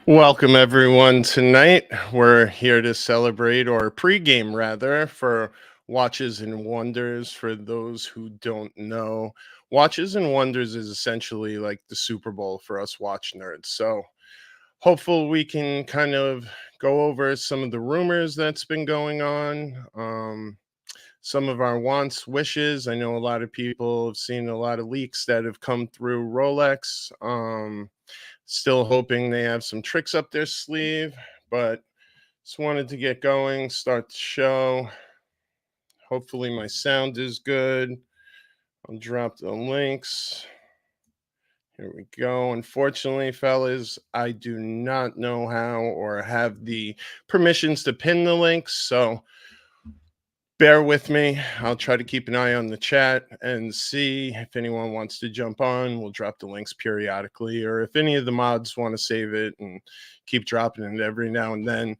Welcome, everyone. Tonight, we're here to celebrate, or pregame rather, for Watches and Wonders. For those who don't know, Watches and Wonders is essentially like the Super Bowl for us watch nerds. So, hopefully, we can kind of go over some of the rumors that's been going on. Some of our wants, wishes. I know a lot of people have seen a lot of leaks that have come through Rolex. Still hoping they have some tricks up their sleeve, but just wanted to get going, start the show. Hopefully, my sound is good. I'll drop the links. Here we go. Unfortunately, fellas, I do not know how or have the permissions to pin the links, so bear with me. I'll try to keep an eye on the chat and see if anyone wants to jump on. We'll drop the links periodically, or if any of the mods want to save it and keep dropping it every now and then.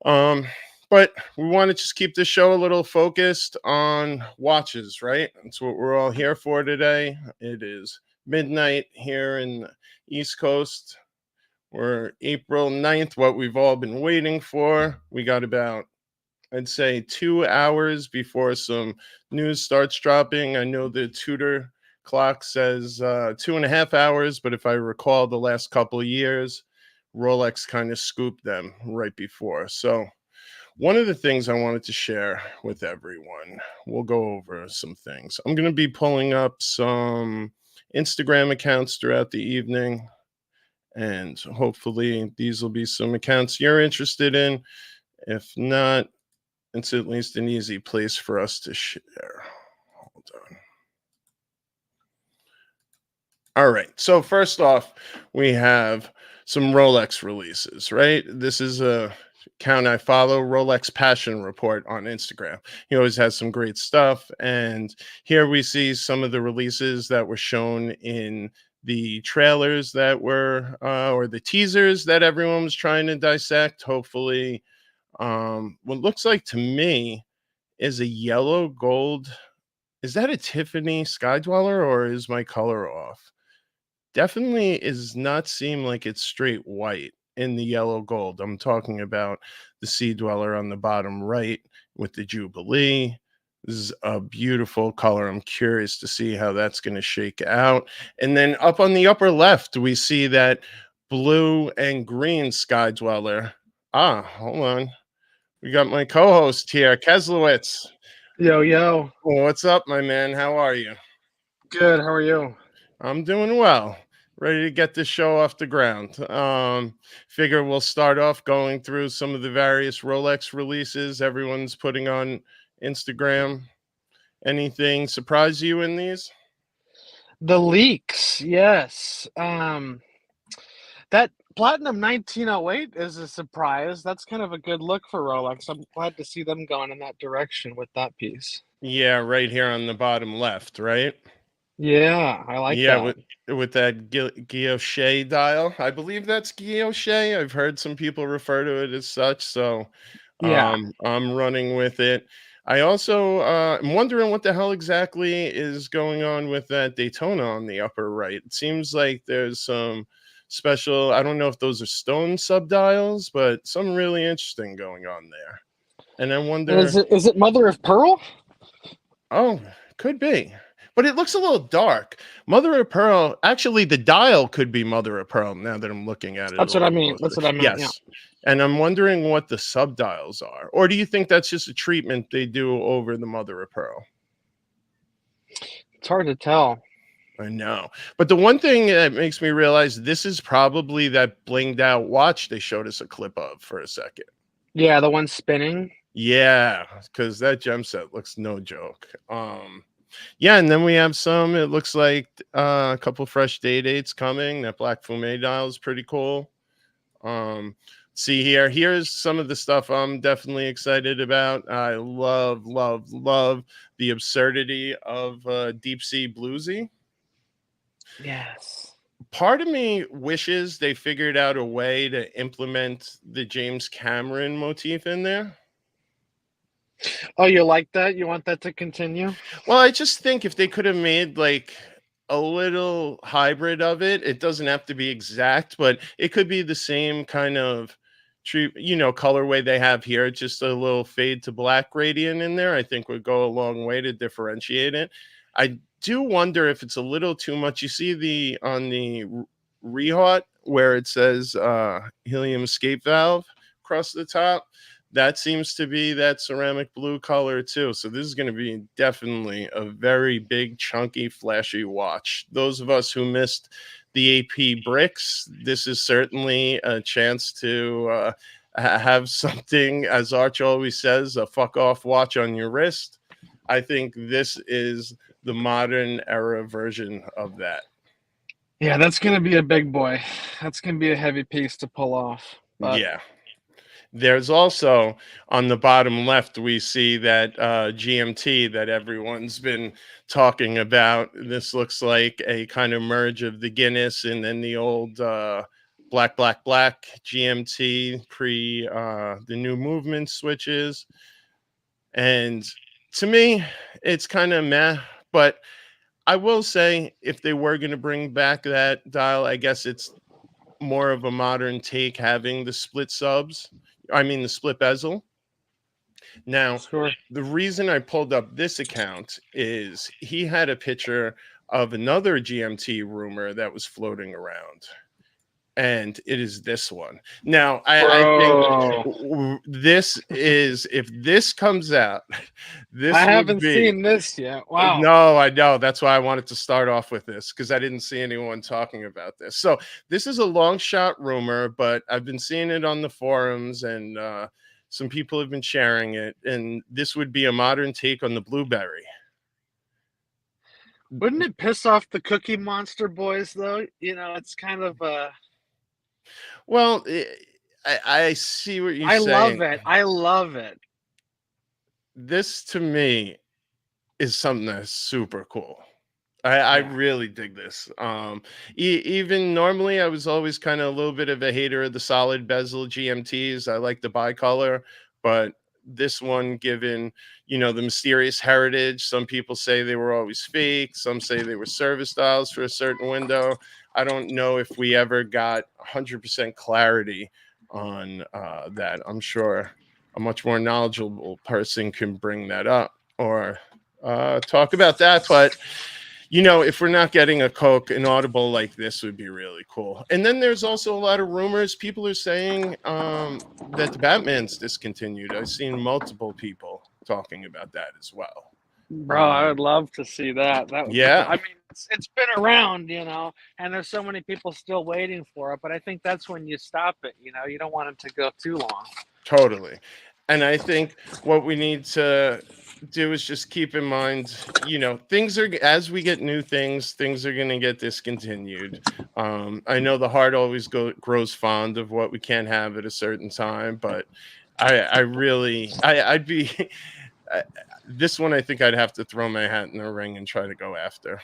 Um, but we want to just keep the show a little focused on watches, right? That's what we're all here for today. It is midnight here in the East Coast. We're April 9th, what we've all been waiting for. We got about, I'd say, 2 hours before some news starts dropping. I know the Tudor clock says 2.5 hours, but if I recall the last couple of years, Rolex kind of scooped them right before. So one of the things I wanted to share with everyone, we'll go over some things. I'm going to be pulling up some Instagram accounts throughout the evening, and hopefully these will be some accounts you're interested in. If not, it's at least an easy place for us to share. Hold on. All right. So first off, we have some Rolex releases, right? This is a account I follow, Rolex Passion Report on Instagram. He always has some great stuff. And here we see some of the releases that were shown in the trailers that were, or the teasers that everyone was trying to dissect. Hopefully, what looks like to me is a yellow gold. Is that a Tiffany Sky Dweller, or is my color off? Definitely is not seem like it's straight white in the yellow gold. I'm talking about the Sea Dweller on the bottom right with the Jubilee. This is a beautiful color. I'm curious to see how that's going to shake out. And then up on the upper left, we see that blue and green Sky Dweller. Hold on. We got my co-host here, Keslowitz. Yo, yo. What's up, my man? How are you? Good. How are you? I'm doing well. Ready to get this show off the ground. Figure we'll start off going through some of the various Rolex releases everyone's putting on Instagram. Anything surprise you in these? The leaks, yes. That Platinum 1908 is a surprise. That's kind of a good look for Rolex. I'm glad to see them going in that direction with that piece. Yeah, right here on the bottom left, right? Yeah, I like Yeah, that. with that guilloche dial. I believe that's guilloche. I've heard some people refer to it as such, so Yeah. I'm running with it. I also am wondering what the hell exactly is going on with that Daytona on the upper right. It seems like there's some special, I don't know if those are stone subdials, but something really interesting going on there. And I And wonder, is it Mother of Pearl? oh, could be. But it looks a little dark. Mother of Pearl, actually, the dial could be Mother of Pearl now that I'm looking at it a That's what I little mean. closer. That's what I meant. Yeah. Yes. And I'm wondering what the subdials are. Or do you think that's just a treatment they do over the Mother of Pearl? It's hard to tell. I know. But the one thing that makes me realize this is probably that blinged out watch they showed us a clip of for a second. Yeah, the one spinning. Yeah, because that gem set looks no joke. Yeah, and then we have some, it looks like a couple fresh day dates coming. That black fume dial is pretty cool. See here, here's some of the stuff I'm definitely excited about. I love the absurdity of Deep Sea Bluesy. Yes. Part of me wishes they figured out a way to implement the James Cameron motif in there. Oh, you like that? You want that to continue? Well, I just think if they could have made like a little hybrid of it. It doesn't have to be exact, but it could be the same kind of colorway they have here. Just a little fade to black gradient in there, I think would go a long way to differentiate it. I do wonder if it's a little too much. You see the on the Rehaut where it says helium escape valve across the top. That seems to be that ceramic blue color too. So this is going to be definitely a very big, chunky, flashy watch. Those of us who missed the AP bricks, this is certainly a chance to have something, as Arch always says, a fuck off watch on your wrist. I think this is the modern era version of that. Yeah, that's going to be a big boy. That's going to be a heavy piece to pull off. But Yeah. There's also on the bottom left, we see that GMT that everyone's been talking about. This looks like a kind of merge of the Guinness and then the old black GMT pre the new movement switches. And to me, it's kind of meh, but I will say if they were going to bring back that dial, I guess it's more of a modern take having the split subs. I mean, the split bezel. Now, sure. the reason I pulled up this account is he had a picture of another GMT rumor that was floating around. And it is this one. Now, I think this is, if this comes out, this I would haven't be. seen this yet. Wow. No, I know. That's why I wanted to start off with this because I didn't see anyone talking about this. So this is a long shot rumor, but I've been seeing it on the forums and some people have been sharing it. And this would be a modern take on the Blueberry. Wouldn't it piss off the Cookie Monster boys, though? You know, it's kind of Well, I see what you're saying. love it. I love it. This to me is something that's super cool. I really dig this. Even normally, I was always kind of a little bit of a hater of the solid bezel GMTs. I like the bicolor, but this one, given the mysterious heritage, some people say they were always fake. Some say they were service dials for a certain window. I don't know if we ever got 100% clarity on that. I'm sure a much more knowledgeable person can bring that up or talk about that, but if we're not getting an audible like this would be really cool. And then there's also a lot of rumors. People are saying that the Batman's discontinued. I've seen multiple people talking about that as well. Bro, I would love to see that. That would Yeah. I mean, it's been around, and there's so many people still waiting for it. But I think that's when you stop it. You don't want it to go too long. Totally. And I think what we need to do is just keep in mind, things are, as we get new things are going to get discontinued. I know the heart always grows fond of what we can't have at a certain time, but I'd be this one. I think I'd have to throw my hat in the ring and try to go after.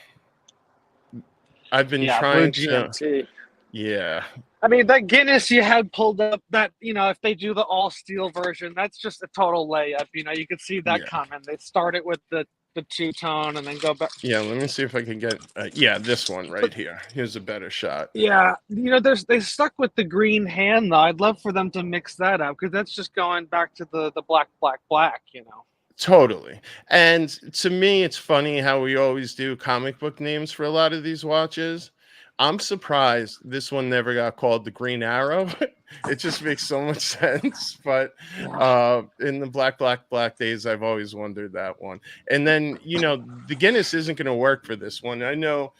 I've been trying to. Yeah. I mean, that Guinness you had pulled up, that, if they do the all steel version, that's just a total layup. You could see that coming. They start it with the two-tone and then go back. Yeah, let me see if I can get, this one right here. Here's a better shot. Yeah, they stuck with the green hand, though. I'd love for them to mix that up because that's just going back to the black. Totally. And to me, it's funny how we always do comic book names for a lot of these watches. I'm surprised this one never got called the Green Arrow. It just makes so much sense. But in the black days, I've always wondered that one. And then, the Guinness isn't going to work for this one. I know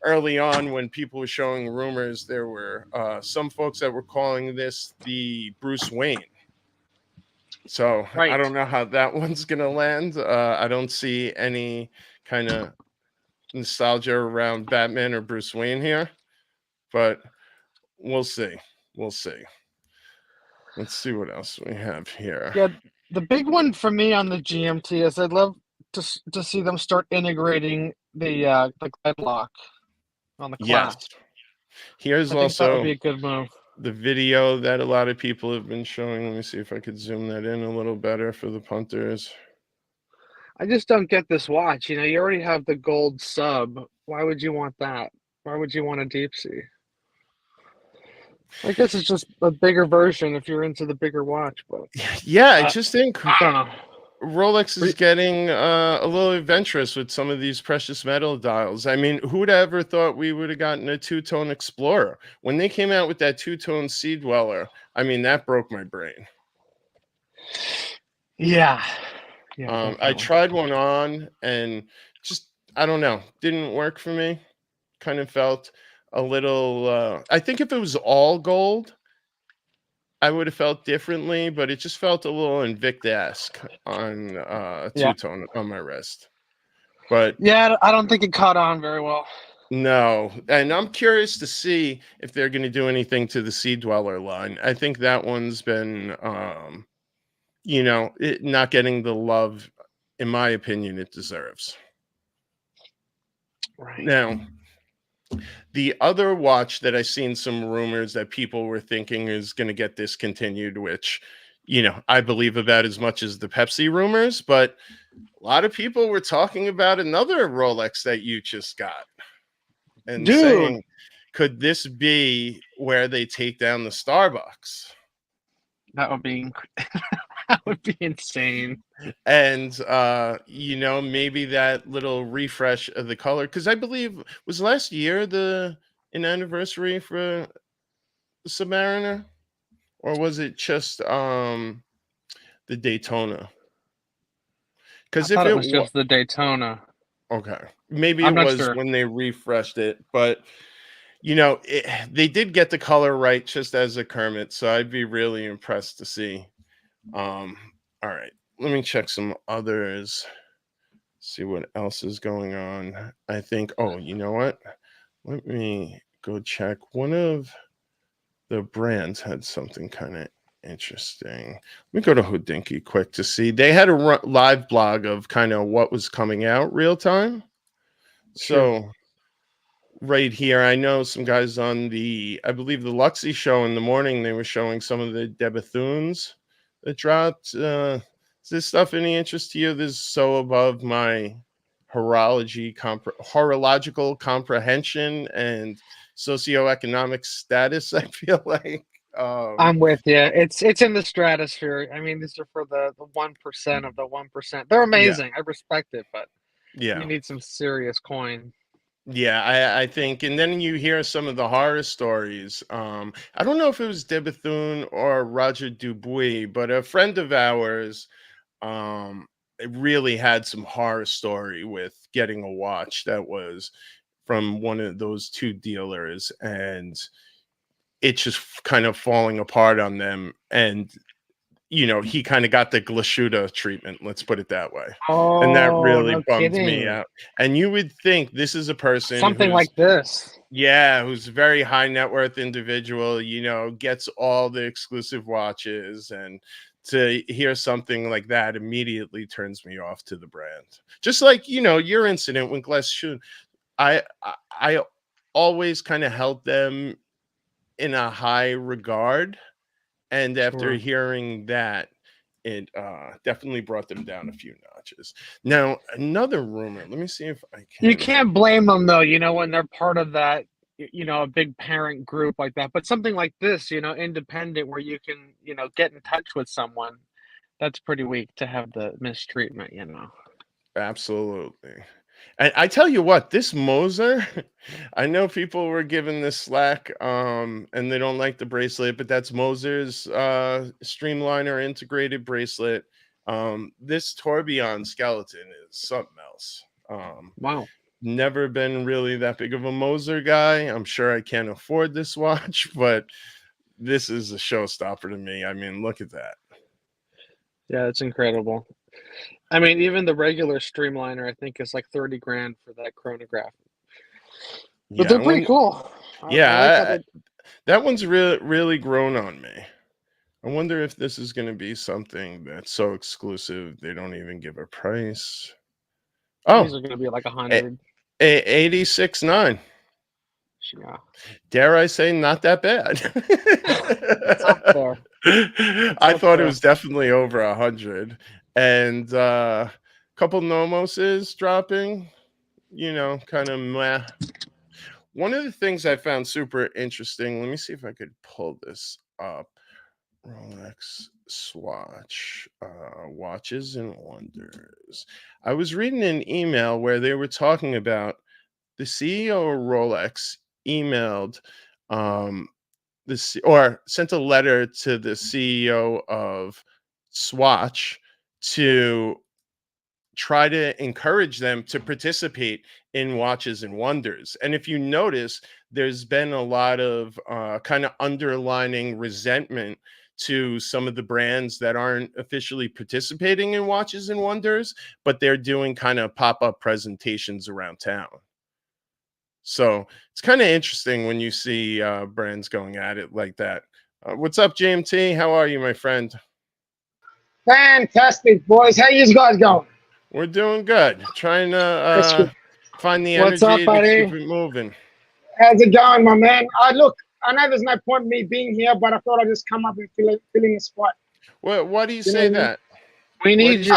early on when people were showing rumors, there were some folks that were calling this the Bruce Wayne. So right. I don't know how that one's going to land. I don't see any kind of nostalgia around Batman or Bruce Wayne here, but we'll see. Let's see what else we have here. Yeah, the big one for me on the GMT is I'd love to see them start integrating the glide lock on the clasp. Yes. Here's also that would be a good move. The video that a lot of people have been showing. Let me see if I could zoom that in a little better for the punters. I just don't get this watch. You already have the gold sub. Why would you want that? Why would you want a deep sea? I guess it's just a bigger version if you're into the bigger watch, but Yeah, I uh, just think I don't know. Rolex is getting a little adventurous with some of these precious metal dials. I mean, who'd ever thought we would have gotten a two-tone Explorer? When they came out with that two-tone Sea Dweller, I mean, that broke my brain. Yeah, yeah, I definitely. tried one on and just, I don't know, didn't work for me. Kind of felt a little, I think if it was all gold, I would have felt differently, but it just felt a little Invicta-esque on Yeah, two-tone on my wrist. But yeah. I don't think it caught on very well. no, and I'm curious to see if they're going to do anything to the Sea Dweller line. I think that one's been, not getting the love, in my opinion, it deserves. Right. Now, the other watch that I seen some rumors that people were thinking is going to get discontinued, which, I believe about as much as the Pepsi rumors, but a lot of people were talking about another Rolex that you just got and Dude, saying, could this be where they take down the Starbucks? that would be that would be insane. And maybe that little refresh of the color, because I believe was last year an anniversary for the Submariner, or was it just the Daytona? I Because if thought it it was was just the Daytona. okay, maybe I'm it not was sure. when they refreshed it, but they did get the color right, just as a Kermit. So I'd be really impressed to see. Um, all right, let me check some others. See what else is going on. I think. Oh, you know what? Let me go check. One of the brands had something kind of interesting. Let me go to Houdinki quick to see. They had a live blog of kind of what was coming out real time. Sure. So right here, I know some guys on I believe the Luxy show in the morning, they were showing some of the Debethoons that dropped. Is this stuff any interest to you? This is so above my horological comprehension and socioeconomic status. I feel like, um, I'm with you. It's in the stratosphere. I mean, these are for the 1% of the 1%. They're yeah, amazing. I respect it, but you yeah. need some serious coin. Yeah, I think, and then you hear some of the horror stories. I don't know if it was De Bethune or Roger Dubuis, but a friend of ours, it really had some horror story with getting a watch that was from one of those two dealers, and it's just kind of falling apart on them. And he kind of got the Glashuda treatment, let's put it that way. And that Oh, really no bummed me kidding. out. And you would think this is a person Something like this. who's a very high net worth individual, gets all the exclusive watches, and to hear something like that immediately turns me off to the brand. Just like, your incident with Glashuda. I always kind of held them in a high regard, and after Sure. hearing that, it definitely brought them down a few notches. Now, another rumor. Let me see if I You can. can't blame them though, when they're part of that, a big parent group like that. But something like this, independent where you can, get in touch with someone, that's pretty weak to have the mistreatment. Absolutely. And I tell you what, this Moser, I know people were giving this slack, and they don't like the bracelet, but that's Moser's Streamliner integrated bracelet. This tourbillon skeleton is something else. Wow. Never been really that big of a Moser guy. I'm sure I can't afford this watch, but this is a showstopper to me. I mean, look at that. Yeah, it's incredible. I mean, even the regular Streamliner, I think, is like 30 grand for that chronograph. But Yeah, they're pretty cool. I like how yeah, they. that one's really grown on me. I wonder if this is going to be something that's so exclusive they don't even give a price. These Oh, are going to be like a a, 100. 86.9. Yeah. Dare I say, not that bad. It's up there. It's I up thought it there. was definitely over 100, and a couple Nomoses dropping. kind of meh. One of the things I found super interesting, let me see if I could pull this up. Rolex Swatch, watches and wonders. I was reading an email where they were talking about the CEO of Rolex emailed or sent a letter to the CEO of Swatch to try to encourage them to participate in watches and wonders. And if you notice, there's been a lot of kind of underlining resentment to some of the brands that aren't officially participating in watches and wonders, but they're doing kind of pop-up presentations around town. So it's kind of interesting when you see brands going at it like that. What's up, JMT? How are you, my friend? Fantastic, boys. How you guys going? We're doing good. Trying to That's good. find the What's up, energy to keep buddy? it moving. How's it going, my man? Look, I know there's no point in me being here, but I thought I'd just come up and fill in the spot. Why do you You know say what I mean? that? We What do need you?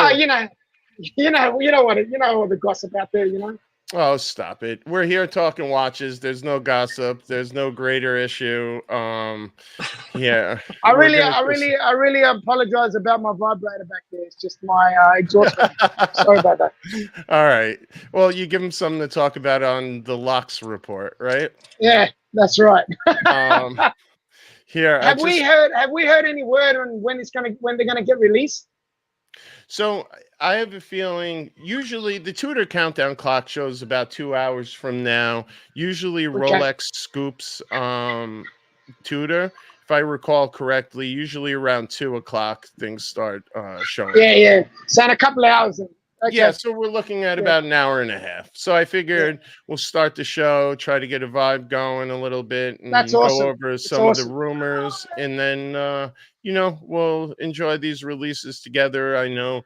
you. You know all the gossip out there. You know. Oh, stop it. We're here talking watches. There's no gossip. There's no greater issue. Yeah, we're gonna just. I really apologize about my vibrator back there. It's just my exhaust fan. Sorry about that. All right. Well, you give them something to talk about on the Locks report, right? Yeah, that's right. Um, Here, I just. Have we heard any word on when they're gonna get released? So I have a feeling usually the Tudor countdown clock shows about 2 hours from now. Usually Okay. Rolex scoops Tudor. If I recall correctly, usually around 2 o'clock things start showing Yeah, up. yeah. So in a couple of hours. Then. Yeah, Okay. so we're looking at Yeah. about an hour and a half. So I Yeah. figured we'll start the show, try to get a vibe going a little bit, That's and go awesome. over It's some of the awesome. rumors, and then we'll enjoy these releases together. I know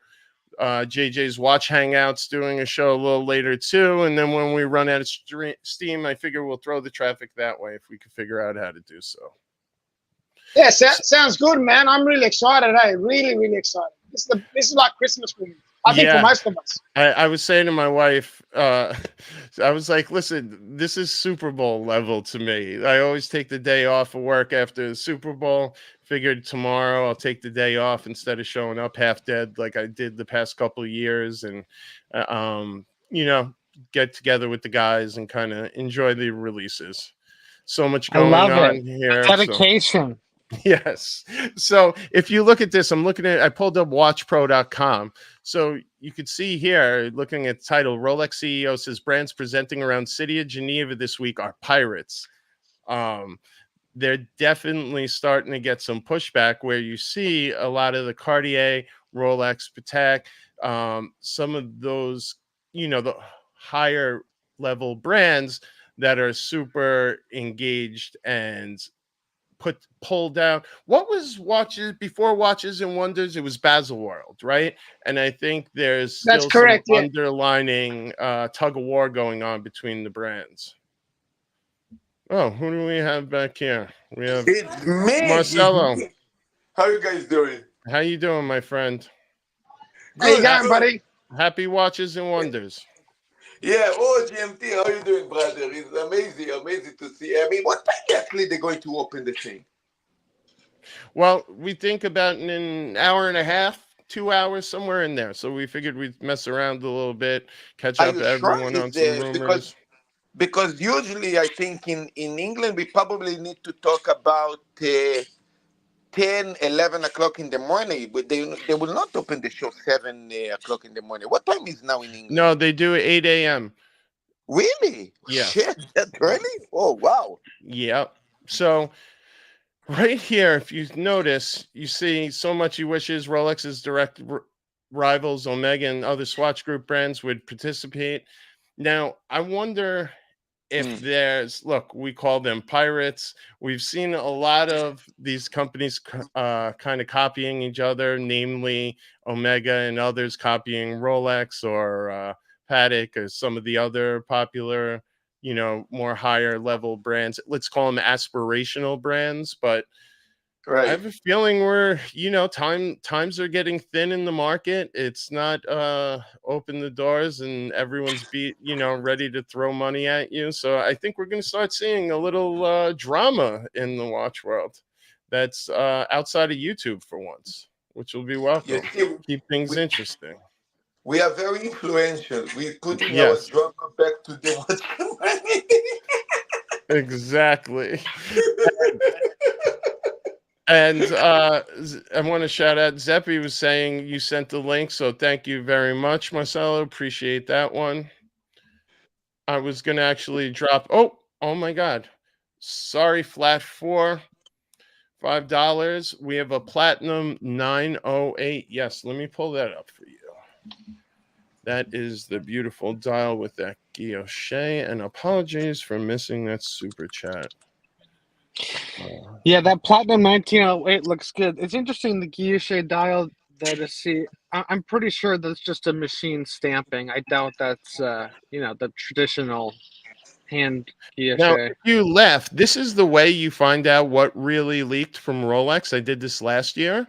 JJ's Watch Hangouts doing a show a little later too, and then when we run out of steam, I figure we'll throw the traffic that way if we can figure out how to do so. Yeah, sounds good, man. I'm really excited. Hey, really, really excited. This is like Christmas for me. I think for Yeah, most of us. I was saying to my wife, I was like, listen, this is Super Bowl level to me. I always take the day off of work after the Super Bowl. Figured tomorrow I'll take the day off instead of showing up half dead like I did the past couple of years, and uh, um, you know, get together with the guys and kind of enjoy the releases. So much I going love it. on The here. So dedication. yes. So if you look at this, I pulled up watchpro.com. So you could see here, looking at the title, Rolex CEO says brands presenting around City of Geneva this week are pirates. Um, they're definitely starting to get some pushback where you see a lot of the Cartier, Rolex, Patek, some of those, the higher level brands that are super engaged and pulled down. What was watches before Watches and Wonders? It was Baselworld, right? And I think there's That's still some correct. Yeah. underlining tug of war going on between the brands. Oh, who do we have back here? We have It's me. It's Marcelo. me. How you guys doing? How you doing, my friend? How you Good, Ha- going, good. buddy? Happy Watches and Wonders. Yeah. Oh, GMT, how you doing, brother? It's amazing, amazing to see. I mean, what time actually they're going to open the thing? Well, we think about in an hour and a half, 2 hours, somewhere in there. So we figured we'd mess around a little bit, catch Are up you sure? everyone on Is some because rumors. usually I think in England we probably need to talk about 10, 11 o'clock in the morning, but they will not open the show 7 o'clock in the morning. What time is now in England? No, they do 8 a.m. Really? Yes. Shit, that early? Oh, wow. Yep. So right here, if you notice, you see so much he wishes Rolex's direct rivals, Omega and other Swatch Group brands would participate. Now, I wonder if Mm. look, we call them pirates. We've seen a lot of these companies kind of copying each other, namely Omega and others copying Rolex or Patek or some of the other popular, more higher level brands. Let's call them aspirational brands. But Right. I have a feeling we're, times are getting thin in the market. It's not open the doors and everyone's ready to throw money at you. So I think we're going to start seeing a little drama in the watch world that's outside of YouTube for once, which will be You welcome. see, Keep things we, interesting. we are very influential. We're putting our Yes, drama back to the watchman. exactly. And I want to shout out Zeppi was saying you sent the link, so thank you very much, Marcelo. Appreciate that one. I was gonna actually drop. Oh my God! Sorry, flat four, $5. We have a platinum 908. Yes, let me pull that up for you. That is the beautiful dial with that guilloche. And apologies for missing that super chat. Yeah, that Platinum 1908 looks good. It's interesting, the guilloche dial there to see. I'm pretty sure that's just a machine stamping. I doubt that's, the traditional hand Now, guilloche. if you left, this is the way you find out what really leaked from Rolex. I did this last year.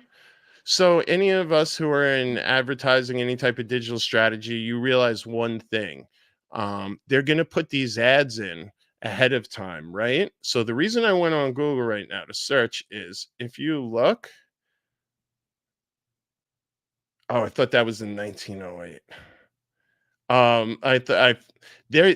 So, any of us who are in advertising, any type of digital strategy, you realize one thing. They're going to put these ads in ahead of time, right? So, the reason I went on Google right now to search is if you look. Oh, I thought that was in 1908.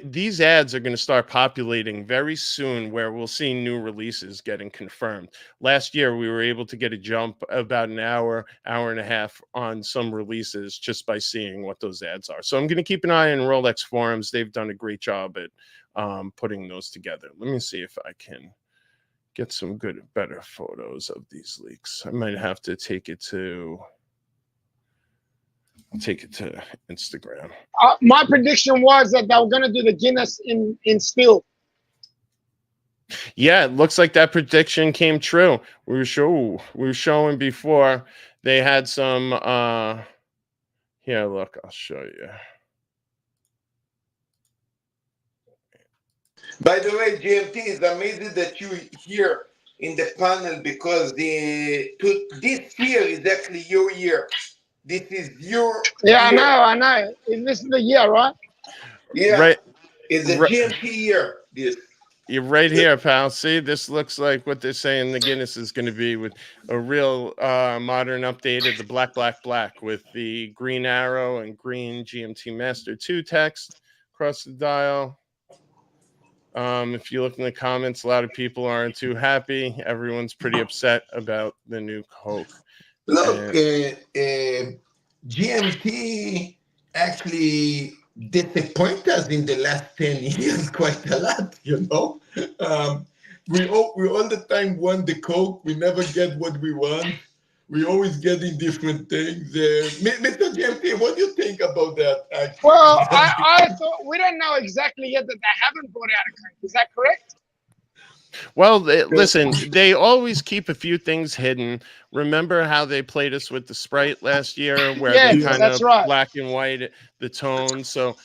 These ads are going to start populating very soon, where we'll see new releases getting confirmed. Last year, we were able to get a jump about an hour and a half on some releases just by seeing what those ads are. So I'm going to keep an eye on Rolex forums. They've done a great job at putting those together. Let me see if I can get some better photos of these leaks. I might have to take it to Instagram. My prediction was that they were going to do the Guinness in steel. Yeah, it looks like that prediction came true. We were showing before they had some here, look, I'll show you. By the way, GMT, it's amazing that you here in the panel because this year is actually your year. This is your Yeah, year. I know. This is the year, right? Yeah, Right, it's a GMT year. This. you're right here, pal. See, this looks like what they're saying the Guinness is going to be, with a real modern update of the black with the green arrow and green GMT Master 2 text across the dial. If you look in the comments, a lot of people aren't too happy. Everyone's pretty upset about the new Coke. Look, GMT actually disappoint us in the last 10 years quite a lot, we all the time want the Coke. We never get what we want. We always getting different things. Mr. GMT, what do you think about that? Actually? Well, I thought we don't know exactly yet that they haven't brought out a Coke. Is that correct? Well, listen, they always keep a few things hidden. Remember how they played us with the Sprite last year, where they kind of black and white the tone. So,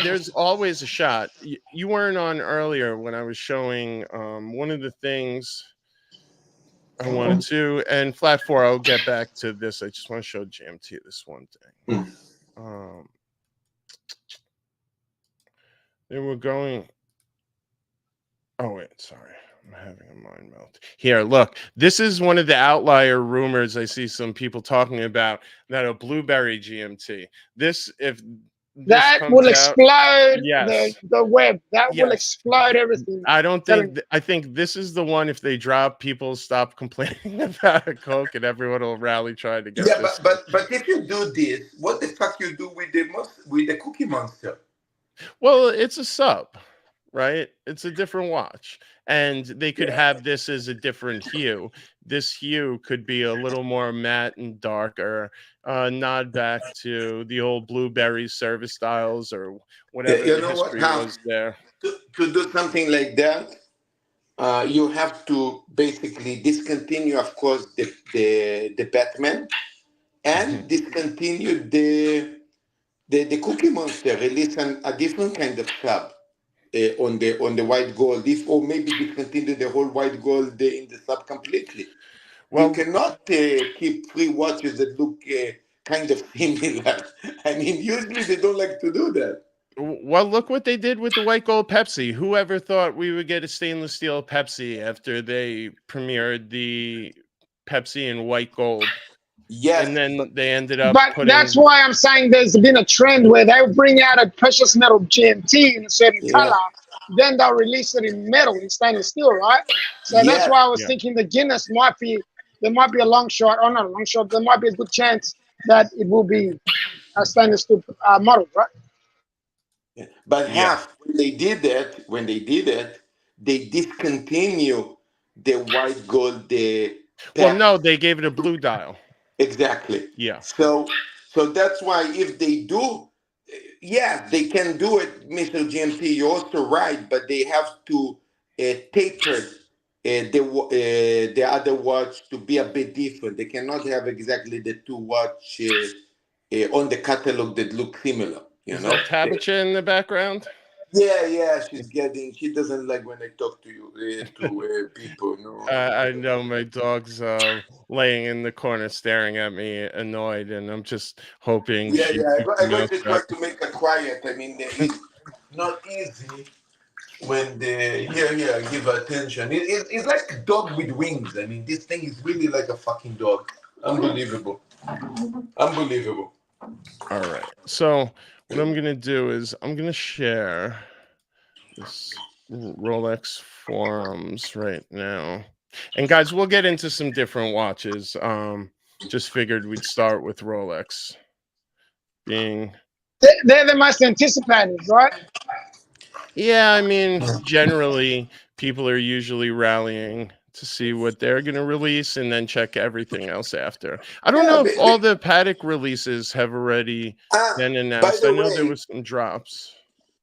there's always a shot. You weren't on earlier when I was showing one of the things I wanted to, and flat four, I'll get back to this. I just want to show GMT this one thing. They were going. Oh, wait, sorry. I'm having a mind melt. Here, look. This is one of the outlier rumors I see some people talking about, that a blueberry GMT. That will explode yes. the web. That will explode everything. I think this is the one. If they drop, people stop complaining about a Coke and everyone will rally trying to get this. But if you do this, what the fuck you do with the Cookie Monster? Well, it's a sub, right? It's a different watch, and they could have this as a different hue. This hue could be a little more matte and darker, nod back to the old blueberry service styles or whatever the history was there. To do something like that, you have to basically discontinue, of course, the Batman, and discontinue the Cookie Monster, release a different kind of sub. On the white gold, or maybe discontinue the whole white gold in the sub completely. You Well, cannot keep three watches that look kind of similar. I mean, usually they don't like to do that. well, look what they did with the white gold Pepsi. Whoever thought we would get a stainless steel Pepsi after they premiered the Pepsi in white gold? Yes, And but then they ended up But that's putting, why I'm saying there's been a trend where they bring out a precious metal GMT in a certain yeah, color, then they'll release it in metal, in stainless steel, right? So that's yes. why I was yeah. thinking the Guinness might be, there might be a long shot, or not a long shot, there might be a good chance that it will be a stainless steel model, right? But Yeah. half when they did it, they discontinue the white gold Well, pack. no, they gave it a blue dial. Exactly. Yeah. So that's why if they do, yeah, they can do it, Mr. GMT. You're also right, but they have to taper the other watch to be a bit different. They cannot have exactly the two watch on the catalog that look similar. You Is know. that Tabacha in the background? Yeah, yeah, she's getting. She doesn't like when I talk to you to people. No, no, I no. know my dog's laying in the corner staring at me, annoyed, and I'm just hoping Yeah, she yeah. keeps her I'm going mouth to try shut. to make her quiet. I mean, it's not easy when the here give her attention. It's like a dog with wings. I mean, this thing is really like a fucking dog. Unbelievable, unbelievable. All right. So what I'm gonna do is I'm gonna share this Rolex forums right now. And guys, we'll get into some different watches. Just figured we'd start with Rolex being, They're the most anticipated, right? yeah, I mean, generally people are usually rallying to see what they're going to release and then check everything else after. I don't Yeah. know if all the Patek releases have already been By announced. I the know there way, was some drops.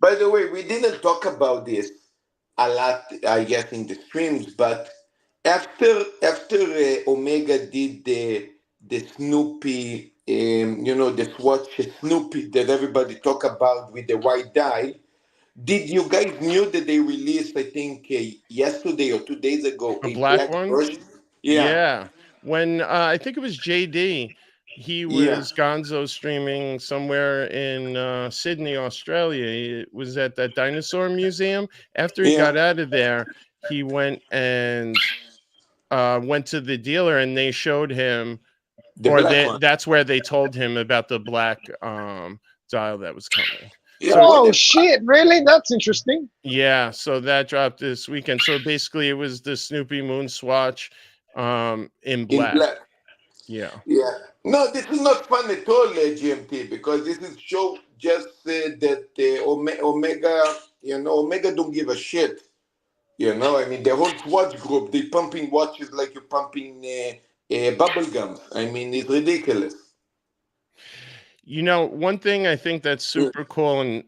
we didn't talk about this a lot, I guess, in the streams, but after Omega did the Snoopy, the Swatch Snoopy that everybody talk about with the white dial. Did you guys knew that they released? I think yesterday or 2 days ago A a black black one? version. Yeah, Yeah. When I think it was JD, he yeah, was Gonzo streaming somewhere in Sydney, Australia. He was at that dinosaur museum. After he yeah. got out of there, he went and went to the dealer and they showed him, The or black one. that's where they told him about the black dial that was coming. Yeah, So what Oh the shit! Really? That's interesting. yeah, so that dropped this weekend. So basically it was the Snoopy Moon Swatch in in black. black. Yeah. Yeah. No, this is not fun at all, GMT, because this is show just that Omega, Omega don't give a shit. I mean, the whole Swatch group, they pumping watches like you're pumping bubble gums. I mean, it's ridiculous. One thing I think that's Mm. super cool, and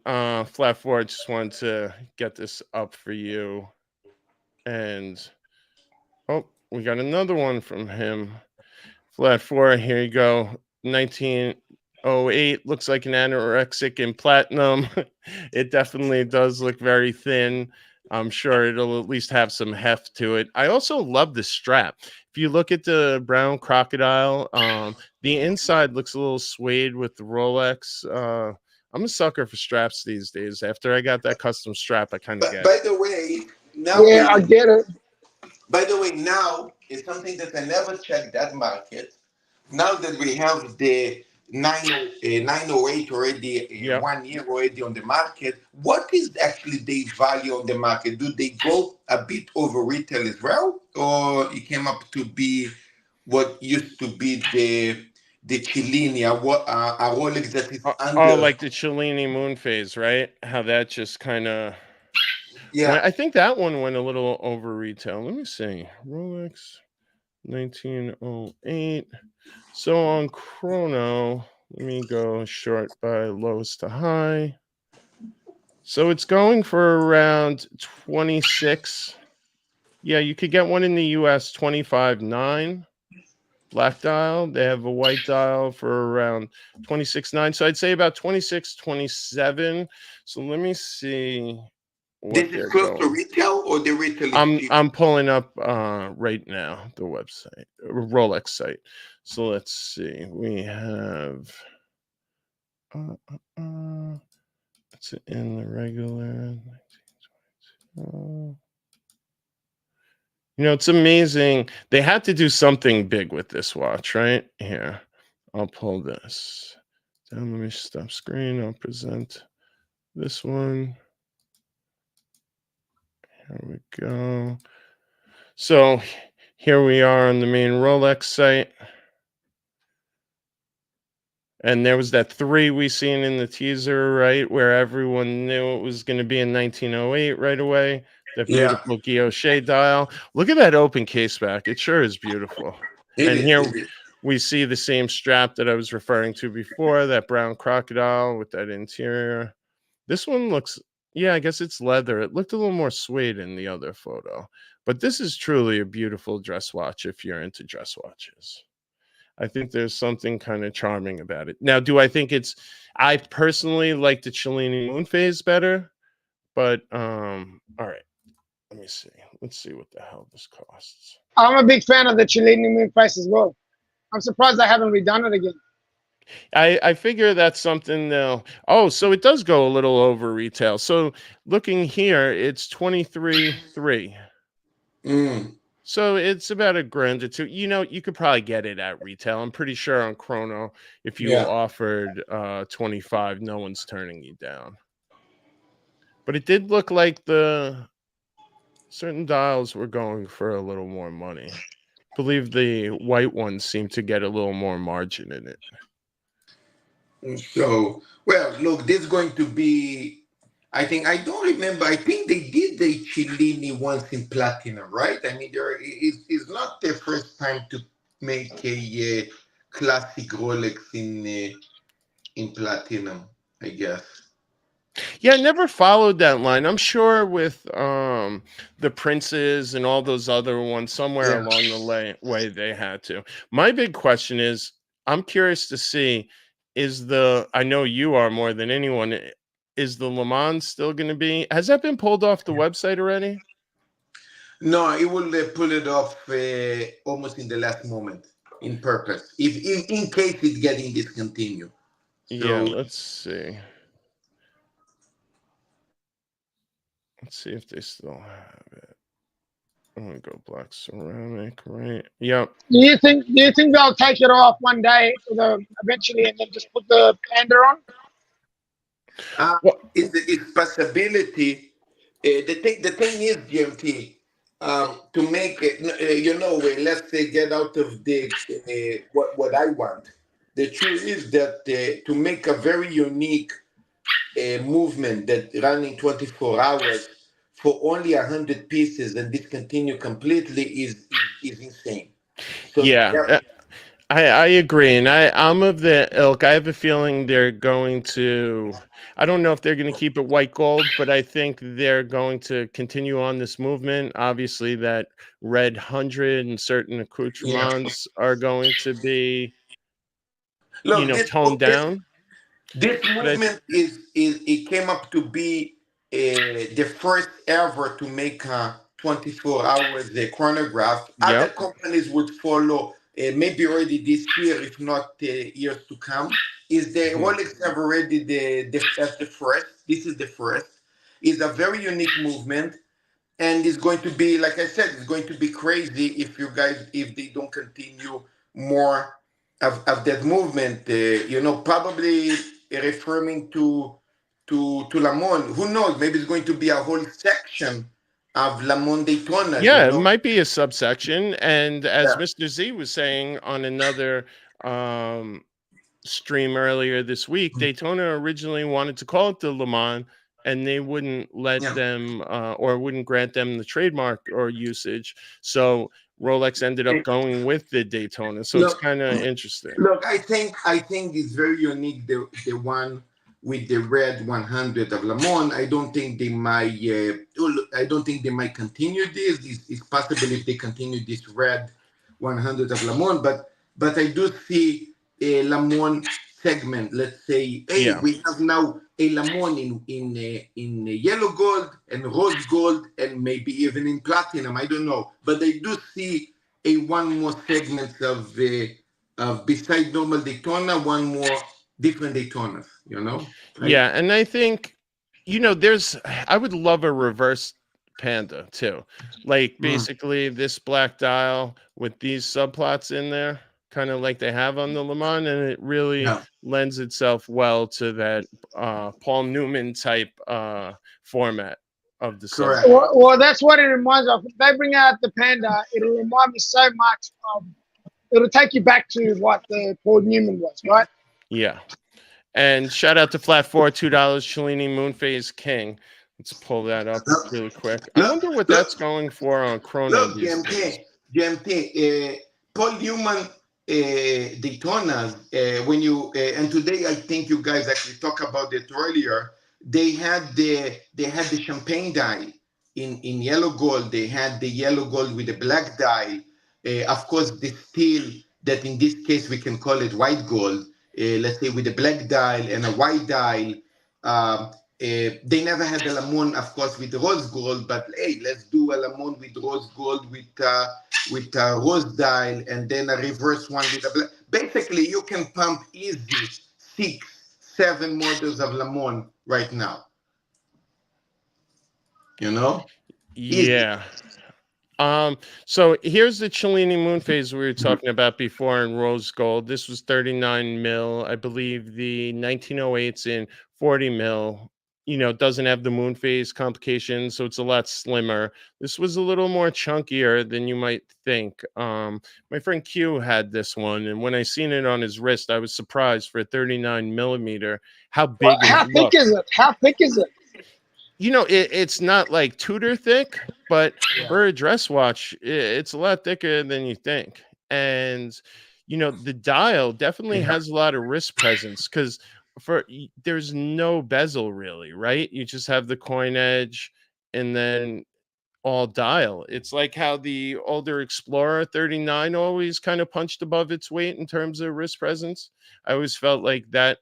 Flat Four, I just wanted to get this up for you. And oh, we got another one from him. Flat Four, here you go. 1908 looks like an anorexic in platinum. It definitely does look very thin. I'm sure it'll at least have some heft to it. I also love the strap. If you look at the brown crocodile, the inside looks a little suede with the Rolex. I'm a sucker for straps these days. After I got that custom strap, I kind of But get it. by the way, Yeah, I get it. now it's something that I never checked that market. Now that we have the 908 already, Yep. 1 year already on the market, what is actually the value on the market? Do they go a bit over retail as well, or it came up to be what used to be the Cellini, a Rolex that is Oh, under? like the Cellini moon phase, right? How that just kind of Yeah, went. I think that one went a little over retail. Let me see. Rolex 1908. So on Chrono, let me go short by lowest to high. So it's going for around 26. Yeah, you could get one in the US 25.9 black dial. They have a white dial for around 26.9. So I'd say about 26, 27. So let me see. what This is they're close to going. retail, or the retail is cheap? I'm pulling up right now the website, Rolex site. So let's see. We have it's in the regular. You know, it's amazing. They had to do something big with this watch, right? Here, I'll pull this down. Let me stop screen. I'll present this one. Here we go. So here we are on the main Rolex site. And there was that 3 we seen in the teaser, right? Where everyone knew it was going to be in 1908 right away. That Yeah, beautiful guilloche dial. Look at that open case back. It sure is beautiful. it And is. here It is. we see the same strap that I was referring to before, that brown crocodile with that interior. This one looks, yeah, I guess it's leather. It looked a little more suede in the other photo. But this is truly a beautiful dress watch if you're into dress watches. I think there's something kind of charming about it. Now, do I think I personally like the Cellini Moon Phase better, but all right, let me see. Let's see what the hell this costs. I'm a big fan of the Chilean Moon price as well. I'm surprised I haven't redone it again. I figure that's something they'll. Oh, so it does go a little over retail. So looking here, it's 23.3. Mm, So it's about a grand or two. You know, you could probably get it at retail. I'm pretty sure on Chrono, if you yeah. offered 25, no one's turning you down. But it did look like the certain dials were going for a little more money. I believe the white ones seem to get a little more margin in it. So, well, look, this is going to be. I think I don't remember. I think they did the Cellini once in platinum, right? I mean, it's not the first time to make a classic Rolex in platinum, I guess. Yeah, I never followed that line. I'm sure with the Princes and all those other ones, somewhere Yeah. along the way they had to. My big question is, I'm curious to see, I know you are more than anyone, is the Le Mans still going to be, has that been pulled off the website already? No, it will pull it off almost in the last moment, in purpose, if in case it's getting discontinued. Yeah, So let's see. Let's see if they still have it. I'm gonna go black ceramic, right? Yep. Do you think they'll take it off one day eventually and then just put the pander on? Well, it's possibility. The thing is, GMT, to make it, let's say get out of the what I want. The truth is that to make a very unique movement that running 24 hours for only 100 pieces and discontinue completely is insane. So yeah. I agree, and I'm of the ilk. I have a feeling they're going to. I don't know if they're going to keep it white gold, but I think they're going to continue on this movement. Obviously, that red 100 and certain yeah. accoutrements are going to be, Look, toned down. this But I, movement is it came up to be the first ever to make a 24 hours chronograph. Other yep. companies would follow, maybe already this year, if not years to come. Is the Mhm. Rolex have already that's the first? This is the first. It's a very unique movement, and it's going to be, like I said, it's going to be crazy if they don't continue more of that movement. Probably referring to Lamont. Who knows? Maybe it's going to be a whole section of Lamont Daytona. Yeah, it might be a subsection, and as Yeah. Mr. Z was saying on another um, stream earlier this week, Daytona originally wanted to call it the Le Mans, and they wouldn't let Yeah. them or wouldn't grant them the trademark or usage. So Rolex ended up going with the Daytona. So it's Look, kind of interesting. look. I think it's very unique. The one with the red 100 of Lamont. I don't think they might. I don't think they might continue this. It's possible if they continue this red 100 of Lamont, but I do see a Lamont segment. Let's say, hey, Yeah. we have now a lemon in yellow gold and rose gold and maybe even in platinum. I don't know, but I do see a one more segment of beside normal Daytona, one more different Daytonas. You know, right? Yeah, and I think, I would love a reverse Panda too. Like basically this black dial with these subplots in there, kind of like they have on the Le Mans, and it really Yeah. lends itself well to that Paul Newman type format of the Correct. Submariner. Well, that's what it reminds of. If they bring out the Panda, it'll remind me so much of. It'll take you back to what the Paul Newman was, right? Yeah. And shout out to Flat 4, $2, Cellini Moonphase King. Let's pull that up really quick. I Look, wonder what look, that's going for on Chrono look, these days. GMT, Paul Newman Daytonas. When you and today, I think you guys actually talked about it earlier. They had the champagne die in yellow gold. They had the yellow gold with the black die. Of course, the steel that in this case we can call it white gold. Let's say with a black dial and a white dial. They never had a lemon, of course, with rose gold, but hey, let's do a lemon with rose gold with rose dial, and then a reverse one with a black. Basically, you can pump easy 6, 7 models of lemon right now. You know, easy. Yeah. So here's the Cellini Moonphase we were talking about before in rose gold. This was 39 mil. I believe the 1908's in 40 mil. Doesn't have the Moonphase complications, so it's a lot slimmer. This was a little more chunkier than you might think. My friend Q had this one, and when I seen it on his wrist, I was surprised for a 39 millimeter how big Well, it how thick looked. is it? How thick is it? It's not like Tudor thick, but for a dress watch, it's a lot thicker than you think. And the dial definitely has a lot of wrist presence because there's no bezel really, right? You just have the coin edge and then all dial. It's like how the older Explorer 39 always kind of punched above its weight in terms of wrist presence. I always felt like that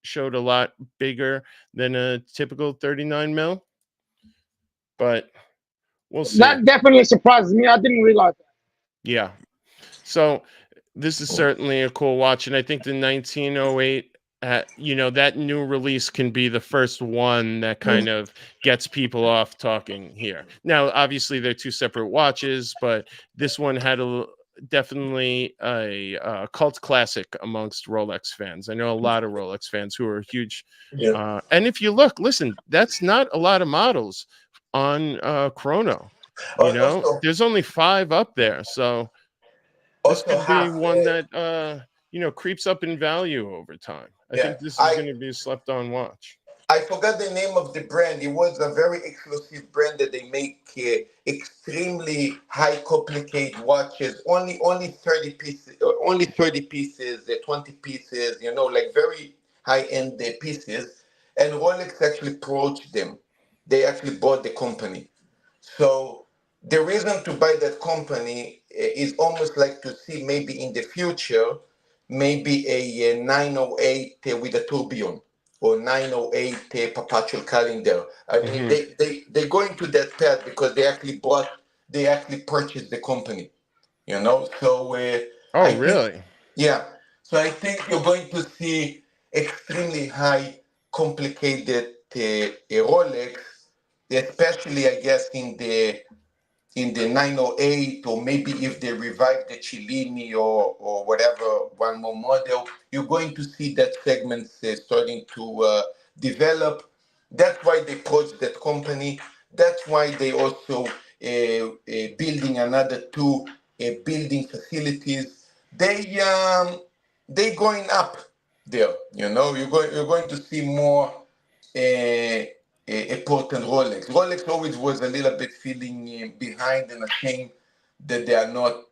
showed a lot bigger than a typical 39 mil, but we'll see. That definitely surprises me. I didn't realize that. Yeah. So this is certainly a cool watch, and I think the 1908, that new release can be the first one that kind of gets people off talking here. Now, obviously, they're two separate watches, but this one had definitely a cult classic amongst Rolex fans. I know a lot of Rolex fans who are huge. And if you listen, that's not a lot of models on Chrono. There's only 5 up there, so this Also could be have one that creeps up in value over time. I think this is going to be a slept-on watch. I forgot the name of the brand. It was a very exclusive brand that they make extremely high complicated watches. Only 30 pieces, 20 pieces. Like very high end pieces. And Rolex actually approached them. They actually bought the company. So the reason to buy that company is almost like to see maybe in the future, maybe a 908 with a tourbillon or 908 perpetual calendar. I mean, they go into that path because they actually purchased the company, So Oh, I think, really? yeah. So I think you're going to see extremely high, complicated Rolex, especially I guess in the 908, or maybe if they revive the Cellini or whatever, one more model, you're going to see that segment starting to develop. That's why they approached that company. That's why they also building another 2 building facilities. They going up there. You're going to see more important Rolex. Rolex always was a little bit feeling behind and ashamed that they are not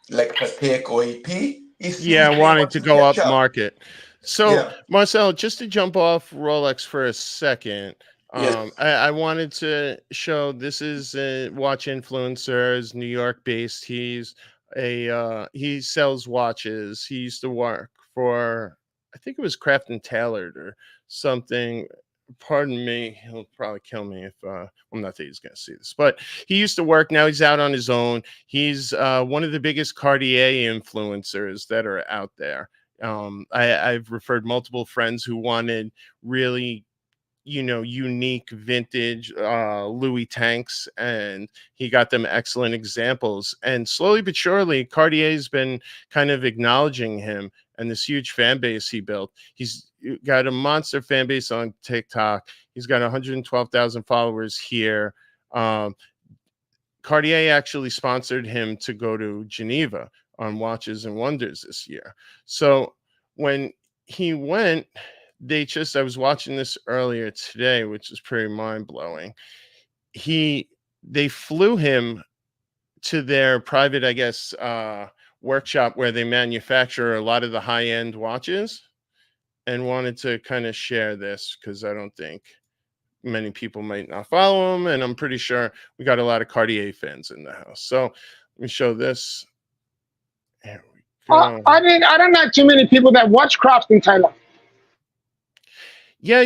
like Patek or AP. It Yeah, seems they wanting want to to go catch up up. market. So, Yeah. Marcel, just to jump off Rolex for a second, Yes. I wanted to show this is a watch influencer, is New York based. He sells watches. He used to work for, I think it was Craft and Tailored or something. Pardon me, he'll probably kill me if well, not that he's gonna see this, but he used to work. Now he's out on his own. He's one of the biggest Cartier influencers that are out there. I've referred multiple friends who wanted really, unique vintage Louis tanks, and he got them excellent examples. And slowly but surely, Cartier's been kind of acknowledging him and this huge fan base he built. He's got a monster fan base on TikTok. He's got 112,000 followers here. Cartier actually sponsored him to go to Geneva on Watches and Wonders this year. So when he went, I was watching this earlier today, which is pretty mind-blowing. They flew him to their private, I guess, workshop where they manufacture a lot of the high-end watches, and wanted to kind of share this because I don't think many people might not follow him, and I'm pretty sure we got a lot of Cartier fans in the house. So let me show this. There we go. I don't know too many people that watch Crafting Taylor. Yeah,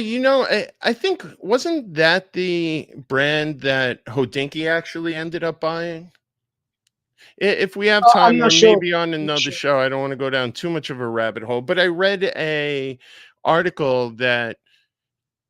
I think, wasn't that the brand that Hodinkee actually ended up buying? If we have time, or maybe on another show, I don't want to go down too much of a rabbit hole, but I read a article that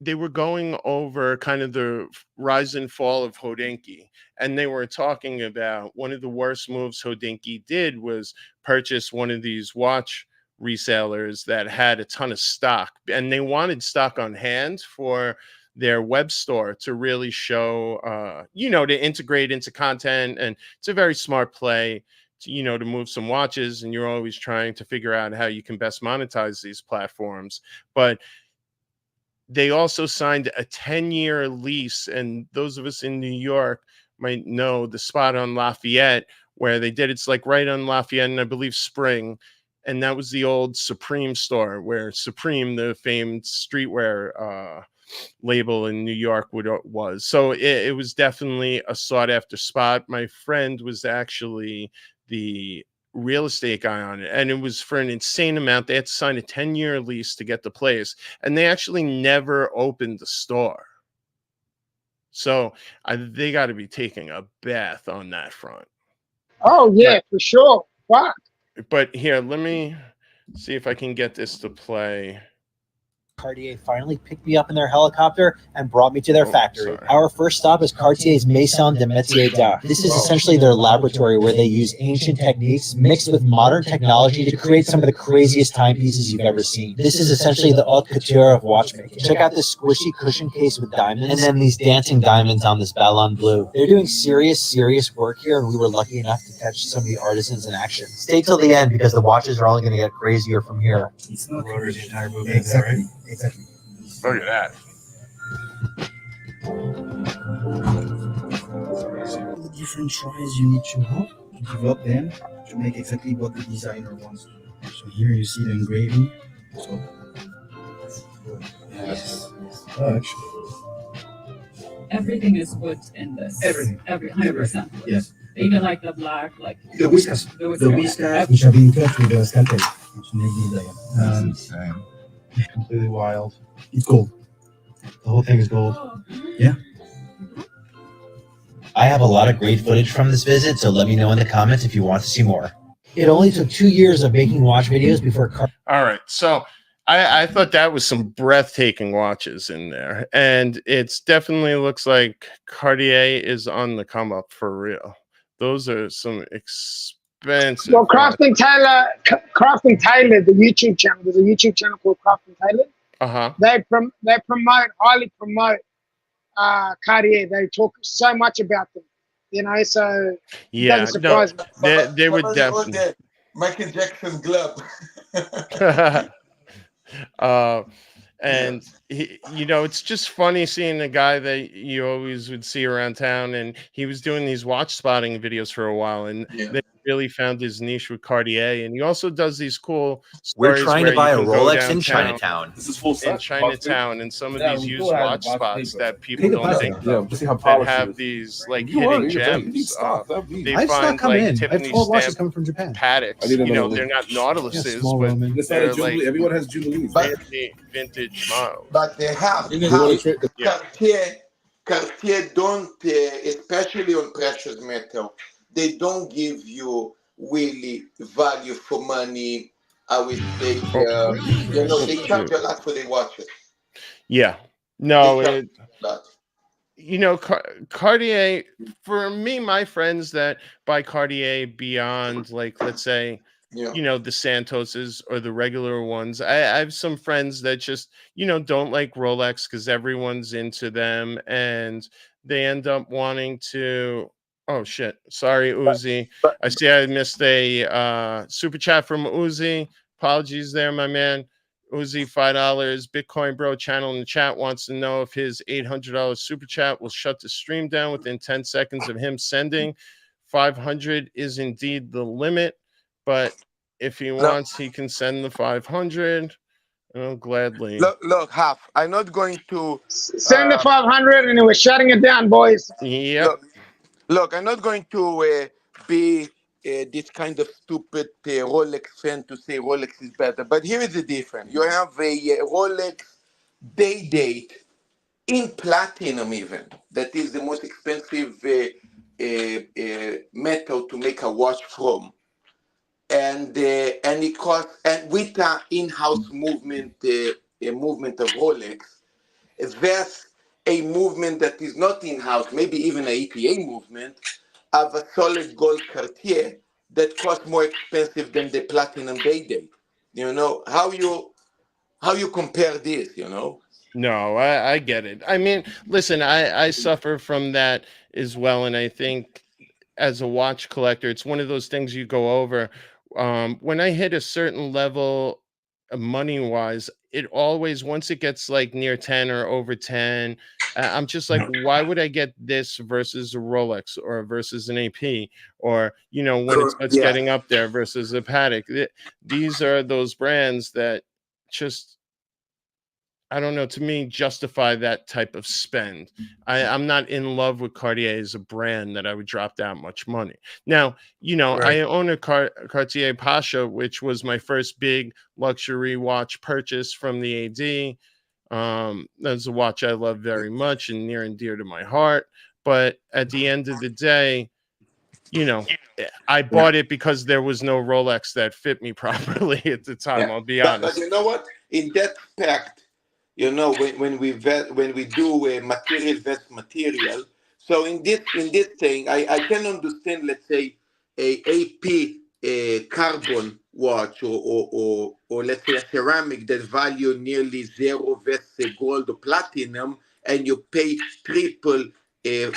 they were going over kind of the rise and fall of Hodinkee, and they were talking about one of the worst moves Hodinkee did was purchase one of these watch resellers that had a ton of stock, and they wanted stock on hand for their web store to really show, to integrate into content. And it's a very smart play to move some watches, and you're always trying to figure out how you can best monetize these platforms. But they also signed a 10-year lease, and those of us in New York might know the spot on Lafayette where they did. It's like right on Lafayette and I believe Spring. And that was the old Supreme store where Supreme, the famed streetwear label in New York, was. So it was definitely a sought after spot. My friend was actually the real estate guy on it, and it was for an insane amount. They had to sign a 10-year lease to get the place, and they actually never opened the store. So they got to be taking a bath on that front. Oh yeah, for sure. Wow. But here, let me see if I can get this to play. Cartier finally picked me up in their helicopter and brought me to their factory. Our first stop is Cartier's Maison de Métier d'Art. This is essentially their laboratory where they use ancient techniques mixed with modern technology to create some of the craziest timepieces you've ever seen. This is essentially the haute couture of watchmaking. Check out this squishy cushion case with diamonds, and then these dancing diamonds on this ballon bleu. They're doing serious work here, and we were lucky enough to catch some of the artisans in action. Stay till the end because the watches are only going to get crazier from here. It's not the entire movement, exactly. Right? Exactly. Look at that. The different tries you need to have to develop them to make exactly what the designer wants. So here you see the engraving. So yes. Oh, actually. Everything is wood in this. Everything. 100%. Yes. Even like the black, like the whiskers. The whiskers which have been cut with the scalpel. To make these diamonds. Completely wild. It's gold. The whole thing is gold. Yeah. I have a lot of great footage from this visit, so let me know in the comments if you want to see more. It only took 2 years of making watch videos before All right. So I thought that was some breathtaking watches in there. And it's definitely looks like Cartier is on the come up for real. Those are some expensive. Well, Crafting Taylor, the YouTube channel. There's a YouTube channel called Crafting Taylor. They highly promote Cartier. They talk so much about them, so yeah, it doesn't surprise me. They would definitely Michael Jackson glove. And it's just funny seeing a guy that you always would see around town, and he was doing these watch spotting videos for a while, and really found his niche with Cartier, and he also does these cool We're stories trying where to buy you a can go Rolex in downtown Chinatown. This is full set. in Chinatown and some of Yeah, these we used do have watch watch spots paper. that people don't think Yeah, of just see how that polished have it is. these like You are, hidden you're right. You need gems. stock. That'd be- They I just not find come like in. I have Tiffany 12 watches stamp coming from Japan. Pateks. I need You know, another they're not Nautiluses, small but Roman. It's not a they're Jubilee. like Everyone has Jubilees. But vintage models. but they have You wanna trade the- Cartier don't, especially on precious metal, they don't give you really value for money. I would say, you know, they charge a lot for the watches. Yeah, no, They charge it. a lot. You know, Cartier, for me, my friends that buy Cartier beyond, like, let's say, Yeah. you know, the Santoses or the regular ones. I have some friends that just, you know, don't like Rolex because everyone's into them and they end up wanting to. Oh, shit. Sorry, Uzi. I see I missed a super chat from Uzi. Apologies there, my man. Uzi, $5. Bitcoin Bro channel in the chat wants to know if his $800 super chat will shut the stream down within 10 seconds of him sending. 500 is indeed the limit, but if he wants, he can send the 500. I'll gladly. Look, Half. I'm not going to send the 500, and we're shutting it down, boys. Yep. Look, I'm not going to be this kind of stupid Rolex fan to say Rolex is better. But here is the difference. You have a Rolex day date in platinum even. That is the most expensive metal to make a watch from. And it costs, and with an in-house movement, a movement of Rolex, there's a movement that is not in-house, maybe even an ETA movement, of a solid gold Cartier that costs more expensive than the platinum day date. You know how you compare this? You know. No, I get it. I mean, listen, I suffer from that as well, and I think as a watch collector, it's one of those things you go over. When I hit a certain level, money wise, it always, once it gets like near 10 or over 10, I'm just like, why would I get this versus a Rolex or versus an AP, or, you know, when it starts getting up there versus a Patek? These are those brands that just, I don't know, to me, justify that type of spend. I'm not in love with Cartier as a brand that I would drop that much money. Now, you know, Right. I own a Cartier Pasha, which was my first big luxury watch purchase from the AD. That's a watch I love very much and near and dear to my heart. But at the end of the day, you know, I bought it because there was no Rolex that fit me properly at the time. I'll be honest. But you know what? In that fact, you know, when we do a material vest material. So in this thing, I can understand, let's say, a AP carbon watch or let's say a ceramic that value nearly zero vest gold or platinum, and you pay triple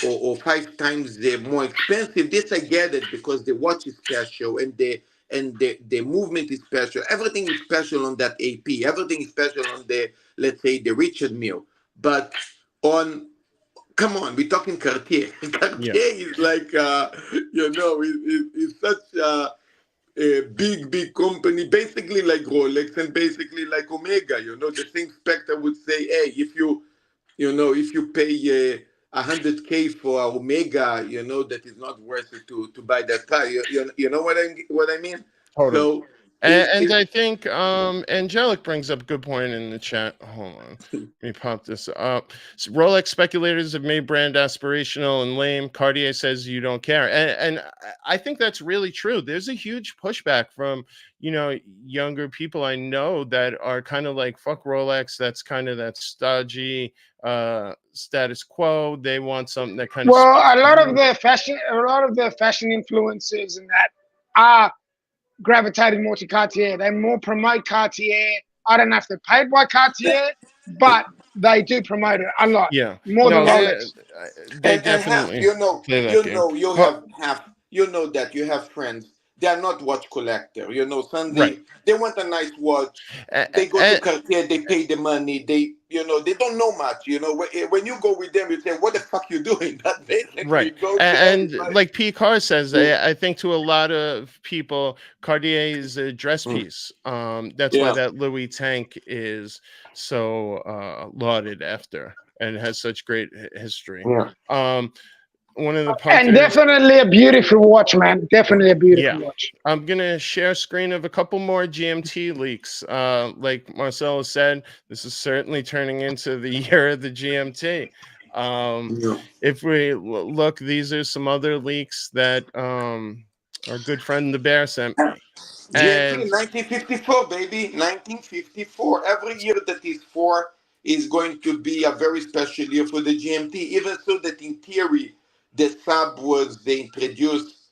or 5 times more expensive. This I get it because the watch is special and the movement is special. Everything is special on that AP. Everything is special on the, let's say, the Richard Mille. But come on, we're talking Cartier. Cartier is like, you know, is such a big company, basically like Rolex and basically like Omega. You know, the same Spectre would say, hey, if you pay 100K for Omega, you know, that is not worth it to buy that car. You know what I mean? Totally. So, And I think Angelic brings up a good point in the chat. Hold on. Let me pop this up. So Rolex speculators have made brand aspirational and lame. Cartier says you don't care. And I think that's really true. There's a huge pushback from, you know, younger people I know that are kind of like, fuck Rolex. That's kind of that stodgy status quo. They want something that kind of... Well, a lot of the fashion influencers and that are gravitating more to Cartier. They more promote Cartier. I don't know if they're paid by Cartier, but they do promote it a lot. Yeah, more than Rolex. They definitely you know that you have friends they are not watch collector. You know, Sunday they want a nice watch. They go to Cartier, they pay the money. They, you know, they don't know much. You know, when you go with them, you say, "What the fuck you doing?" That basically goes and like P. Carr says, I think to a lot of people, Cartier is a dress piece. That's why that Louis tank is so lauded after and has such great history. One of the Punters, and definitely a beautiful watch, man. Definitely a beautiful watch. I'm gonna share a screen of a couple more GMT leaks. Like Marcelo said, this is certainly turning into the year of the GMT. If we look, these are some other leaks that our good friend the Bear sent me. GMT 1954, baby, 1954. Every year that is 4 is going to be a very special year for the GMT. Even so that in theory, the sub was introduced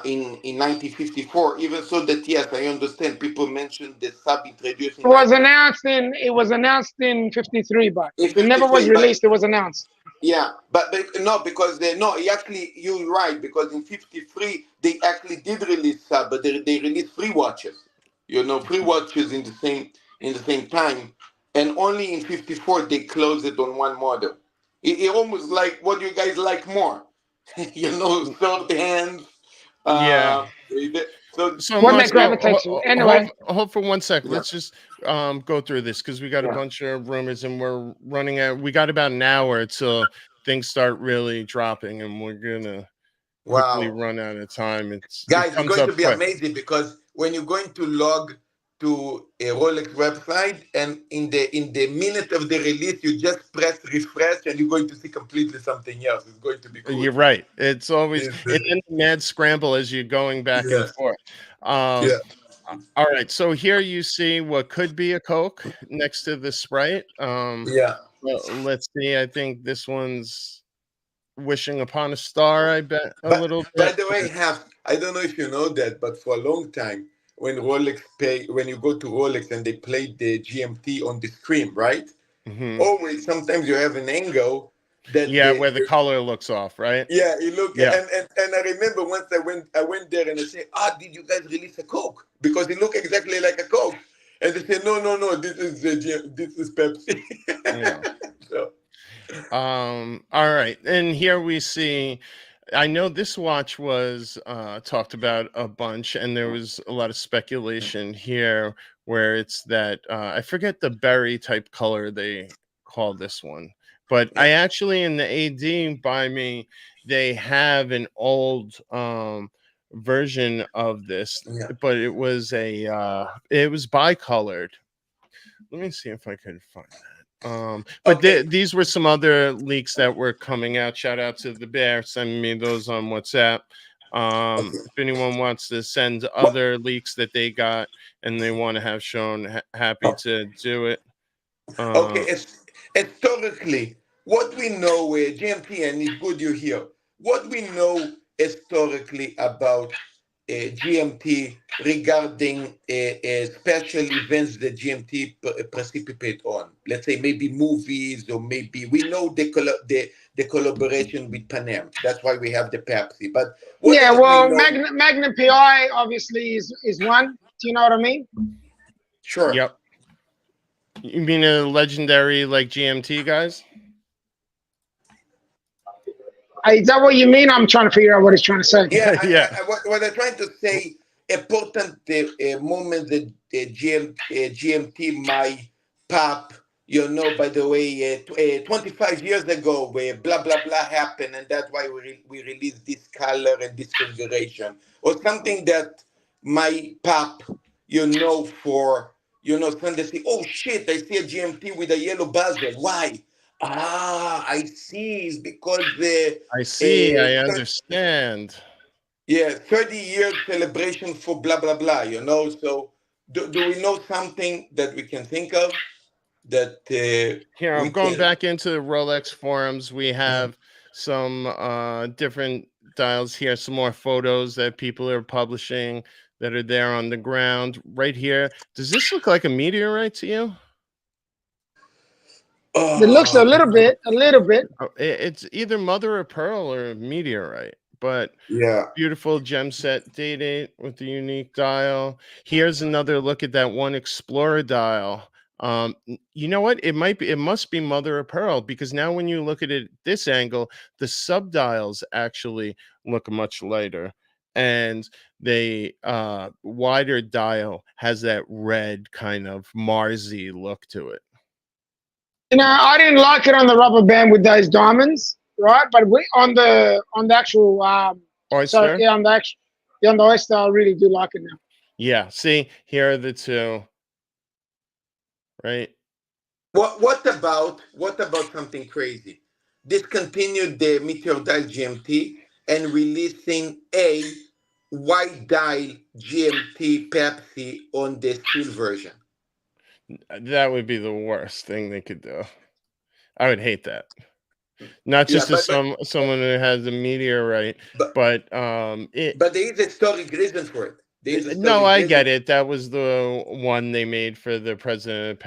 in 1954. Even so that, yes, I understand people mentioned the sub introduced in It was announced in 53, but it never was released. It was announced. Yeah, but no, because you're right, because in 53 they actually did release sub, but they released free watches. You know, free watches in the same time, and only in 54 they closed it on one model. It almost like, what do you guys like more? You know, third hands. So what that gravitates to. Anyway, hold for 1 second. Let's just go through this because we got a bunch of rumors and we're running out. We got about an hour till things start really dropping, and we're gonna quickly run out of time. It's going to be amazing, because when you're going to log to a Rolex website, and in the minute of the release, you just press refresh, and you're going to see completely something else. It's going to be cool. You're right. It's always a mad scramble as you're going back and forth. All right. So here you see what could be a Coke next to the Sprite. Well, let's see. I think this one's wishing upon a star. I bet little bit. By the way, I don't know if you know that, but for a long time, when you go to Rolex and they play the GMT on the screen, right? Always, sometimes you have an angle that where the color looks off, right? Yeah, you look and I remember once I went there and I said, did you guys release a Coke? Because it looked exactly like a Coke. And they said, no, this is Pepsi. So. All right, and here we see, I know this watch was talked about a bunch, and there was a lot of speculation here where it's that I forget the berry type color they call this one, but I actually, in the AD by me, they have an old version of this, but it was bicolored. Let me see if I can find that. But these were some other leaks that were coming out. Shout out to the Bear sending me those on WhatsApp. If anyone wants to send other leaks that they got and they want to have shown, happy to do it. Historically, what we know, GMT, and it's good you're here, what we know historically about GMT regarding special events that GMT participate on. Let's say maybe movies, or maybe we know the collaboration with Pan Am. That's why we have the Pepsi. But Magnum PI obviously is one. Do you know what I mean? Sure. Yep. You mean a legendary like GMT guys? Is that what you mean? I'm trying to figure out what he's trying to say. Yeah, what I'm trying to say, important moment that GMT might pop, you know, by the way, 25 years ago, where blah, blah, blah happened, and that's why we released this color and this configuration. Or something that might pop, you know, for, you know, Sunday say, oh shit, I see a GMT with a yellow bezel. Why? I see. It's because I understand. Yeah, 30 years celebration for blah blah blah. You know, so do we know something that we can think of that? Here, I'm going back into the Rolex forums. We have some different dials here, some more photos that people are publishing that are there on the ground right here. Does this look like a meteorite to you? It looks a little bit. It's either mother of pearl or meteorite, but Yeah. beautiful gem set date with the unique dial. Here's another look at that one Explorer dial. You know what? It must be mother of pearl, because now when you look at it this angle, the sub dials actually look much lighter, and the wider dial has that red kind of Marsy look to it. You know, I didn't like it on the rubber band with those diamonds, right? But on the actual Oyster? on the Oyster, I really do like it now. Yeah, see, here are the two. Right. What about something crazy? Discontinued the Meteor Dial GMT and releasing a white dial GMT Pepsi on the steel version. That would be the worst thing they could do. I would hate that. Not Yeah, just as someone who has a meteorite, but there is a historic reason for it. No, I get it. That was the one they made for the president of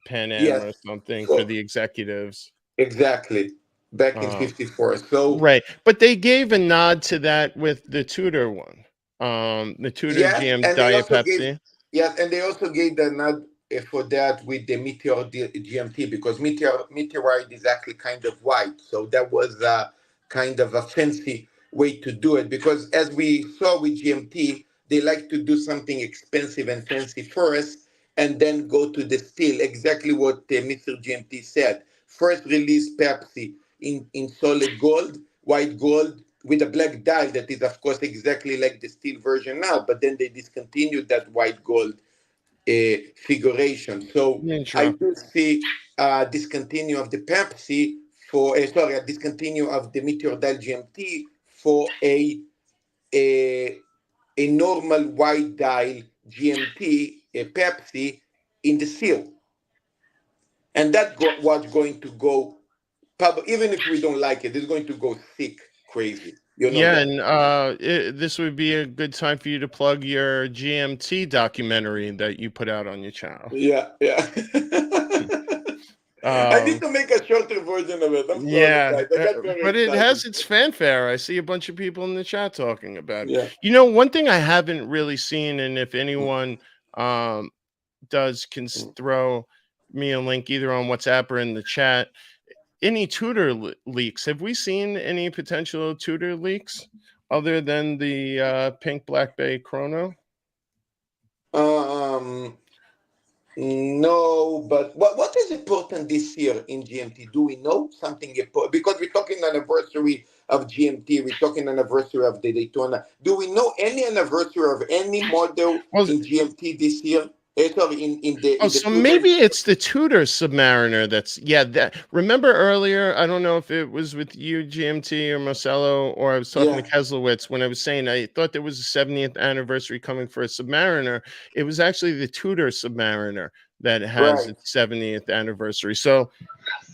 Pan Am or something, for the executives. Exactly. Back in 54. So right. But they gave a nod to that with the Tudor one. The Tudor GM Diet Pepsi. Yes, and they also gave the nod for that with the Meteor GMT, because meteorite is actually kind of white. So that was kind of a fancy way to do it, because as we saw with GMT, they like to do something expensive and fancy first and then go to the steel. Exactly what Mr. GMT said. First release Pepsi in solid gold, white gold, with a black dial that is, of course, exactly like the steel version now, but then they discontinued that white gold figuration. So I do see discontinue of the Pepsi for, a discontinue of the Meteor Dial GMT for a normal white dial GMT, a Pepsi in the seal. And that was going to go, probably, even if we don't like it, it's going to go sick crazy. You know that. And this would be a good time for you to plug your GMT documentary that you put out on your channel. Yeah. I need to make a shorter version of it. I'm sorry, guys. But it has its fanfare. I see a bunch of people in the chat talking about it. Yeah. You know, one thing I haven't really seen, and if anyone does, can throw me a link either on WhatsApp or in the chat, any Tudor leaks. Have we seen any potential Tudor leaks other than the pink Black Bay Chrono? No, but what is important this year in GMT? Do we know something important? Because we're talking anniversary of GMT, we're talking anniversary of the Daytona. Do we know any anniversary of any model in GMT this year? So maybe it's the Tudor Submariner. That. Remember earlier, I don't know if it was with you, GMT, or Marcelo, or I was talking to Keselowitz when I was saying I thought there was a 70th anniversary coming for a Submariner. It was actually the Tudor Submariner that has its 70th anniversary. So,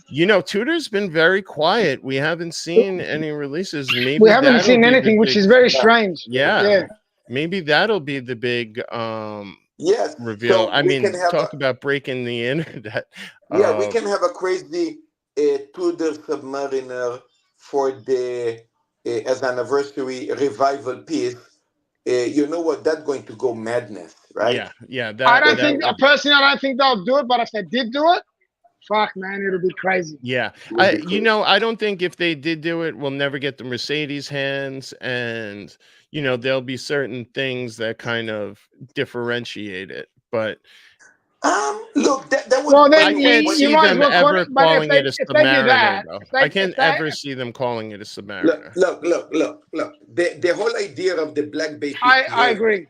you know, Tudor's been very quiet. We haven't seen any releases. Maybe we haven't seen anything, which is very strange. Yeah. Maybe that'll be the big reveal. So I mean, talk about breaking the internet. Yeah, we can have a crazy Tudor Submariner for the as anniversary revival piece. You know what? That's going to go madness, right? Yeah. I don't think they'll do it, but if they did do it, fuck, man, it'll be crazy. Yeah, I don't think if they did do it, we'll never get the Mercedes hands, and there'll be certain things that kind of differentiate it. But look, that was. Well, then I can't see them ever calling it a Submariner. I can't ever see them calling it a Submariner. Look. The whole idea of the Black Bay 58. I agree.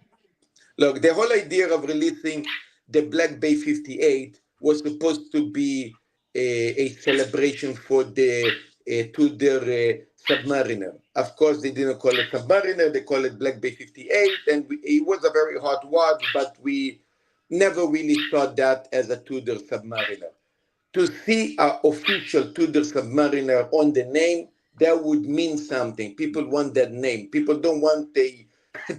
Look, the whole idea of releasing the Black Bay 58 was supposed to be a celebration for the Tudor Submariner. Of course, they didn't call it Submariner; they call it Black Bay 58, and it was a very hot watch, but we never really saw that as a Tudor Submariner. To see an official Tudor Submariner on the name, that would mean something. People want that name. People don't want a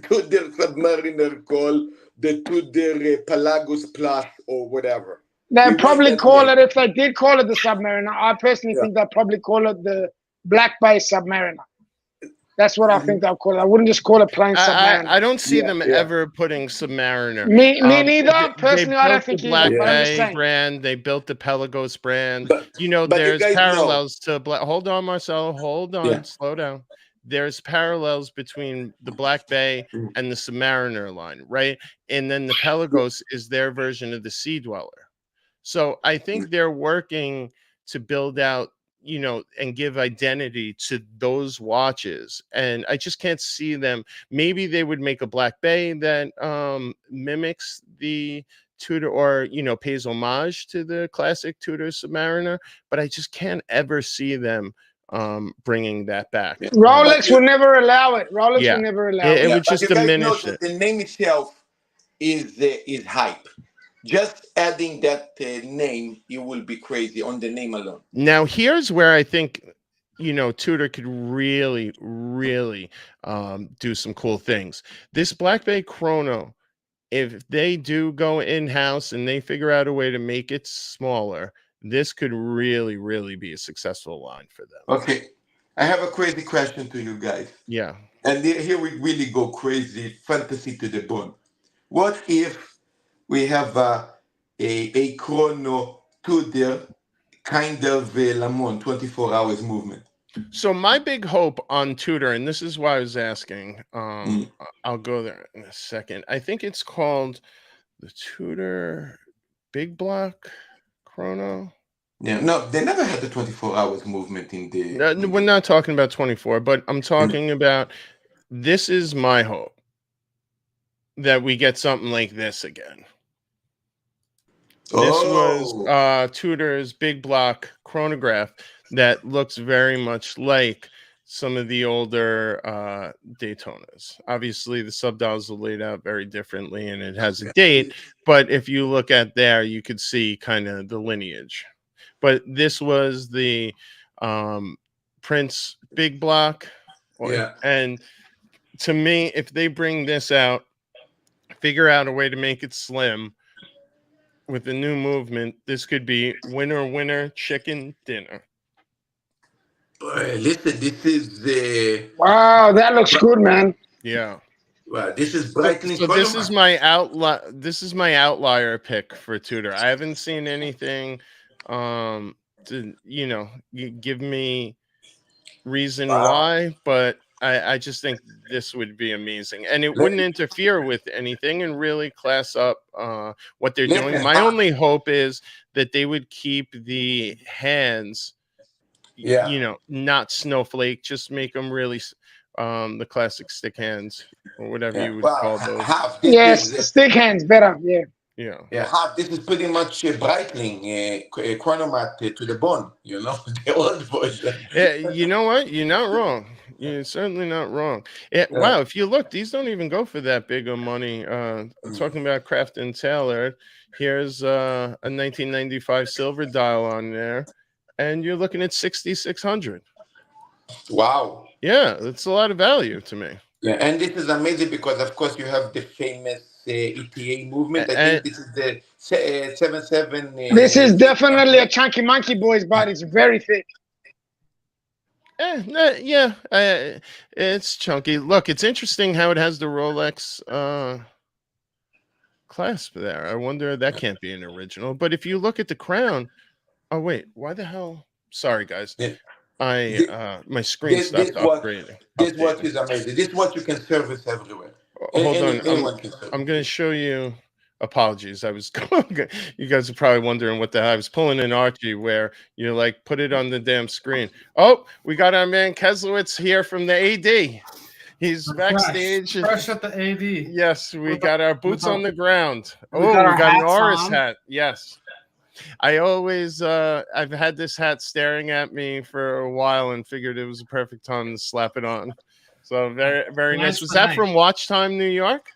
Tudor Submariner called the Tudor Pelagos Plus or whatever. They'll probably call it, if they did call it the Submariner, I personally think they'll probably call it the Black Bay Submariner. That's what I think they'll call it. I wouldn't just call it plain Submariner. I don't see them ever putting Submariner. Me neither. Personally, I don't think the Black either. But I'm just Bay saying. brand. They built the Pelagos brand. But there's you guys parallels to Black. Hold on, Marcelo. Hold on. Slow down. There's parallels between the Black Bay and the Submariner line, right? And then the Pelagos is their version of the Sea Dweller. So I think they're working to build out, and give identity to those watches. And I just can't see them. Maybe they would make a Black Bay that mimics the Tudor or, pays homage to the classic Tudor Submariner, but I just can't ever see them bringing that back. Rolex will never allow it. Rolex will never allow it. It would just diminish it. The name itself is hype. Just adding that name, you will be crazy on the name alone. Now, here's where I think, Tudor could really, really do some cool things. This Black Bay Chrono, if they do go in-house and they figure out a way to make it smaller, this could really, really be a successful line for them. Okay. I have a crazy question to you guys. Yeah. And here we really go crazy, fantasy to the bone. What if we have a chrono Tudor kind of Lamont 24 hours movement? So my big hope on Tudor, and this is why I was asking, I'll go there in a second. I think it's called the Tudor Big Block Chrono. Yeah, no, they never had the 24 hours movement in the... We're not talking about 24, but I'm talking about, this is my hope, that we get something like this again. This was Tudor's Big Block chronograph that looks very much like some of the older Daytonas. Obviously, the subdials are laid out very differently, and it has a date. But if you look at there, you could see kind of the lineage. But this was the Prince Big Block. And to me, if they bring this out, figure out a way to make it slim, with the new movement, this could be winner chicken dinner. Listen, this is wow, that looks good, man. Yeah. Wow, this is brightening. So this is my outlier pick for Tudor. I haven't seen anything to give me reason why, but I just think this would be amazing, and it wouldn't interfere with anything and really class up what they're doing. My only hope is that they would keep the hands, not snowflake, just make them really the classic stick hands or whatever you would call those. Yes, stick hands, better. This is pretty much brightening chronomat to the bone, the old version. You know what? You're not wrong. You're certainly not wrong. Wow, if you look, these don't even go for that big of money. Talking about Craft and Taylor, here's a 1995 silver dial on there, and you're looking at 6,600. Wow. Yeah, that's a lot of value to me. Yeah, and this is amazing because, of course, you have the famous ETA movement. I think this is the 77. This is definitely a chunky monkey, boys, but it's very thick. It's chunky. Look, it's interesting how it has the Rolex clasp there. I wonder, that can't be an original. But if you look at the crown, oh wait, why the hell? Sorry, guys. My screen stopped upgrading. This watch is amazing. This watch you can service everywhere. Hold on, I'm going to show you. Apologies, I was you guys are probably wondering what the hell. I was pulling an Archie where you're like, put it on the damn screen. Oh, we got our man Keslowitz here from the AD. He's backstage. Fresh at the AD. Yes, we got our boots on the ground. We got an Oris hat. Yes. I always I've had this hat staring at me for a while and figured it was a perfect time to slap it on. So very, very nice. Was that from Watch Time New York?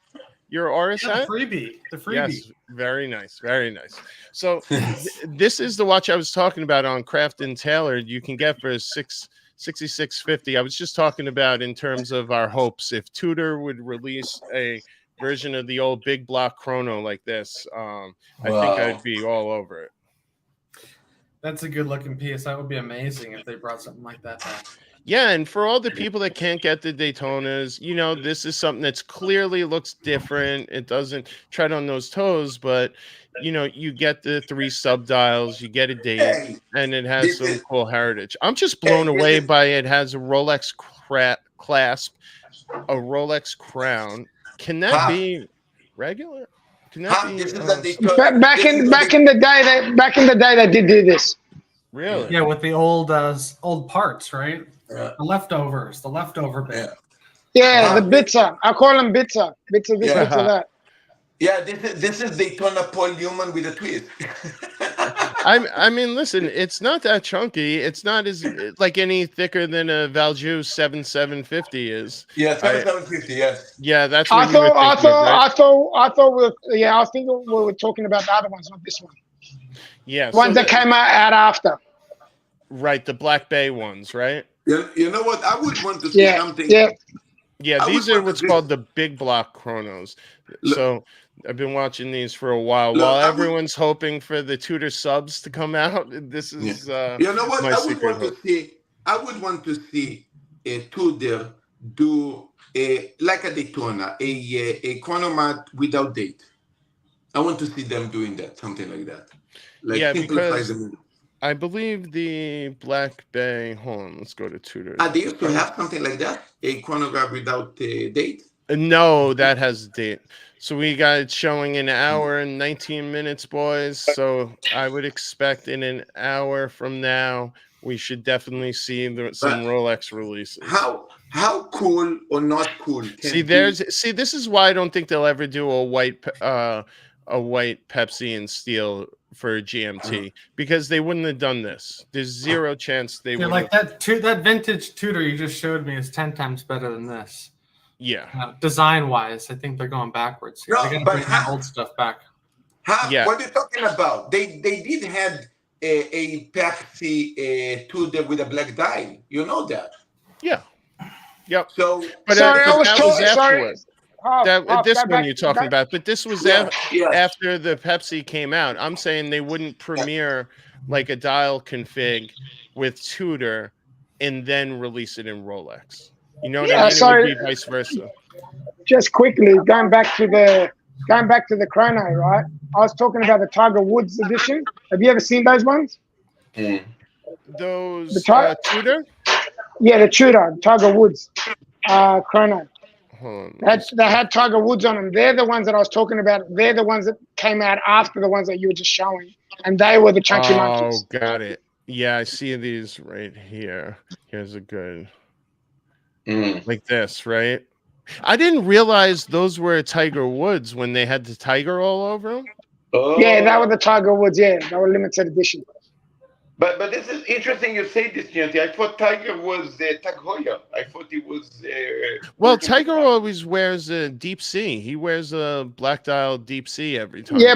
Your Oris hat? The freebie. Yes, very nice, very nice. So this is the watch I was talking about on Craft and Tailored. You can get for $66.50. I was just talking about in terms of our hopes. If Tudor would release a version of the old Big Block Chrono like this, I think I'd be all over it. That's a good looking piece. That would be amazing if they brought something like that back. Yeah, and for all the people that can't get the Daytonas, you know, this is something that's clearly looks different. It doesn't tread on those toes, but you know, you get the 3 subdials, you get a date, Hey, and it has this some is cool heritage. I'm just blown this away is by it. Has a Rolex clasp, a Rolex crown. Can that half be regular? Can that half. be This is a something? Daytona. Back This is in a back in the day, they did do this. Really? Yeah, with the old parts, right? Yeah. The leftover bit. Yeah, the Half. bitzer. I call them bitzer. Bitzer this, Yeah. bitzer that. Yeah, this is Daytona Paul Newman with a twist. I mean, listen, it's not that chunky. It's not as like any thicker than a Valjoux 7750 is. Yeah, 7750. Yes. Yeah, that's I what you were thinking of, right? I thought I was thinking we were talking about the other ones, not this one. Yeah, Ones that came out after. Right, the Black Bay ones, right? You know what? I would want to see something. Yeah, these are what's called the big block chronos. So I've been watching these for a while. While everyone's hoping for the Tudor subs to come out, this is you know what? I would want to see a Tudor do like a Daytona, a chronomat without date. I want to see them doing that, something like that. Like simplify the movie. I believe the Black Bay. Hold on, let's go to Tudor. They used to have something like that, a chronograph without date. No, that has date. So we got it showing an hour and 19 minutes, boys. So I would expect in an hour from now we should definitely see some Rolex releases. How cool or not cool? See, this is why I don't think they'll ever do a white Pepsi and steel for GMT because they wouldn't have done this. There's zero chance they would. Like that vintage Tudor you just showed me is 10 times better than this. Yeah. Design wise, I think they're going backwards here. No, they gotta bring that old stuff back. Yeah. What are you talking about? They did have a Pepsi Tudor with a black dial. You know that? Yeah. Yep. So, but I was afterwards. This one back, you're talking about, but this was after the Pepsi came out. I'm saying they wouldn't premiere like a dial config with Tudor and then release it in Rolex. You know what I mean? It would be vice versa. Just quickly, going back to the chrono, right? I was talking about the Tiger Woods edition. Have you ever seen those ones? Those Tudor? Yeah, the Tudor, Tiger Woods chrono. They had Tiger Woods on them. They're the ones that I was talking about. They're the ones that came out after the ones that you were just showing, and they were the chunky monkeys. Oh, got it. Yeah, I see these right here. Here's a good, like this, right? I didn't realize those were Tiger Woods when they had the tiger all over them. Oh. Yeah, that were the Tiger Woods. Yeah, they were limited edition. But this is interesting. You say this, Gianti. I thought Tiger was Tag Heuer. I thought he was. Well, Tiger always wears a deep sea. He wears a black dial deep sea every time. Yeah,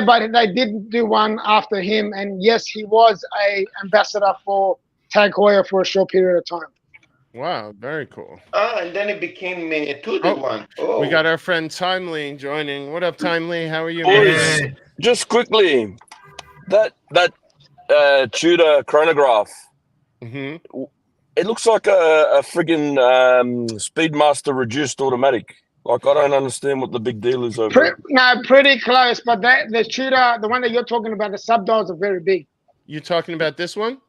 but they did do one after him, and yes, he was a ambassador for Tag Heuer for a short period of time. Wow, very cool. And then it became a Tudor one. Oh. We got our friend Timely joining. What up, Timely? How are you? Boys, just quickly, that Tudor chronograph. Mm-hmm. It looks like a friggin' Speedmaster reduced automatic. Like I don't understand what the big deal is over there. No, pretty close, but the Tudor, the one that you're talking about, the subdials are very big. You talking about this one?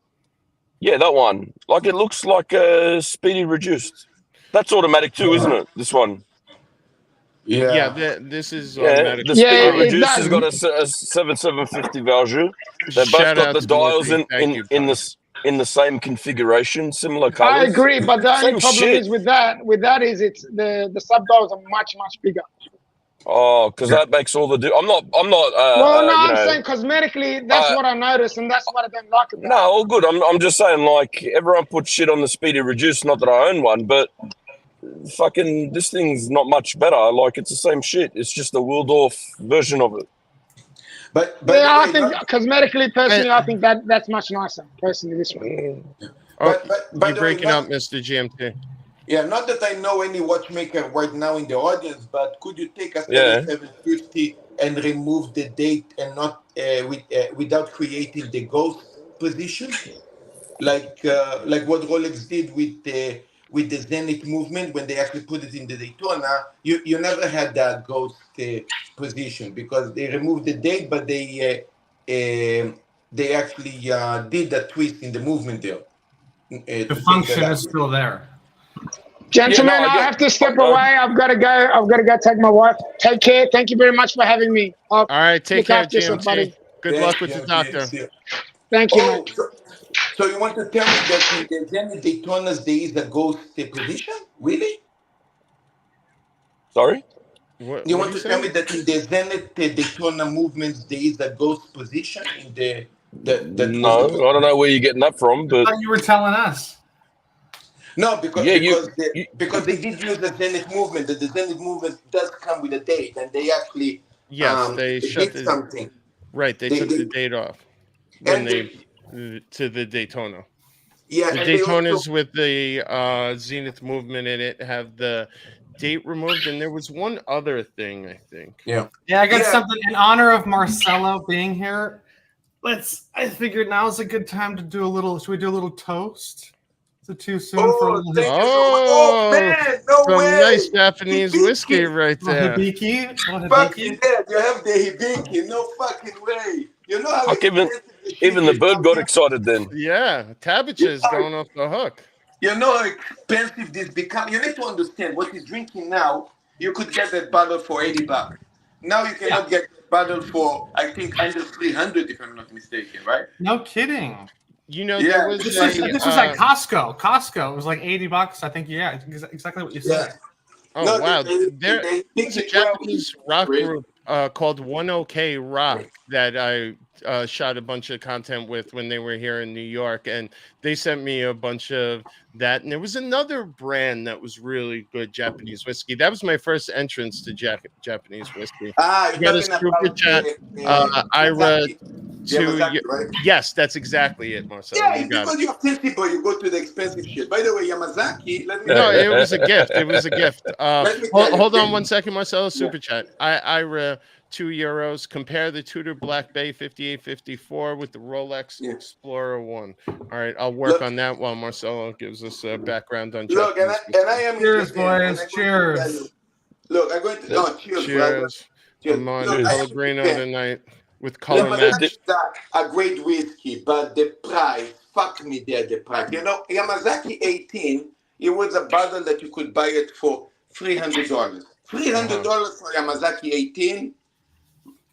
Yeah, that one. Like it looks like a speedy reduced. That's automatic too, isn't it? This one. Yeah. This is automatic. The speedy reduced has got a 7750 Valjoux. They both got the dials in the same configuration, similar colors. I agree, but the only problem is with that is it's the subdials are much bigger. Oh, because that makes all the I'm not. I'm saying cosmetically, that's what I noticed, and that's what I don't like about it. No, all good. I'm just saying, like, everyone puts shit on the speedy reduced. Not that I own one, but fucking this thing's not much better. Like, it's the same shit. It's just a Waldorf version of it. But yeah, I think cosmetically, personally, I think that's much nicer. Personally, this one. You're breaking up, Mr. GMT. Yeah, not that I know any watchmaker right now in the audience, but could you take a 7750 and remove the date and not without creating the ghost position? like what Rolex did with the Zenith movement when they actually put it in the Daytona. You never had that ghost position because they removed the date, but they actually did that twist in the movement there. The function is still there. Gentlemen, I have to step away. I've got to go. I've got to go take my wife. Take care. Thank you very much for having me. All right, take care, yourself, buddy. Good luck with the doctor. Thank you, mate. So you want to tell me that in the Zenith Daytonas there is a ghost position? Really? Sorry? You want to tell me that in the Zenith Daytona movements there is a ghost position in the No, I don't know where you're getting that from, but I thought you were telling us. No, because they did use the Zenith movement. That the Zenith movement does come with a date, and they actually they shut did something. Right, they took the date off when to the Daytona. Yeah, the Daytonas with the Zenith movement in it have the date removed, and there was one other thing I think. Yeah, I got something in honor of Marcelo being here. I figured now's a good time to do a little. Should we do a little toast? Is it too soon for a little? Man, no some way. Nice Japanese whiskey right there. Hibiki. Fucking dead. You have the Hibiki. No fucking way. You know how even the bird got excited then. Yeah, Tabacha is going off the hook. You know how expensive this becomes. You need to understand what he's drinking now. You could get that bottle for $80. Now you cannot get that bottle for, I think, under $300 if I'm not mistaken, right? No kidding. You know, there was this was at Costco. Costco, it was like $80. I think, exactly what you said. Oh, no, wow. There's a Japanese rock group called 10K Rock that I shot a bunch of content with when they were here in New York, and they sent me a bunch of that. And there was another brand that was really good Japanese whiskey. That was my first entrance to Japanese whiskey. You got a super chat. Ira to right? Yes, that's exactly it, Marcel. Yeah, because you're filthy, but you go to the expensive shit. By the way, Yamazaki, No, it was a gift. It was a gift. Hold on 1 second, Marcelo. Super chat. Ira, €2. Compare the Tudor Black Bay 5854 with the Rolex Explorer 1. All right, I'll work on that while Marcelo gives us a background on. Look, and I am. Cheers, boys. Cheers. Look, I'm going to. Cheers. Cheers. I'm on Pellegrino tonight with color match. A great whiskey, but the price, fuck me there, the price. You know, Yamazaki 18, it was a bottle that you could buy it for $300. $300 for Yamazaki 18.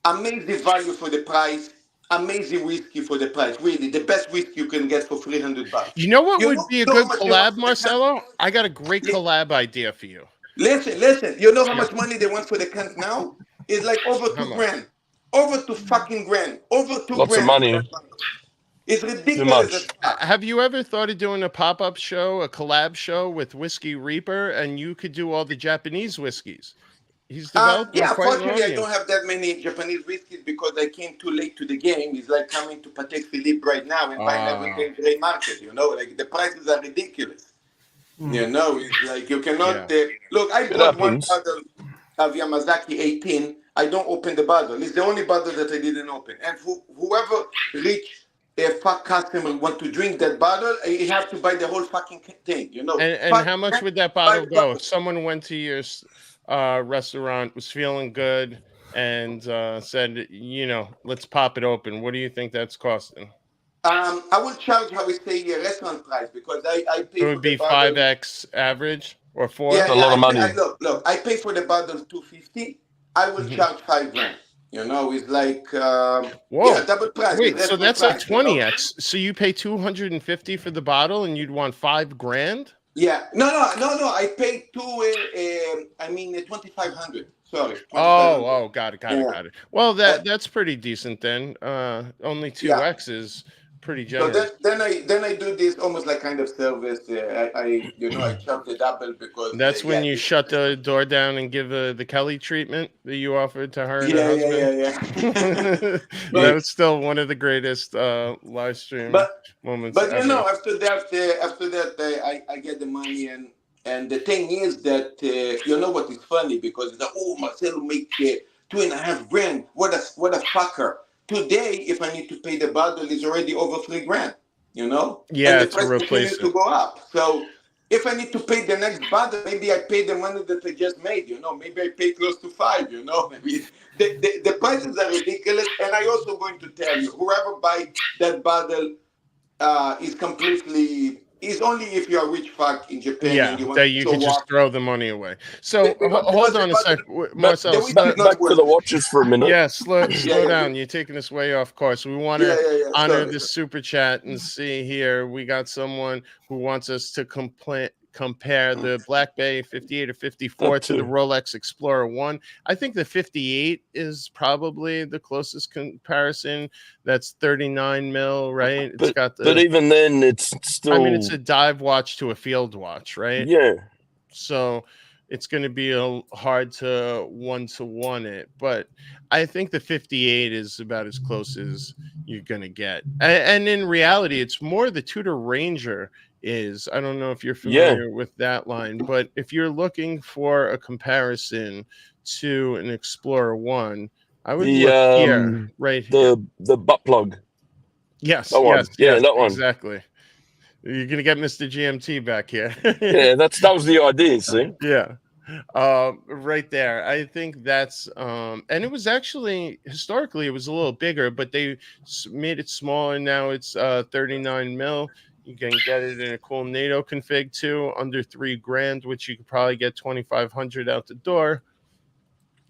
Amazing value for the price. Amazing whiskey for the price. Really, the best whiskey you can get for $300. You know what would be a good collab, Marcelo? I got a great collab idea for you. Listen. You know how much money they want for the cans now? It's like over $2,000. Over $2,000. Over $2,000. Lots of money. It's ridiculous. Have you ever thought of doing a pop-up show, a collab show with Whiskey Reaper, and you could do all the Japanese whiskeys? He's developed. Unfortunately, I don't have that many Japanese whiskeys because I came too late to the game. It's like coming to Patek Philippe right now and buying everything gray market. You know, like the prices are ridiculous. You know, it's like you cannot look. I bought one bottle of Yamazaki 18. I don't open the bottle. It's the only bottle that I didn't open. And whoever rich fuck customer want to drink that bottle, you have to buy the whole fucking thing. You know. And how much would that bottle go? If someone went to your restaurant, was feeling good, and said, you know, let's pop it open, what do you think that's costing? I will charge, how we say, a restaurant price because I pay. It would be 5x average or 4. That's a lot of money. Look, I pay for the bottle $250. I will charge $5,000. You know, it's like double price. Wait, so that's like 20x. You know? So you pay $250 for the bottle, and you'd want $5,000? Yeah, no. I paid $2,500. Sorry. Oh, got it. Well, that's pretty decent then. Only 2x is pretty generous. So then I do this almost like kind of service. I charge the double because that's when you shut the door down and give the Kelly treatment that you offered to her. And her husband. That was still one of the greatest live stream moments. But ever. You know, after that, I get the money and the thing is that you know what is funny because Marcelo make $2,500. What a fucker. Today, if I need to pay the bottle, it's already over $3,000. you know? Yeah, And the to price replace continues to it. go up. So if I need to pay the next bundle, maybe I pay the money that I just made, you know? Maybe I pay close to 5, you know? Maybe the prices are ridiculous. And I also going to tell you, whoever buy that bundle is only if you're a rich fuck in Japan and Yeah, you want that to you show could just off. throw the money away. So Because hold the on a sec, bundle, Marcel. the week is not Back to worth the it. watches for a minute. Yeah, slow Yeah. down. You're taking us way off course. We want Yeah, to honor sorry. the super chat and see here. We got someone who wants us to compare the Black Bay 58 or 54 to the Rolex Explorer 1. I think the 58 is probably the closest comparison. That's 39 mil, right? It's got but even then, it's still. I mean, it's a dive watch to a field watch, right? Yeah. So it's going to be hard to one it, but I think the 58 is about as close as you're going to get. And in reality, it's more the Tudor Ranger is. I don't know if you're familiar with that line, but if you're looking for a comparison to an Explorer 1, I would look here, right here. The butt plug. Yes, that one. yes, that one. exactly. You're gonna get Mr. GMT back here. Yeah, that was the idea. See. Yeah. Right there. I think that's and it was actually historically it was a little bigger, but they made it smaller. Now it's 39 mil. You can get it in a cool NATO config too, under $3,000, which you could probably get 2,500 out the door.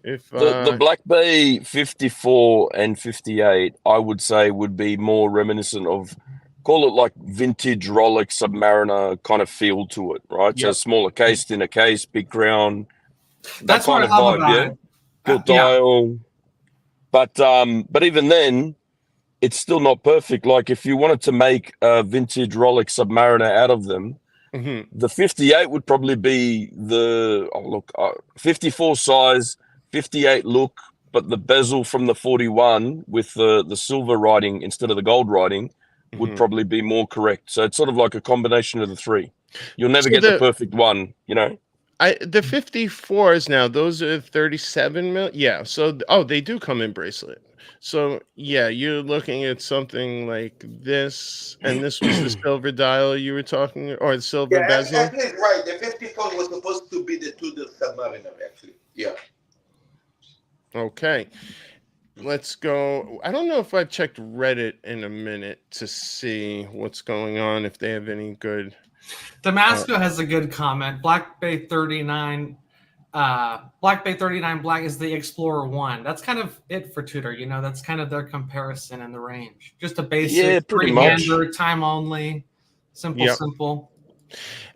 If the Black Bay 54 and 58, I would say would be more reminiscent of, call it like vintage Rolex Submariner kind of feel to it, right? Yep. So smaller case, thinner case, big crown. That's kind what of I love vibe, about yeah. it. Gilt dial. But even then, it's still not perfect. Like if you wanted to make a vintage Rolex Submariner out of them, the 58 would probably be the 54 size, 58 look, but the bezel from the 41 with the silver writing instead of the gold writing would probably be more correct. So it's sort of like a combination of the three. You'll never get the perfect one, you know. The 54s now, those are 37 mil. Yeah. So they do come in bracelet. So yeah, you're looking at something like this, and this was the silver dial you were talking, or the silver bezel. Actually, right. The 54 was supposed to be the Tudor Submariner, actually. Yeah. Okay. Let's go. I don't know if I've checked Reddit in a minute to see what's going on, if they have any good. Damasco has a good comment. Black Bay 39 Black is the Explorer 1. That's kind of it for Tudor. You know, that's kind of their comparison in the range. Just a basic three-hander, time only, simple.